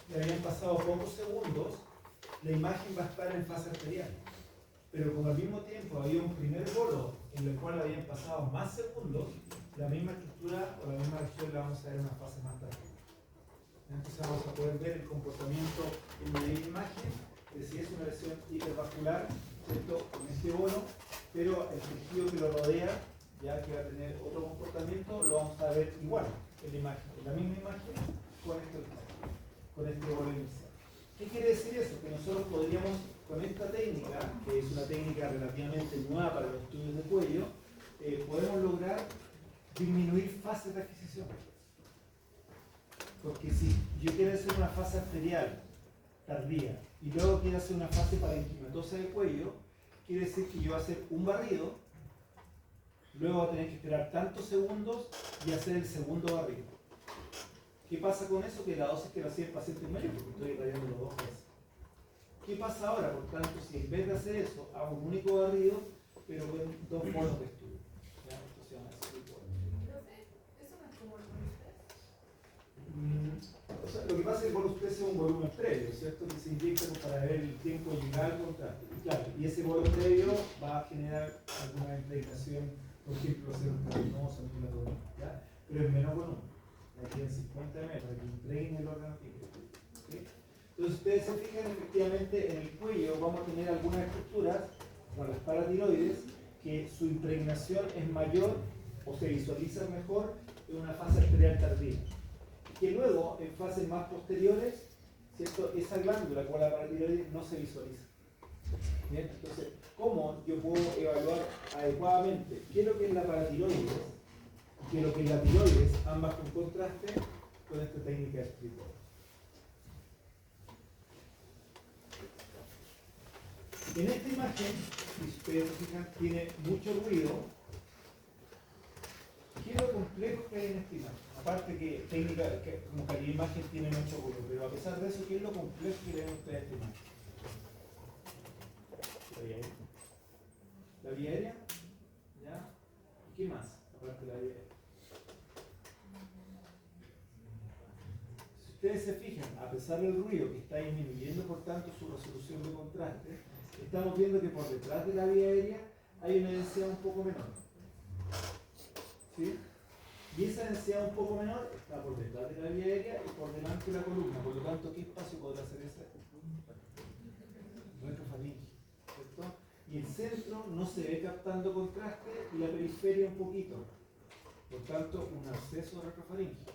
que habían pasado pocos segundos, la imagen va a estar en fase arterial. Pero como al mismo tiempo había un primer bolo en el cual habían pasado más segundos, la misma estructura o la misma reacción la vamos a ver en una fase más tardía. Entonces vamos a poder ver el comportamiento en la misma imagen, de si es una lesión hipervascular, ¿cierto? Con este bolo, pero el tejido que lo rodea, ya que va a tener otro comportamiento, lo vamos a ver igual en la imagen, en la misma imagen, con este bolo inicial. ¿Qué quiere decir eso? Que nosotros podríamos, con esta técnica, que es una técnica relativamente nueva para los estudios de cuello, podemos lograr disminuir fases de adquisición. Porque si yo quiero hacer una fase arterial tardía y luego quiero hacer una fase parenquimatosa del cuello, quiere decir que yo voy a hacer un barrido, luego voy a tener que esperar tantos segundos y hacer el segundo barrido. ¿Qué pasa con eso? Que la dosis que recibe el paciente es mayor, porque estoy rayando dos veces. ¿Qué pasa ahora? Por tanto, si en vez de hacer eso, hago un único barrido, pero con dos bolos de estudio. ¿Ya? Esto se llama split bolo. ¿Eso no es como el bonus? O sea, lo que pasa es que el bonus 3 es un volumen previo, ¿cierto? Que se inyecta para ver el tiempo de llegar al contraste. Claro, y ese volumen previo va a generar alguna impregnación, por ejemplo, hacer un carnoso, ¿ya? Pero es menos volumen. Aquí en 50 ml, para que impregne el órgano. ¿Sí? Entonces, ustedes se fijan, efectivamente, en el cuello vamos a tener algunas estructuras, como las paratiroides, que su impregnación es mayor o se visualiza mejor en una fase arterial tardía. Que luego, en fases más posteriores, ¿cierto? Esa glándula como la paratiroides no se visualiza. ¿Bien? Entonces, ¿cómo yo puedo evaluar adecuadamente qué es lo que es la paratiroides, que lo que es la tiroides, ambas con contraste, con esta técnica de split bolo? En esta imagen, si ustedes se fijan, tiene mucho ruido. ¿Qué es lo complejo que hay en esta imagen? Aparte que técnica, que como que la imagen tiene mucho ruido, pero a pesar de eso, ¿qué es lo complejo que ven ustedes en esta imagen? ¿La vía aérea? ¿La vía aérea? ¿Ya? ¿Y qué más? Aparte de la vía aérea. Si ustedes se fijan, a pesar del ruido que está disminuyendo por tanto su resolución de contraste, estamos viendo que por detrás de la vía aérea hay una densidad un poco menor. ¿Sí? Y esa densidad un poco menor está por detrás de la vía aérea y por delante de la columna. Por lo tanto, ¿qué espacio podrá ser ese? Retrofaringe, ¿cierto? Y el centro no se ve captando contraste y la periferia un poquito. Por tanto, un absceso retrofaringe.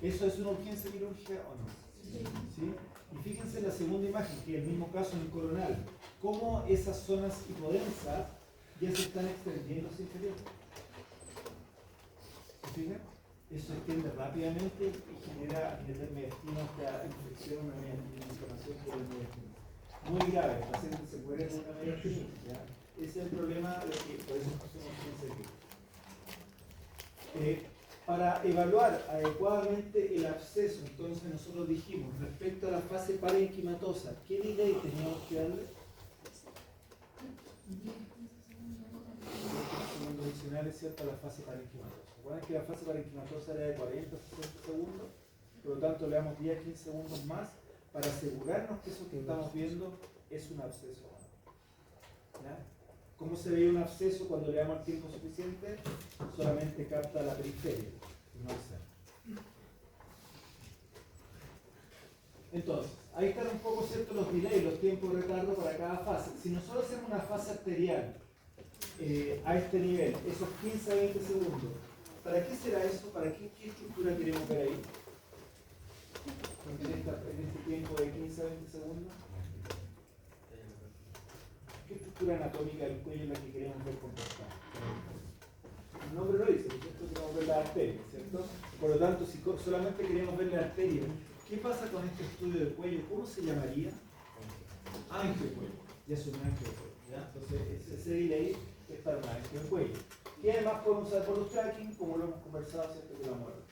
¿Eso es una urgencia quirúrgica o no? ¿Sí? Y fíjense en la segunda imagen, que es el mismo caso en el coronal, cómo esas zonas hipodensas ya se están extendiendo hacia inferior. ¿Se fijan? Eso se extiende rápidamente y genera en el mediastino esta infección, una inflamación por el mediastino. Muy grave, el paciente se muere de una mediastina. Ese es el problema de que por eso hacemos urgencia quirúrgica. Para evaluar adecuadamente el absceso, entonces nosotros dijimos, respecto a la fase parenquimatosa, ¿qué delay teníamos que darle? Segundo adicional es cierto a la fase parenquimatosa. Recuerden que la fase parenquimatosa era de 40 a 60 segundos, por lo tanto le damos 10 a 15 segundos más para asegurarnos que eso que estamos viendo es un absceso. ¿Ya? ¿Cómo se ve un absceso cuando le damos el tiempo suficiente? Solamente capta la periferia, no el centro. Entonces, ahí están un poco ciertos los delays, los tiempos de retardo para cada fase. Si nosotros hacemos una fase arterial a este nivel, esos 15 a 20 segundos, ¿para qué será eso? ¿Para qué estructura queremos ver ahí? En este tiempo de 15 a 20 segundos. ¿Qué estructura anatómica del cuello es la que queremos ver comportar? El nombre lo dice, ¿cierto? Queremos ver la arteria, ¿cierto? Por lo tanto, si solamente queremos ver la arteria, ¿qué pasa con este estudio del cuello? ¿Cómo se llamaría? angiocuello. Ya es un angiocuello, ¿ya? Entonces ese delay es para un angiocuello. Y además podemos usar bonus tracking, como lo hemos conversado, ¿cierto? Con la muerte.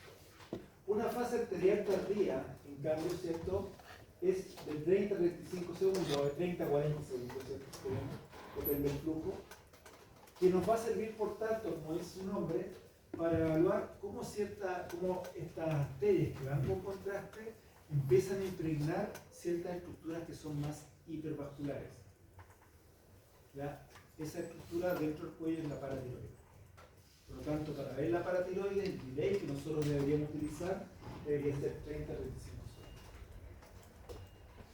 Una fase arterial tardía, en cambio, ¿cierto? Es de 30 a 35 segundos, o de 30 a 40 segundos, ¿cierto? Depende del flujo, que nos va a servir, por tanto, como dice su nombre, para evaluar cómo estas arterias que van con contraste empiezan a impregnar ciertas estructuras que son más hipervasculares. ¿Ya? Esa estructura dentro del cuello es la paratiroide. Por lo tanto, para ver la paratiroide, el delay que nosotros deberíamos utilizar debería ser 30-35 segundos.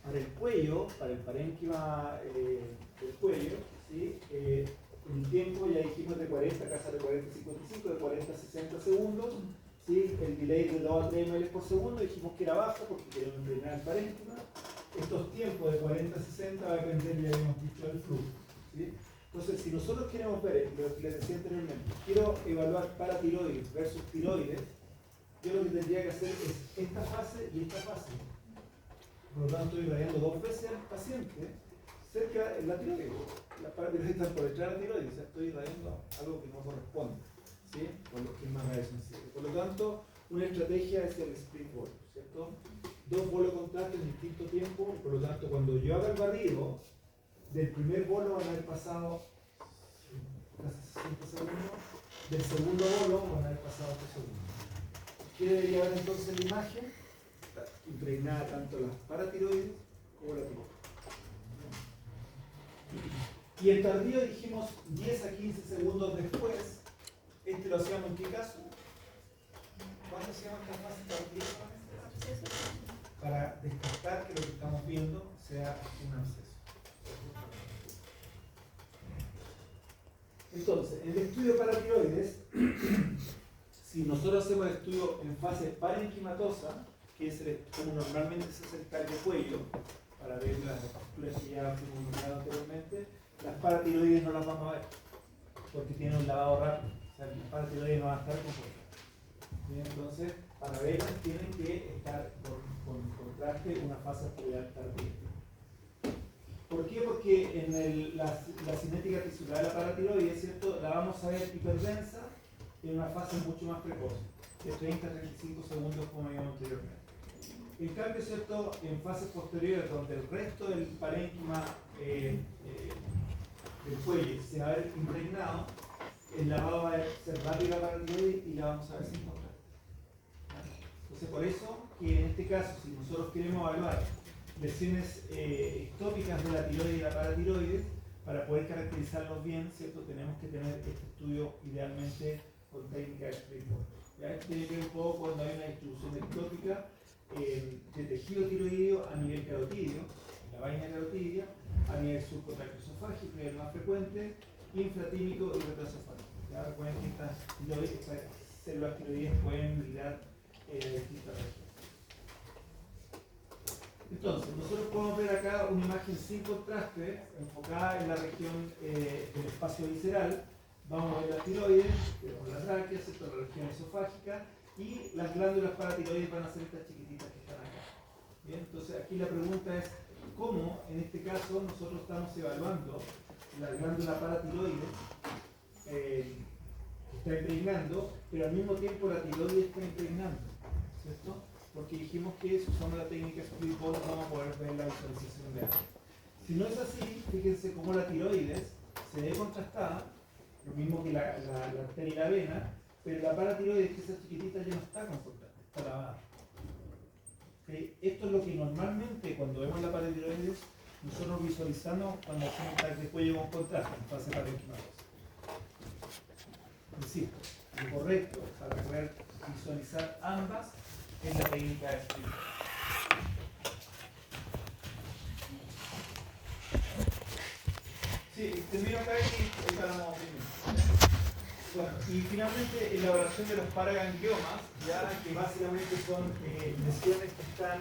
Para el cuello, para el parénquima del cuello, ¿sí? El tiempo ya dijimos de 40, casa de 40-55, de 40 a 60 segundos. ¿Sí? El delay de 2 a 3 ml por segundo dijimos que era bajo porque queremos impregnar el parénquima. Estos tiempos de 40 a 60 va a depender, ya habíamos dicho, del flujo. ¿Sí? Entonces, si nosotros queremos ver, lo que les decía anteriormente, quiero evaluar paratiroides versus tiroides, yo lo que tendría que hacer es esta fase y esta fase. Por lo tanto, estoy irradiando 2 veces al paciente cerca de la tiroides. Las paratiroides están por detrás de la tiroides, o sea, estoy irradiando algo que no corresponde, ¿sí? Por lo que es más radiosensible. Por lo tanto, una estrategia es el split bolo, ¿cierto? 2 bolos contrastes en distinto tiempo, por lo tanto, cuando yo haga el barrido, del primer bolo van a haber pasado casi 60 segundos, del segundo bolo van a haber pasado 8 segundos. ¿Qué debería haber entonces en la imagen? Impregnada tanto las paratiroides como la tiroides. Y el tardío dijimos 10 a 15 segundos después. ¿Este lo hacíamos en qué caso? ¿Cuándo hacíamos esta fase tardía? Para descartar que lo que estamos viendo sea un absceso. Entonces, en el estudio para tiroides, si nosotros hacemos el estudio en fase parenquimatosa, que es como normalmente se hace el tal de cuello, para ver las estructuras que ya fuimos nombrado anteriormente, las paratiroides no las vamos a ver, porque tienen un lavado rápido. O sea, las paratiroides no van a estar compuestas. Entonces, para verlas tienen que estar con contraste una fase arterial tardía. ¿Por qué? Porque en la cinética tisular de la paratiroide, ¿cierto? La vamos a ver hiperdensa en una fase mucho más precoz, de 30 a 35 segundos como habíamos anteriormente. En cambio, ¿cierto? En fases posteriores, donde el resto del parénquima del cuello se va a ver impregnado, el lavado va a ser rápido la paratiroide y la vamos a ver sin contraste. Entonces, por eso que en este caso, si nosotros queremos evaluar lesiones ectópicas de la tiroides y la paratiroides, para poder caracterizarlos bien, ¿cierto? Tenemos que tener este estudio idealmente con técnica de split bolo. Esto tiene que ver un poco cuando hay una distribución ectópica de tejido tiroideo a nivel carotidio, la vaina carotidia, a nivel subcotractosofágico, que es el más frecuente, infratímico y retroesofágico. Ya recuerden que estas células tiroides pueden migrar distintas regiones. Entonces, nosotros podemos ver acá una imagen sin contraste, enfocada en la región del espacio visceral. Vamos a ver las tiroides, tenemos las tráqueas, la región esofágica, y las glándulas paratiroides van a ser estas chiquititas que están acá. Bien, entonces aquí la pregunta es, ¿cómo en este caso nosotros estamos evaluando la glándula paratiroide que está impregnando, pero al mismo tiempo la tiroides está impregnando, ¿cierto? Porque dijimos que si usamos la técnica split bolo vamos a poder ver la visualización de algo. Si no es así, fíjense cómo la tiroides se ve contrastada, lo mismo que la arteria y la vena, pero la paratiroides, que esa chiquitita, ya no está con contraste, está lavada. ¿Okay? Esto es lo que normalmente cuando vemos la paratiroides nosotros visualizamos cuando hacemos tag de cuello con contraste en fase parenquimatosa. Es decir, lo correcto para poder visualizar ambas es la técnica de split bolo. Sí, termino acá y paramos primero. Bueno, y finalmente elaboración de los paragangiomas, ya que básicamente son lesiones que están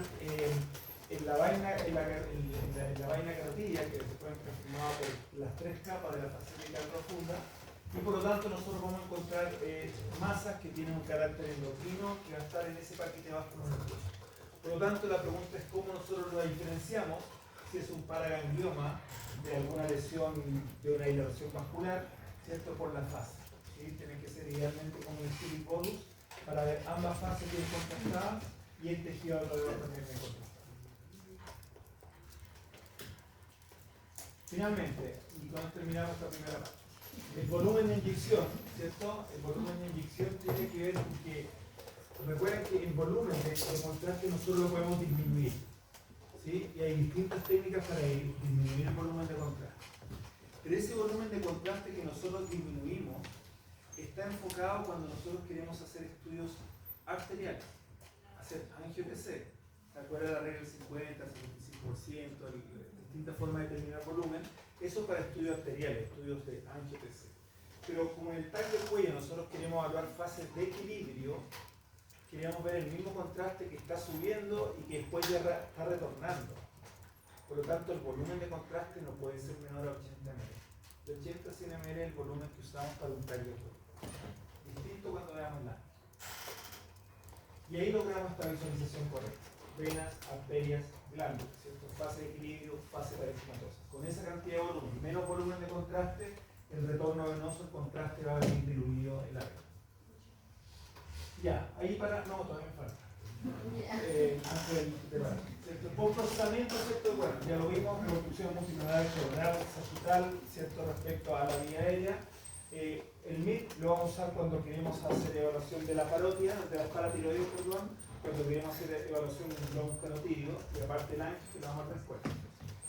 en la vaina, en la vaina carotidia, que se pueden transformar por las 3 capas de la fascia profunda, y por lo tanto nosotros vamos a encontrar masas que tienen un carácter endocrino que va a esestar en ese paquete vascular nervioso. Por lo tanto, la pregunta es cómo nosotros lo diferenciamos si es un paraganglioma de alguna lesión, de una dilatación vascular, ¿cierto? Por la fase. ¿Sí? Tienen que ser idealmente como un siliconus para ver ambas fases bien contrastadas y el tejido alrededor también bien contrastado. Finalmente, y con esto terminamos esta primera parte, el volumen de inyección, ¿cierto? El volumen de inyección tiene que ver con que, recuerden que el volumen de contraste nosotros lo podemos disminuir, ¿sí? Y hay distintas técnicas para disminuir el volumen de contraste. Pero ese volumen de contraste que nosotros disminuimos está enfocado cuando nosotros queremos hacer estudios arteriales, hacer angio-TC. ¿Se acuerdan la regla del 50, el 75%, distintas formas de determinar volumen? Eso para estudios arteriales, estudios de angio-TC. Pero como en el TAC del cuello nosotros queremos evaluar fases de equilibrio, queríamos ver el mismo contraste que está subiendo y que después ya está retornando. Por lo tanto, el volumen de contraste no puede ser menor a 80 ml. De 80 a 100 ml es el volumen que usamos para un TAC del cuello. Distinto cuando veamos la. Y ahí logramos esta visualización correcta. Venas, arterias, glándulas, ¿cierto? Fase de equilibrio, fase parencimatosa. Con esa cantidad de volumen, menos volumen de contraste, el retorno venoso, el contraste va a venir diluido en la vena. Ya, ahí para. No, todavía me falta. Antes de parar. ¿Cierto? Por procesamiento, ¿cierto? Bueno, ya lo vimos, reproducción multinodular extraordinaria, sagital, ¿cierto? Respecto a la vía aérea. El MIT lo vamos a usar cuando queremos hacer evaluación de la parótida, de las paratiroides, perdón, cuando queremos hacer evaluación de un globus canotídeo, y aparte el ángel que lo vamos a ver después.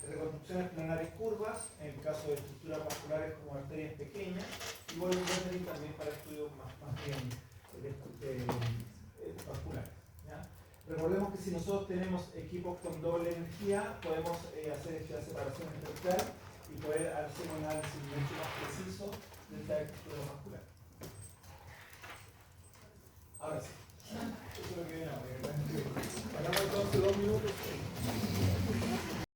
Reconstrucciones planares curvas, en el caso de estructuras vasculares como arterias pequeñas, y volumen también para estudios más bien vasculares. ¿Ya? Recordemos que si nosotros tenemos equipos con doble energía, podemos hacer esta separación espectral y poder hacer un análisis mucho más preciso de esta estructura vascular. Ahora sí. Eso es lo que viene ahora. Hagamos entonces 2 minutos.